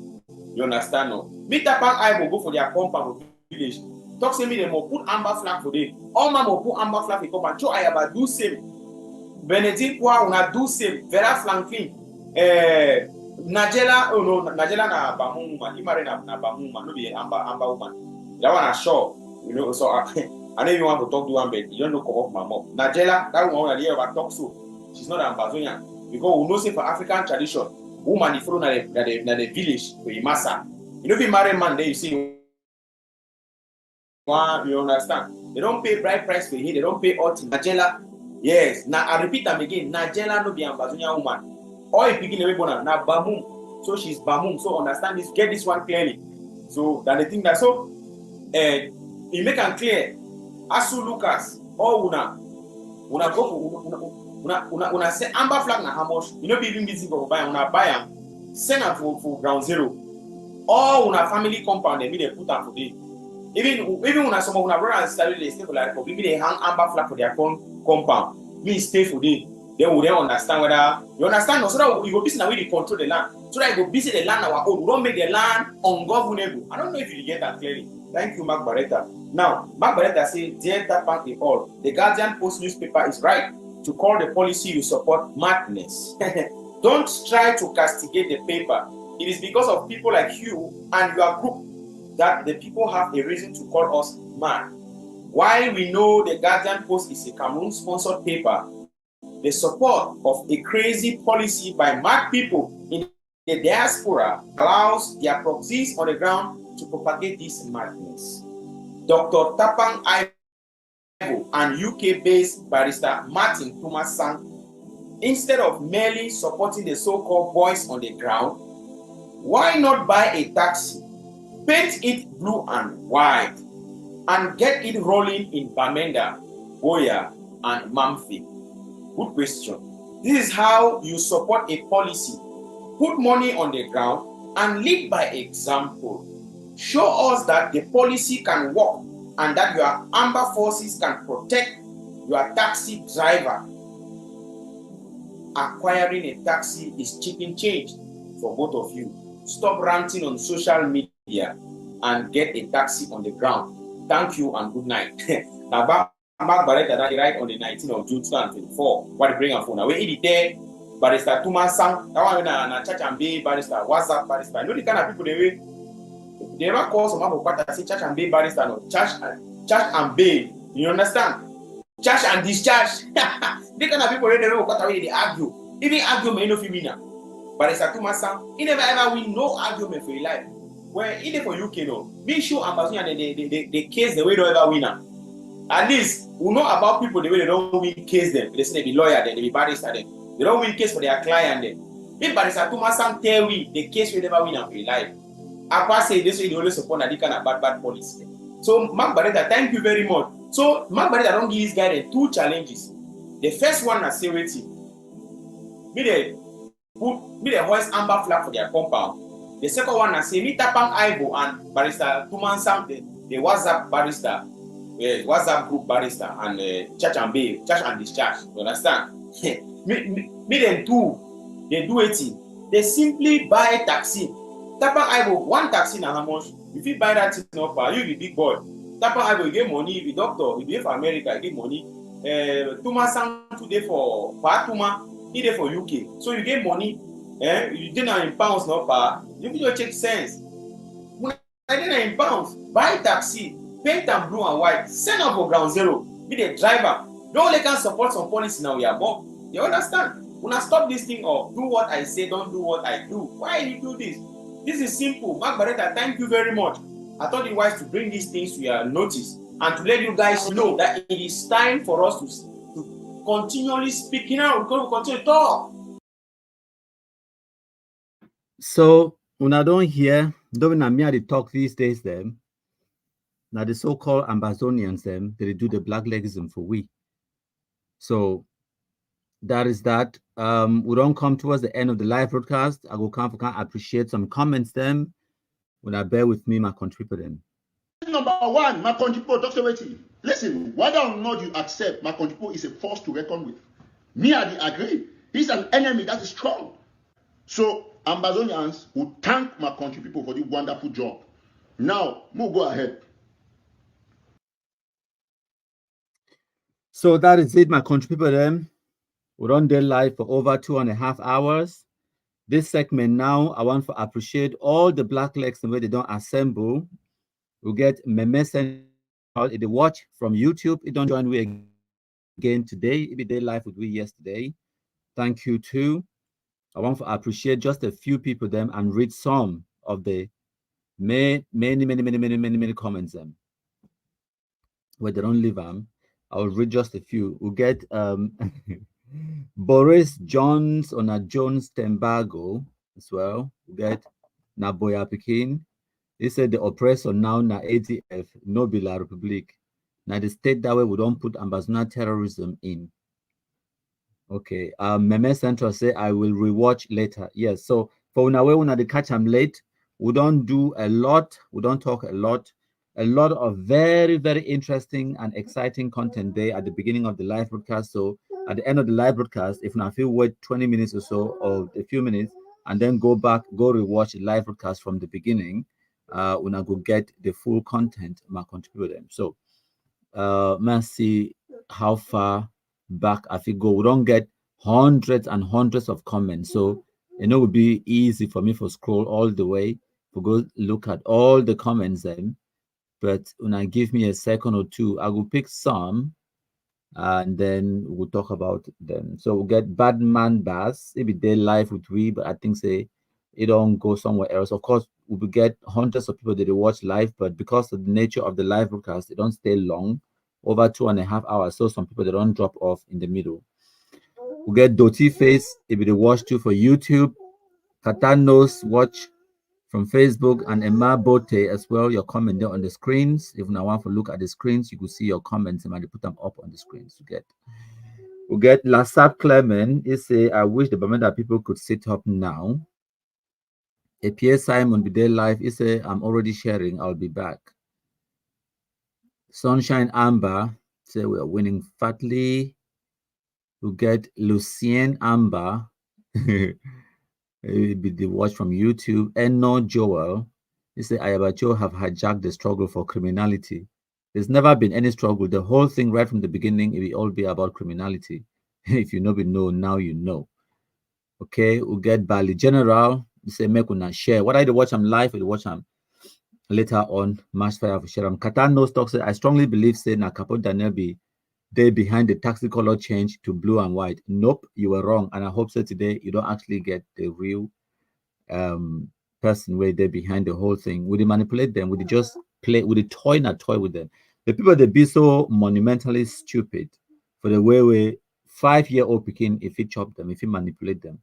[SPEAKER 20] You understand no? Me Tapang I will go for their compound village. Talk to me they will put amber flag for them. All man will put amber flag for compound. So I about do same. Benedict kwa una do same. Vera flanking. Najela, oh no, Najela na Bamu woman. Imare na Bamu woman. No be amber woman. That one I sure. You know, so I know you want to talk to one, but you don't know come off my mouth. Najela, that woman I hear about talk so. She's not an Ambazonian. Because we know say for African tradition, woman is follow na the village for a massa. You know if you marry man there you see one, you understand? They don't pay bride price for here, they don't pay out Najela. Yes, now I repeat them again. Najela no be Ambazonian woman. Or if begin away na Bamum. So she's Bamum. So understand this, get this one clearly. So that the thing that so you make them clear. Asu Lucas, or una go una say amber flag na how much? You know people busy go buy una buy am, send am for ground zero. All una family compound they put am for day. Even when some of una brother and sister they stay for like maybe they hang amber flag for their compound. Me stay for day. They will then understand whether you understand. No, so that you go busy now we control the land. So that you go busy the land our own. We don't make the land ungovernable. I don't know if you get that clearly. Thank you, Mark Barretta. Now, Mark Barretta says, "Dear Tapang et al., the Guardian Post newspaper is right to call the policy you support madness. Don't try to castigate the paper. It is because of people like you and your group that the people have a reason to call us mad. While we know the Guardian Post is a Cameroon-sponsored paper, the support of a crazy policy by mad people in the diaspora allows their proxies on the ground to propagate this madness. Dr. Tapang Ivo and UK-based barrister Martin Tumasang, instead of merely supporting the so-called boys on the ground, why not buy a taxi, paint it blue and white, and get it rolling in Bamenda, Boya, and Mamfi? Good question. This is how you support a policy. Put money on the ground and lead by example. Show us that the policy can work and that your amber forces can protect your taxi driver. Acquiring a taxi is chicken change for both of you. Stop ranting on social media and get a taxi on the ground. Thank you and good night." Now, Mark Barretta right on the 19th of June 2024. What they bring a phone away? It there, Barrister Tumasang. That one na Church and Bay barrister, WhatsApp barrister. You know the kind of people they never call some people that say Church and Bay barrister, no Church and Bay. You understand? Church and discharge. The kind of people they never what away they argue. Even argument you know for winner. Barrister Tumasang, he never ever win no argument for your life. Well, even for UK, no. Be sure Amazon and the case the way they ever winner. At least we know about people the way they don't win case them. They say they be lawyer, then they be barrister, then they don't win case for their client. Then if Barrister Tumasang tell we the case will never win and for life. Aqua say this way they always support that kind of bad policy. So Mark Barretta, thank you very much. So Mark Barretta don't give this guy the two challenges. The first one is say waiting. Me the hoist amber flag for their compound. The second one is say me Tapang Ivo and Barrister Tumasang the WhatsApp barrister. Yes, WhatsApp group barrister and Church and Bay, Church and discharge. You understand? me them two, they do it. They simply buy a taxi. Tapang Ivo, one taxi na how much? If you buy that thing up, you be big boy. Tapang Ivo, you get money, you be doctor, you be for America, you get money. Tumasang today for Tuma, he there for UK. So you get money, you did not in pounds, no pa. You will check sense. When I did not in pounds, buy a taxi. Paint them blue and white, send up for ground zero, be the driver. Don't let us support some policy now we are born. You understand? When I stop this thing or do what I say, don't do what I do. Why you do this? This is simple. Mark Barretta, thank you very much. I thought it wise to bring these things to your notice and to let you guys know that it is time for us to continually speak out, because we continue to talk.
[SPEAKER 1] So when I don't hear, don't me they talk these days them. Now the so-called Amazonians them, they do the black legism for we. So that is that. We don't come towards the end of the live broadcast. I will come for can appreciate some comments them. When I bear with me, my contributor them.
[SPEAKER 8] Number one, my contributor talks about it. Listen, whether or not you accept, my contributor is a force to reckon with. Me, I agree. He's an enemy that is strong. So Amazonians will thank my country people for the wonderful job. Now, we'll go ahead.
[SPEAKER 1] So that is it, my country people. Them, we're on their live for over 2.5 hours. This segment now, I want to appreciate all the black legs and where they don't assemble. We get meme sent the watch from YouTube. It don't join we again today. It be day live with we yesterday. Thank you too. I want to appreciate just a few people them and read some of the many comments them where they don't leave them. I will read just a few. We'll get Boris Jones on a Jones Tembago as well. We'll get Naboya Pekin. He said the oppressor now na ADF, no be La Republic. Now the state that way we don't put ambassador terrorism in. Okay. Meme Central say I will rewatch later. Yes. So for now when they catch them late, we don't do a lot. We don't talk a lot. A lot of very, very interesting and exciting content there at the beginning of the live broadcast. So at the end of the live broadcast, if now feel wait 20 minutes or so or a few minutes and then go back, go rewatch the live broadcast from the beginning, when I go get the full content, my contribute them. So let's see how far back I feel go. We don't get hundreds and hundreds of comments. So it would be easy for me to scroll all the way to go look at all the comments then. But when I give me a second or two, I will pick some and then we'll talk about them. So we'll get Badman Bass, maybe they live with we, but I think say it don't go somewhere else. Of course, we will get hundreds of people that they watch live, but because of the nature of the live broadcast, it don't stay long, over 2.5 hours. So some people they don't drop off in the middle. We'll get Doti Face, if they watch too for YouTube, Katanos watch from Facebook, and Emma Bote as well. Your comment there on the screens. If you want to look at the screens, you can see your comments and I put them up on the screens to get. We'll get Lasap Clement. He say, I wish the Bamenda people could sit up now. A Simon be there live. He say, I'm already sharing. I'll be back. Sunshine Amber say we are winning fatly. We'll get Lucien Amber. It be the watch from YouTube. Eno Joel. He said, Ayabacho have hijacked the struggle for criminality. There's never been any struggle. The whole thing right from the beginning, it will all be about criminality. If you know, now you know. Okay, we'll get Bali General. He said, make una share. What I do watch them live, or watch them later on. Mass fire for share. Katan no stock said, I strongly believe say na Capo Daniel be they behind the taxi color change to blue and white. Nope, you were wrong. And I hope so today you don't actually get the real person where they're behind the whole thing. Would they manipulate them? Would they just play? Would they toy with them? The people that be so monumentally stupid for the way 5-year-old Pekin, if you chop them, if you manipulate them.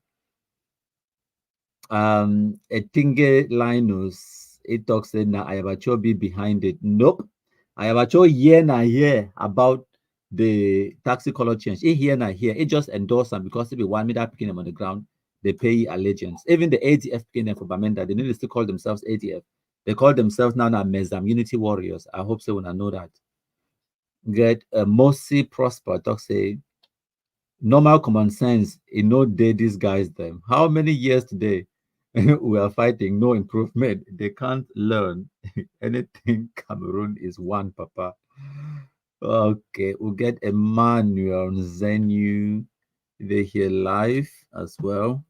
[SPEAKER 1] Etinge Linus, it talks that na Ayabacho be behind it. Nope. Ayabacho hear about the taxi color change. It hear it just endorse them because if you want me that picking them on the ground, they pay allegiance. Even the ADF picking them for Bamenda, they need to still call themselves ADF. They call themselves now Mezam Unity Warriors. I hope so when I know that. Get Mossy Prosper talks say normal common sense in no day these guys them. How many years today we are fighting, no improvement. They can't learn anything. Cameroon is one, Papa. Okay, we'll get Emmanuel Zenu. They here live as well.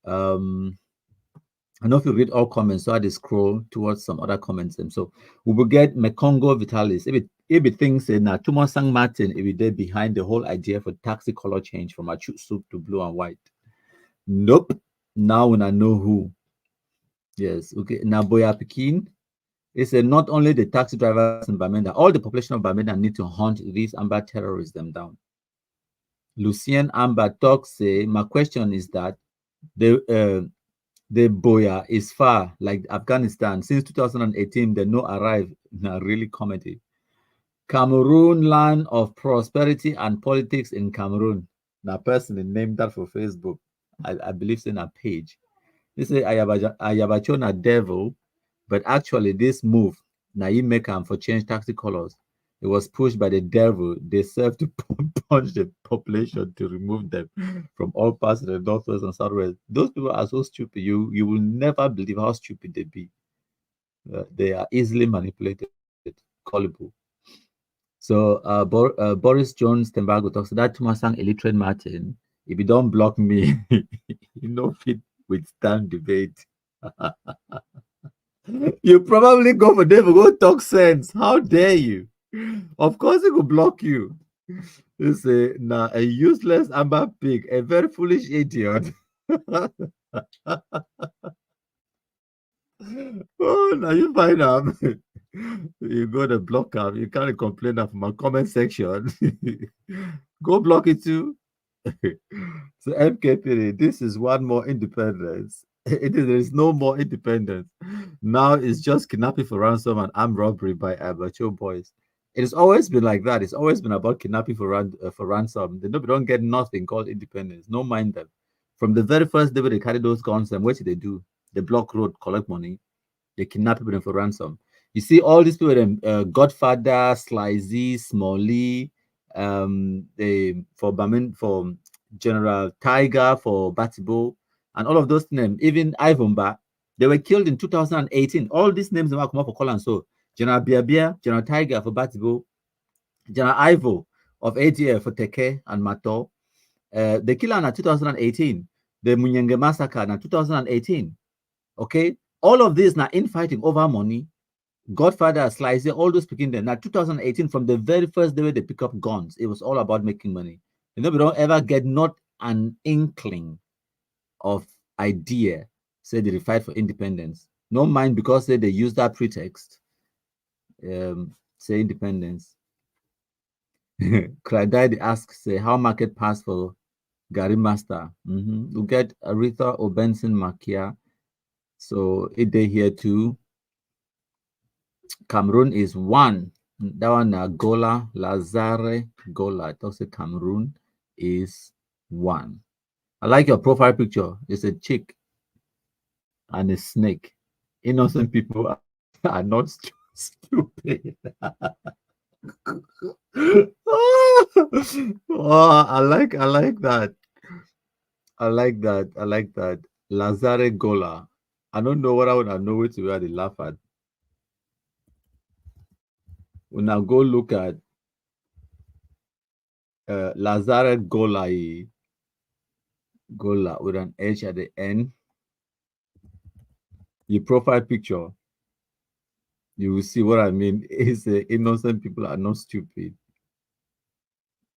[SPEAKER 1] I know if you read all comments, so I just scroll towards some other comments. Them. So we will get Mekongo Vitalis. If it thinks that now Thomas Sang Martin, if it there behind the whole idea for taxi color change from a soup to blue and white. Nope. Now when I know who. Yes, okay. Naboya Pekin. It's not only the taxi drivers in Bamenda, all the population of Bamenda need to hunt these Amba terrorists them down. Lucien Amba talks say, my question is that the Boya is far, like Afghanistan. Since 2018, they no arrive. Now, really comedy. Cameroon, land of prosperity and politics in Cameroon. Now, personally named that for Facebook. I believe it's in a page. They say Ayabachona devil, but actually this move, now you make them for change taxi colors. It was pushed by the devil. They serve to punch the population to remove them from all parts of the northwest and southwest. Those people are so stupid. You will never believe how stupid they be. They are easily manipulated, gullible. So Boris Jones Tembago talks that Tumasang illiterate Martin. If you don't block me, you know fit withstand debate. You probably go for them go talk sense. How dare you? Of course, he will block you. You say, nah, a useless amber pig, a very foolish idiot. Oh, now you find out. You go to block him. You can't complain that from my comment section. Go block it too. So MKP, this is one more independence. There is no more independence. Now it's just kidnapping for ransom and armed robbery by Abacho boys. It has always been like that. It's always been about kidnapping for ransom. They don't get nothing called independence. No mind them. From the very first day they carry those guns, and what do? They block road, collect money. They kidnap people for ransom. You see all these people, Godfather, Slizy, Smalley, for General Tiger, for Batibo, and all of those names, even Ivomba, they were killed in 2018. All these names are come up for Colin. So General Biabia, General Tiger for Batibo, General Ivo of ATF for Teke and Mato. The killer in 2018, the Munyenge massacre in 2018. Okay, all of this now infighting over money. Godfather, Slicey, all those picking them. Now 2018, from the very first day they pick up guns, it was all about making money. You know, we don't ever get not an inkling of idea, say they fight for independence. No mind because they use that pretext. Say independence. Cradide asks, say, how market pass for Gary Master? You get Aretha or Benson Makia. So it they here too. Cameroon is one. That one Gola, Lazare, Gola. It also Cameroon is one. I like your profile picture. It's a chick and a snake. Innocent people are not stupid. Oh, I like that. I like that. Lazare Gola. I don't know what I would know it to where they laugh at. We now go look at Lazare Gola with an H at the end. Your profile picture, you will see what I mean. Is innocent people are not stupid.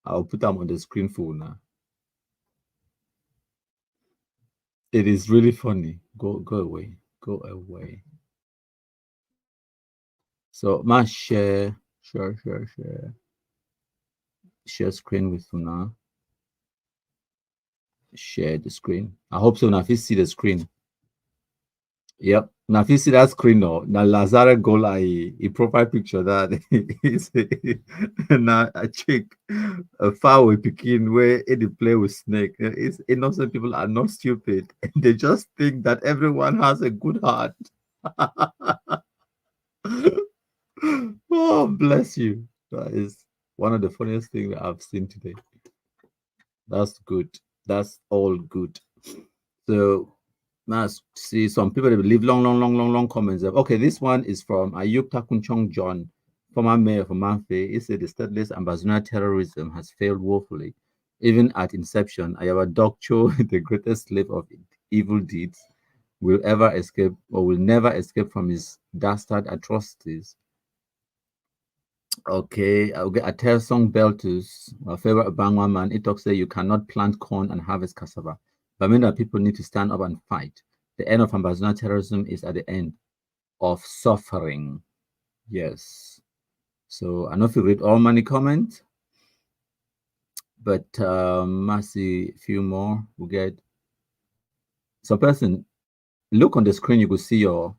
[SPEAKER 1] I'll put them on the screen for now. It is really funny. Go away. Go away. So my share screen with you now. Share the screen. I hope so. Now if you see the screen. Yep. Now if you see that screen now Lazare Gola a profile picture that is now a chick a far away picking where they play with snake. It's innocent people are not stupid. They just think that everyone has a good heart. Oh, bless you. That is one of the funniest things that I've seen today. That's good. That's all good. So now see some people that leave long comments. Okay, this one is from Ayuk Takunchong John, former mayor of Manfe. He said the stateless ambassador terrorism has failed woefully. Even at inception, Ayawa Dokcho, the greatest slave of evil deeds, will ever escape or will never escape from his dastard atrocities. Okay, I'll get a tell song Beltus, my favorite Bangwa man. It talks say you cannot plant corn and harvest cassava. Bamenda people need to stand up and fight. The end of ambassador terrorism is at the end of suffering. Yes. So I know if you read all many comments, but I see a few more. We'll get some person. Look on the screen, you will see your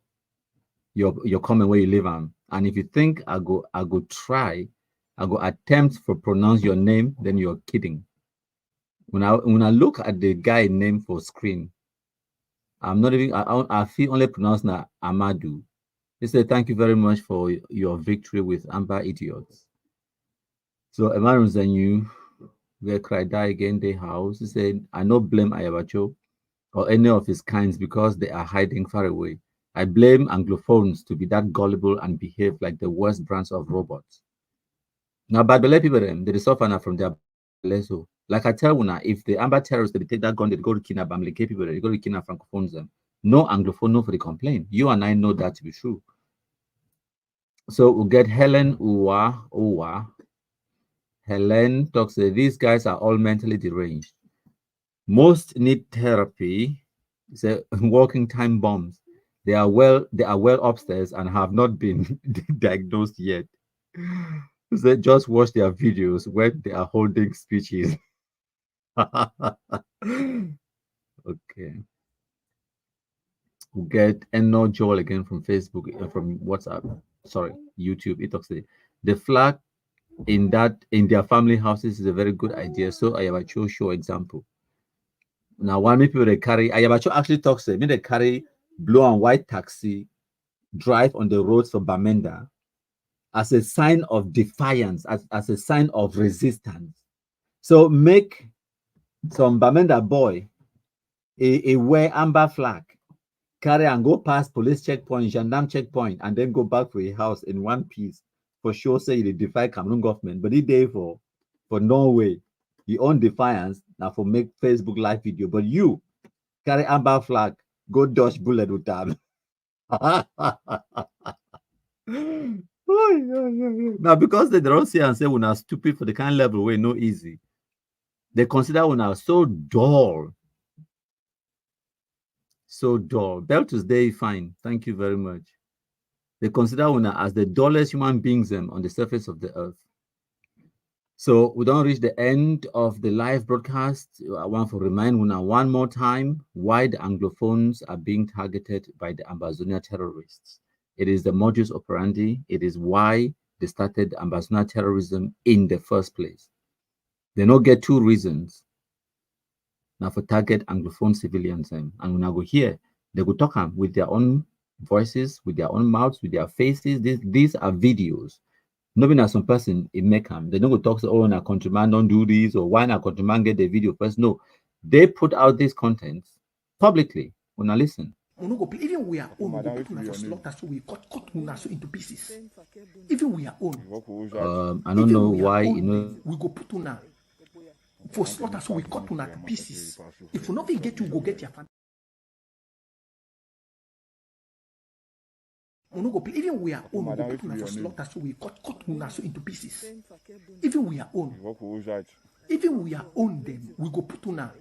[SPEAKER 1] comment where you live on. And if you think I go attempt for pronounce your name, then you're kidding. When I look at the guy name for screen, I'm not even I feel only pronounce na Amadu. He said, "Thank you very much for your victory with Amber Idiots." So Emmanuel Zanyu, where cry die again the house. He said, "I no blame Ayabacho or any of his kinds because they are hiding far away. I blame Anglophones to be that gullible and behave like the worst brands of robots." Now, bad belay people, they suffer from their leso. Like I tell you, if the Amber terrorists, they take that gun, they go to kidnap Bamileke people, they go to kidnap Francophones. No Anglophone, no for the complaint. You and I know that to be true. So we'll get Helen Uwa. Helen talks, these guys are all mentally deranged. Most need therapy. It's walking time bombs. They are well upstairs and have not been diagnosed yet. They just watch their videos when they are holding speeches. Okay. We'll get Eno Joel again from Facebook, from WhatsApp. Sorry, YouTube. It talks the flag in their family houses is a very good idea. So I have a show example. Now, one people they carry, Ayabacho actually talks, they carry blue and white taxi, drive on the roads for Bamenda as a sign of defiance, as a sign of resistance. So make some Bamenda boy a wear amber flag, carry and go past police checkpoint, gendarme checkpoint, and then go back to a house in one piece. For sure, say they defy Cameroon government, but he day for Norway, he own defiance now for make Facebook live video. But you carry amber flag, go dodge bullet with them. Now, because they don't see and say we are stupid for the kind of level where no easy, they consider we are so dull. So dull. Belt is day fine. Thank you very much. They consider Una as the dullest human beings on the surface of the earth. So we don't reach the end of the live broadcast. I want to remind Una one more time why the Anglophones are being targeted by the Ambazonia terrorists. It is the modus operandi. It is why they started Ambazonia terrorism in the first place. They don't get two reasons. Now for target Anglophone civilians, and when I go here, they go talk with their own voices, with their own mouths, with their faces. These are videos. Nobody as some person in Meckham. They don't go talk to, oh, na countryman don't do this, or why na countryman get the video first. No, they put out this content publicly. When I listen.
[SPEAKER 6] Even we are own, we go put una for slaughter, so we cut una so into pieces. Even we are own.
[SPEAKER 1] I don't know why, you know.
[SPEAKER 6] We go put una for slaughter, so we cut una to pieces. If we nothing get you, go get your family. Even we are own, we go put una for slaughter, so we cut una so into pieces. Even we are own. Even we are own them, we go put una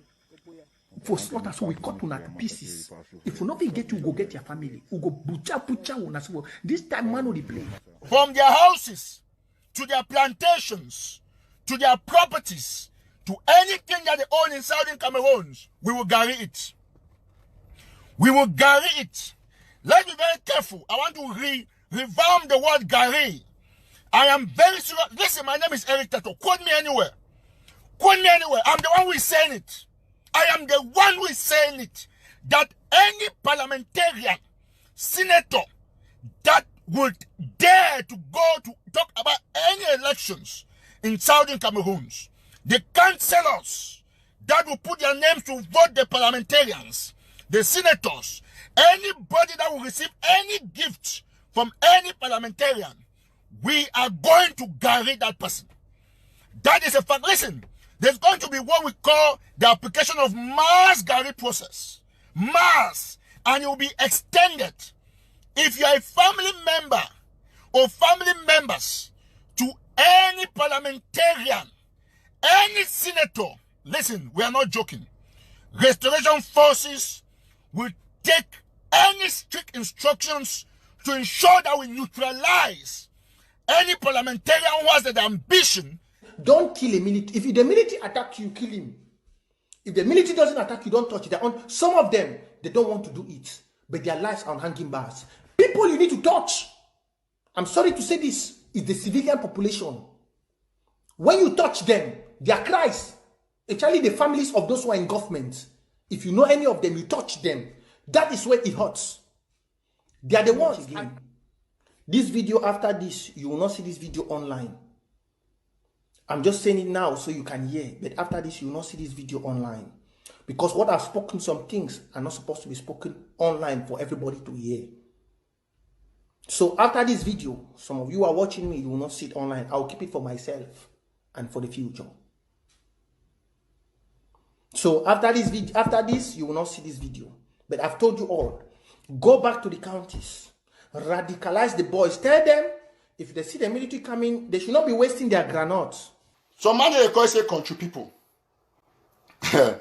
[SPEAKER 6] for slaughter, so we cut una to pieces. If we nothing get you, go get your family. We go butcher una. So this time man will play.
[SPEAKER 7] From their houses to their plantations to their properties to anything that they own in Southern Cameroon, we will carry it. We will carry it. Let's be very careful. I want to revamp the word Gary. I am very sure. Listen, my name is Eric Tato. Quote me anywhere. Quote me anywhere. I'm the one who is saying it. I am the one who is saying it. That any parliamentarian, senator, that would dare to go to talk about any elections in Southern Cameroon, the councillors that will put their names to vote the parliamentarians, the senators, anybody that will receive any gift from any parliamentarian, we are going to carry that person. That is a fact. Listen, there's going to be what we call the application of mass Gary process. Mass. And it will be extended. If you are a family member or family members to any parliamentarian, any senator, listen, we are not joking. Restoration forces will take any strict instructions to ensure that we neutralize any parliamentarian who has the ambition.
[SPEAKER 6] Don't kill a military. If the military attacks you, kill him. If the military doesn't attack you, don't touch it. Some of them, they don't want to do it, but their lives are on hanging bars. People you need to touch, I'm sorry to say this, is the civilian population. When you touch them, their cries, especially the families of those who are in government, if you know any of them, you touch them. That is where it hurts. They are the ones. This video, after this, you will not see this video online. I'm just saying it now so you can hear. But after this, you will not see this video online. Because what I've spoken, some things are not supposed to be spoken online for everybody to hear. So after this video, some of you are watching me, you will not see it online. I'll keep it for myself and for the future. So after this, you will not see this video. But I've told you all, go back to the counties, radicalize the boys. Tell them, if they see the military coming, they should not be wasting their granules.
[SPEAKER 8] So man, they call say country people. I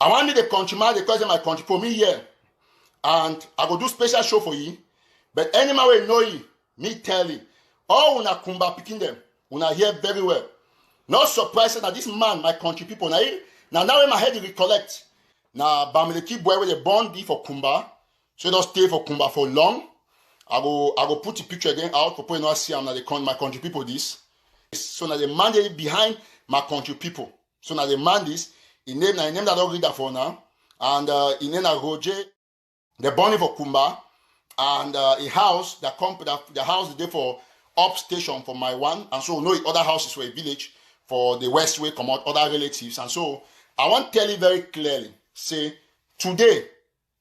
[SPEAKER 8] want me the country man, they call say my country for me here. And I go do special show for you. But any man will know you, me tell you. All una kumba picking them, una hear very well. Not surprising that this man, my country people, now when my head recollect. Now Bamenda keep boy with the bond for Kumba. So don't stay for Kumba for long. I go put the picture again out for people not see I'm my country people this. So now the man behind my country people. So now the man this, he name that I don't read that for now. And he name Roger, the bond for Kumba, and a house that the house is there for up station for my one, and so no other houses for a village for the west way come out other relatives. And so I want to tell you very clearly, say today,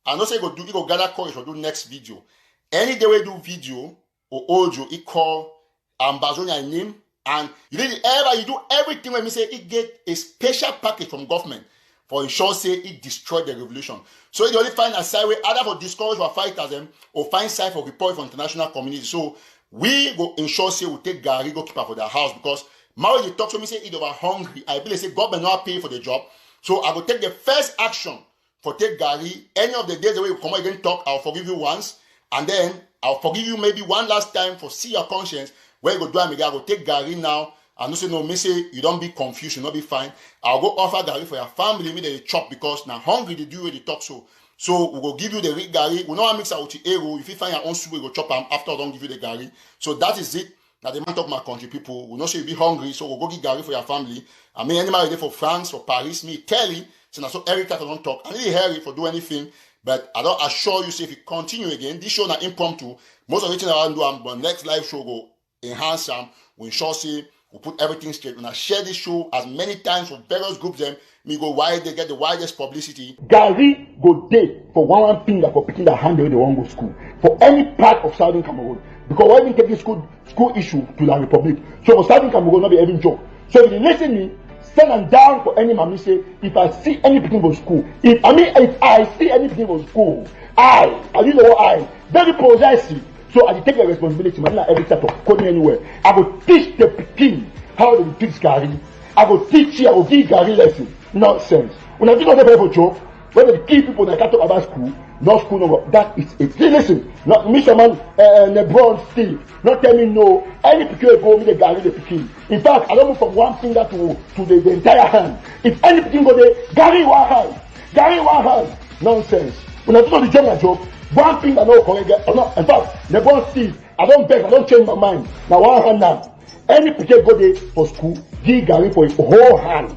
[SPEAKER 8] I know say you go gather courage or do next video. Any day we do video or audio, it call Ambazonia name, and you do everything when we say it get a special package from government for ensure say it destroy the revolution. So you only find a side way either for discourage or fighters them or find side for report from international community. So we go ensure say we take Gary go keep her for their house because now they talk to me say it over hungry. I believe say government not pay for the job. So I will take the first action for take Gary. Any of the days the way you come again talk, I'll forgive you once, and then I'll forgive you maybe one last time for see your conscience. Where you go do I go take Gary now. And no say no, me say you don't be confused, you not be fine. I'll go offer Gary for your family, me they chop because now hungry they do where they talk so. So we will give you the real Gary. We know mix out with the arrow. If you find your own soup, we go chop them after I don't give you the Gary. So that is it. Now the man talk my country people. We know say you be hungry, so we'll go get Gary for your family. I mean anybody there for France, for Paris, me tell you. So now so Eric I don't talk. I really hurry for do anything. But I don't assure you say if you continue again, this show not impromptu. Most of the things I want to do, but next live show go enhance them. We ensure say we put everything straight. When I share this show as many times for various groups, them me go wide they get the widest publicity. Gary go day for one thing that for picking the hand they won't go school for any part of Southern Cameroon because when we take this school issue to the Republic, so for Southern Cameroon not be having joke. So if you listen me, send them down for any mommy say if I see anything for school, if I see anything for school, you know I very possessive. So I take the responsibility, man, every type of coding anywhere. I will teach the Peking how to teach Gary. I will teach you, I will give Gary lesson. Nonsense. When I think of the for joke, when they kill people that can't talk about school, no school, no, that is it. Listen, not Mr. Man, LeBron, Steve, not tell me no. Any Peking go me the Gary the Peking. In fact, I don't move from one finger to the entire hand. If any Peking go there, Gary one hand. Gary one hand. Nonsense. When I think of the general joke, one thing I know correct. In fact, LeBron, Steve, I don't beg, I don't change my mind. Now one hand now. Any Peking go there for school, give Gary for his whole hand.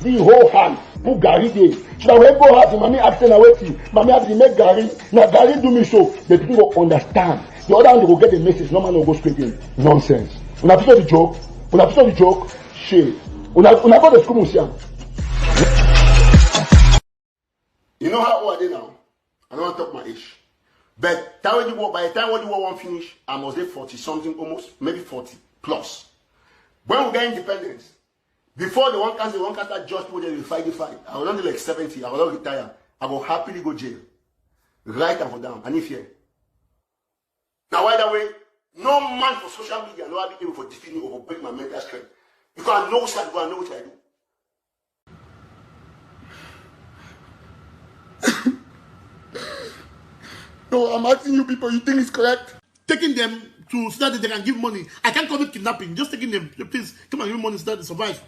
[SPEAKER 8] The whole hand. Put Gary there. So that when go have mommy absent away to mommy have to make Gary. Now Gary do me so the people will understand. The other one they will get the message. No man will go straight in. Nonsense. When I the joke, shit. When I go to school, you know how old are they now? I don't want to talk my age. But by the time when you won't finish, I must be 40 something, almost maybe 40 plus. When we get independence, before the one cancer just put the fight, I will not be like 70, I will not retire. I will happily go jail. Right and for down. And if here. Now why that way? No man for social media no be able for defeat me or break my mental strength. Because I know what I do, I know what I do. No, I'm asking you people, you think it's correct?
[SPEAKER 14] taking them to so that they can give money. I can't call it kidnapping. Just taking them, please come and give money so that they survive.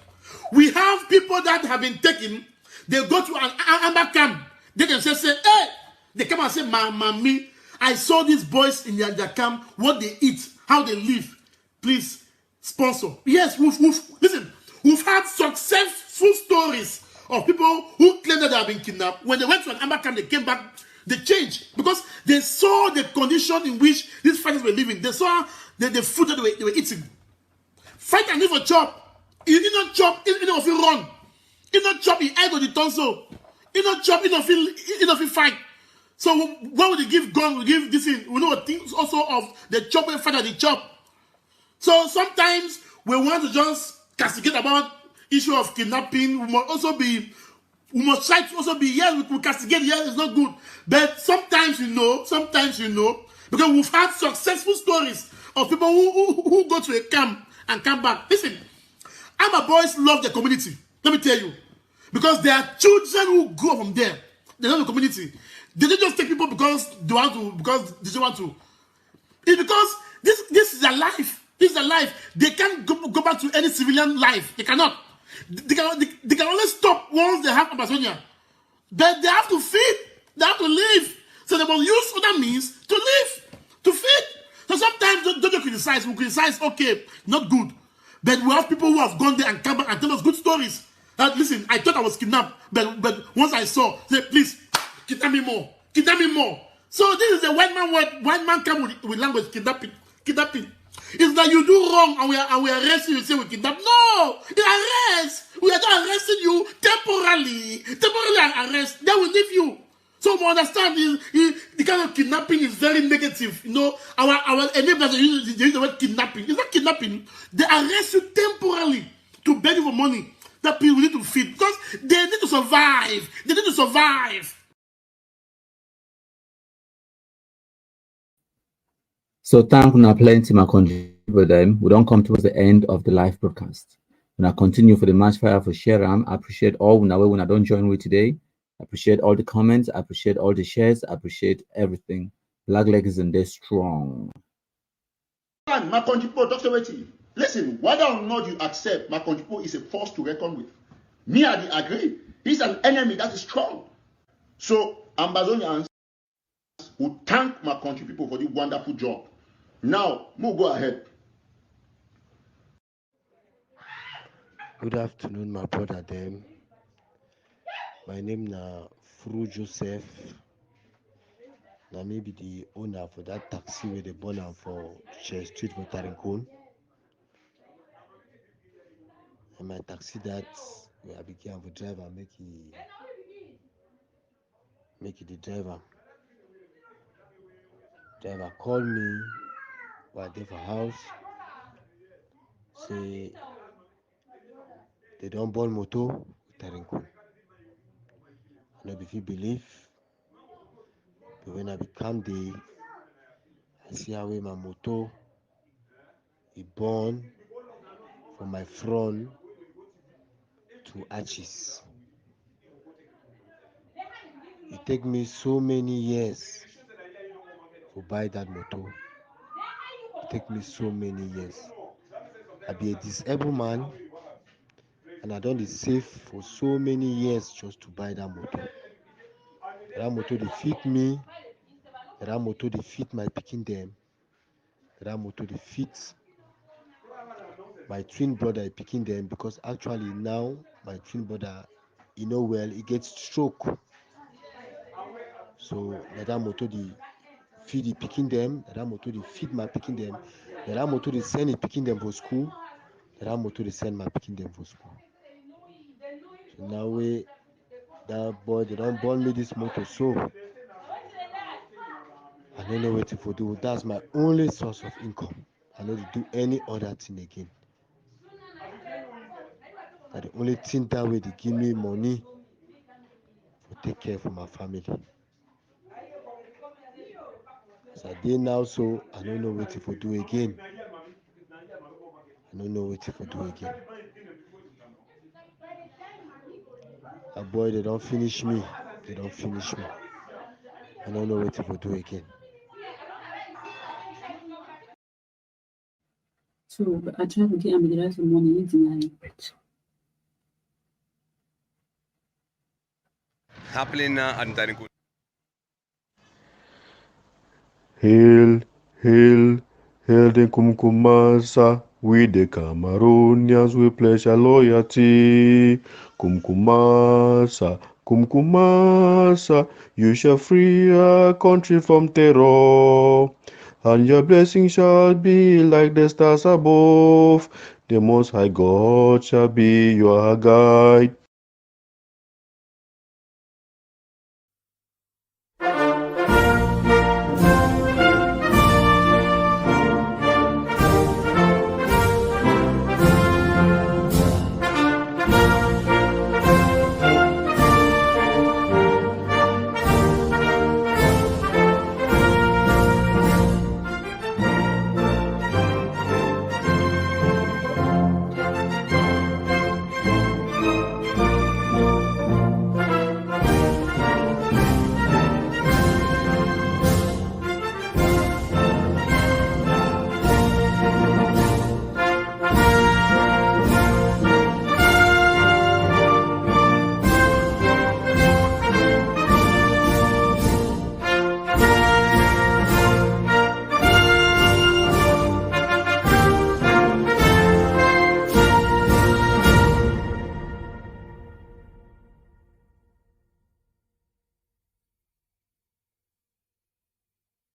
[SPEAKER 14] We have people that have been taken. They go to an amber camp. They themselves say, hey, they come and say, mommy, I saw these boys in their camp, what they eat, how they live. Please sponsor. Yes, we've had successful stories of people who claim that they have been kidnapped. When they went to an amber camp, they came back, they changed because they saw the condition in which these fighters were living. They saw the food that they were eating. Fight and live for chop. You did not chop, you don't feel run. You not chop, you head on the tonsil. You not chop, you don't feel fight. So why would they give gun? We give this in. We know things also of the chop and fight and the chop. So sometimes we want to just castigate about issue of kidnapping. We must try to also be, yes, we castigate, yes, it's not good. But sometimes you know, because we've had successful stories of people who go to a camp and come back. Listen, Ama boys love the community. Let me tell you. Because there are children who grow from there. They love the community. They don't just take people because they want to, because they just want to. It's because this is their life. This is their life. They can't go back to any civilian life. They cannot. They can only stop once they have Amazonia. But they have to feed. They have to live. So they must use other means to live, to feed. So sometimes don't criticize. We criticize, okay, not good. But we have people who have gone there and come back and tell us good stories. That, listen, I thought I was kidnapped, but once I saw, say, please, kidnap me more. Kidnap me more. So this is the white man word. White man come with language, kidnapping. It's that you do wrong and we arrest you, you say we kidnap. No! The arrest! We are not arresting you temporarily. Temporarily arrest. Then we leave you. So we understand the kind of kidnapping is very negative. You know, our enablers use the word kidnapping. It's not kidnapping. They arrest you temporarily to beg you for money that people need to feed because they need to survive. They need to survive.
[SPEAKER 1] So thank you plenty my country with them. We don't come towards the end of the live broadcast. When I continue for the match fire for Sharam, I appreciate all when I don't join with today. I appreciate all the comments, I appreciate all the shares, I appreciate everything. Black leg is in there strong.
[SPEAKER 8] My country people, Dr. Weti, listen, whether or not you accept my country people is a force to reckon with. Me, I agree. He's an enemy that is strong. So Ambazonians will thank my country people for the wonderful job. Now, we'll go ahead.
[SPEAKER 21] Good afternoon, my brother them. My name na Fru Joseph. Na me be the owner for that taxi where they born am for Church Street for Tarinkon. And my taxi that where I became for driver make it the driver. Driver call me while they for house. Say they don't born motor with Tarinkon. I know if you believe, but when I become the I see how my motor is born from my front to arches. It take me so many years to buy that motor. It take me so many years. I be a disabled man and I don't save for so many years just to buy that motor. That motor they fit me. That motor they fit my picking them. That motor they fit my twin brother picking them because actually now my twin brother, you know well, he gets stroke. So that motor they feed the picking them, that motor they feed my picking them, that motor they send the picking them for school, that motor they send my picking them for school. So now that boy they don't born me this motor, so I don't know what to do. That's my only source of income. I don't do any other thing again. That's the only thing that way they give me money to take care for my family. As I did now, so I don't know what to do again. I don't know what to do again. That boy, they don't finish me. They don't finish me. I don't know what to do again.
[SPEAKER 2] So I try to get the rest of the money in
[SPEAKER 5] Hail, hail, hail the Kumkumasa. We the Cameroonians, we pledge our loyalty. Kumkumasa, Kumkumasa, you shall free our country from terror. And your blessing shall be like the stars above. The Most High God shall be your guide.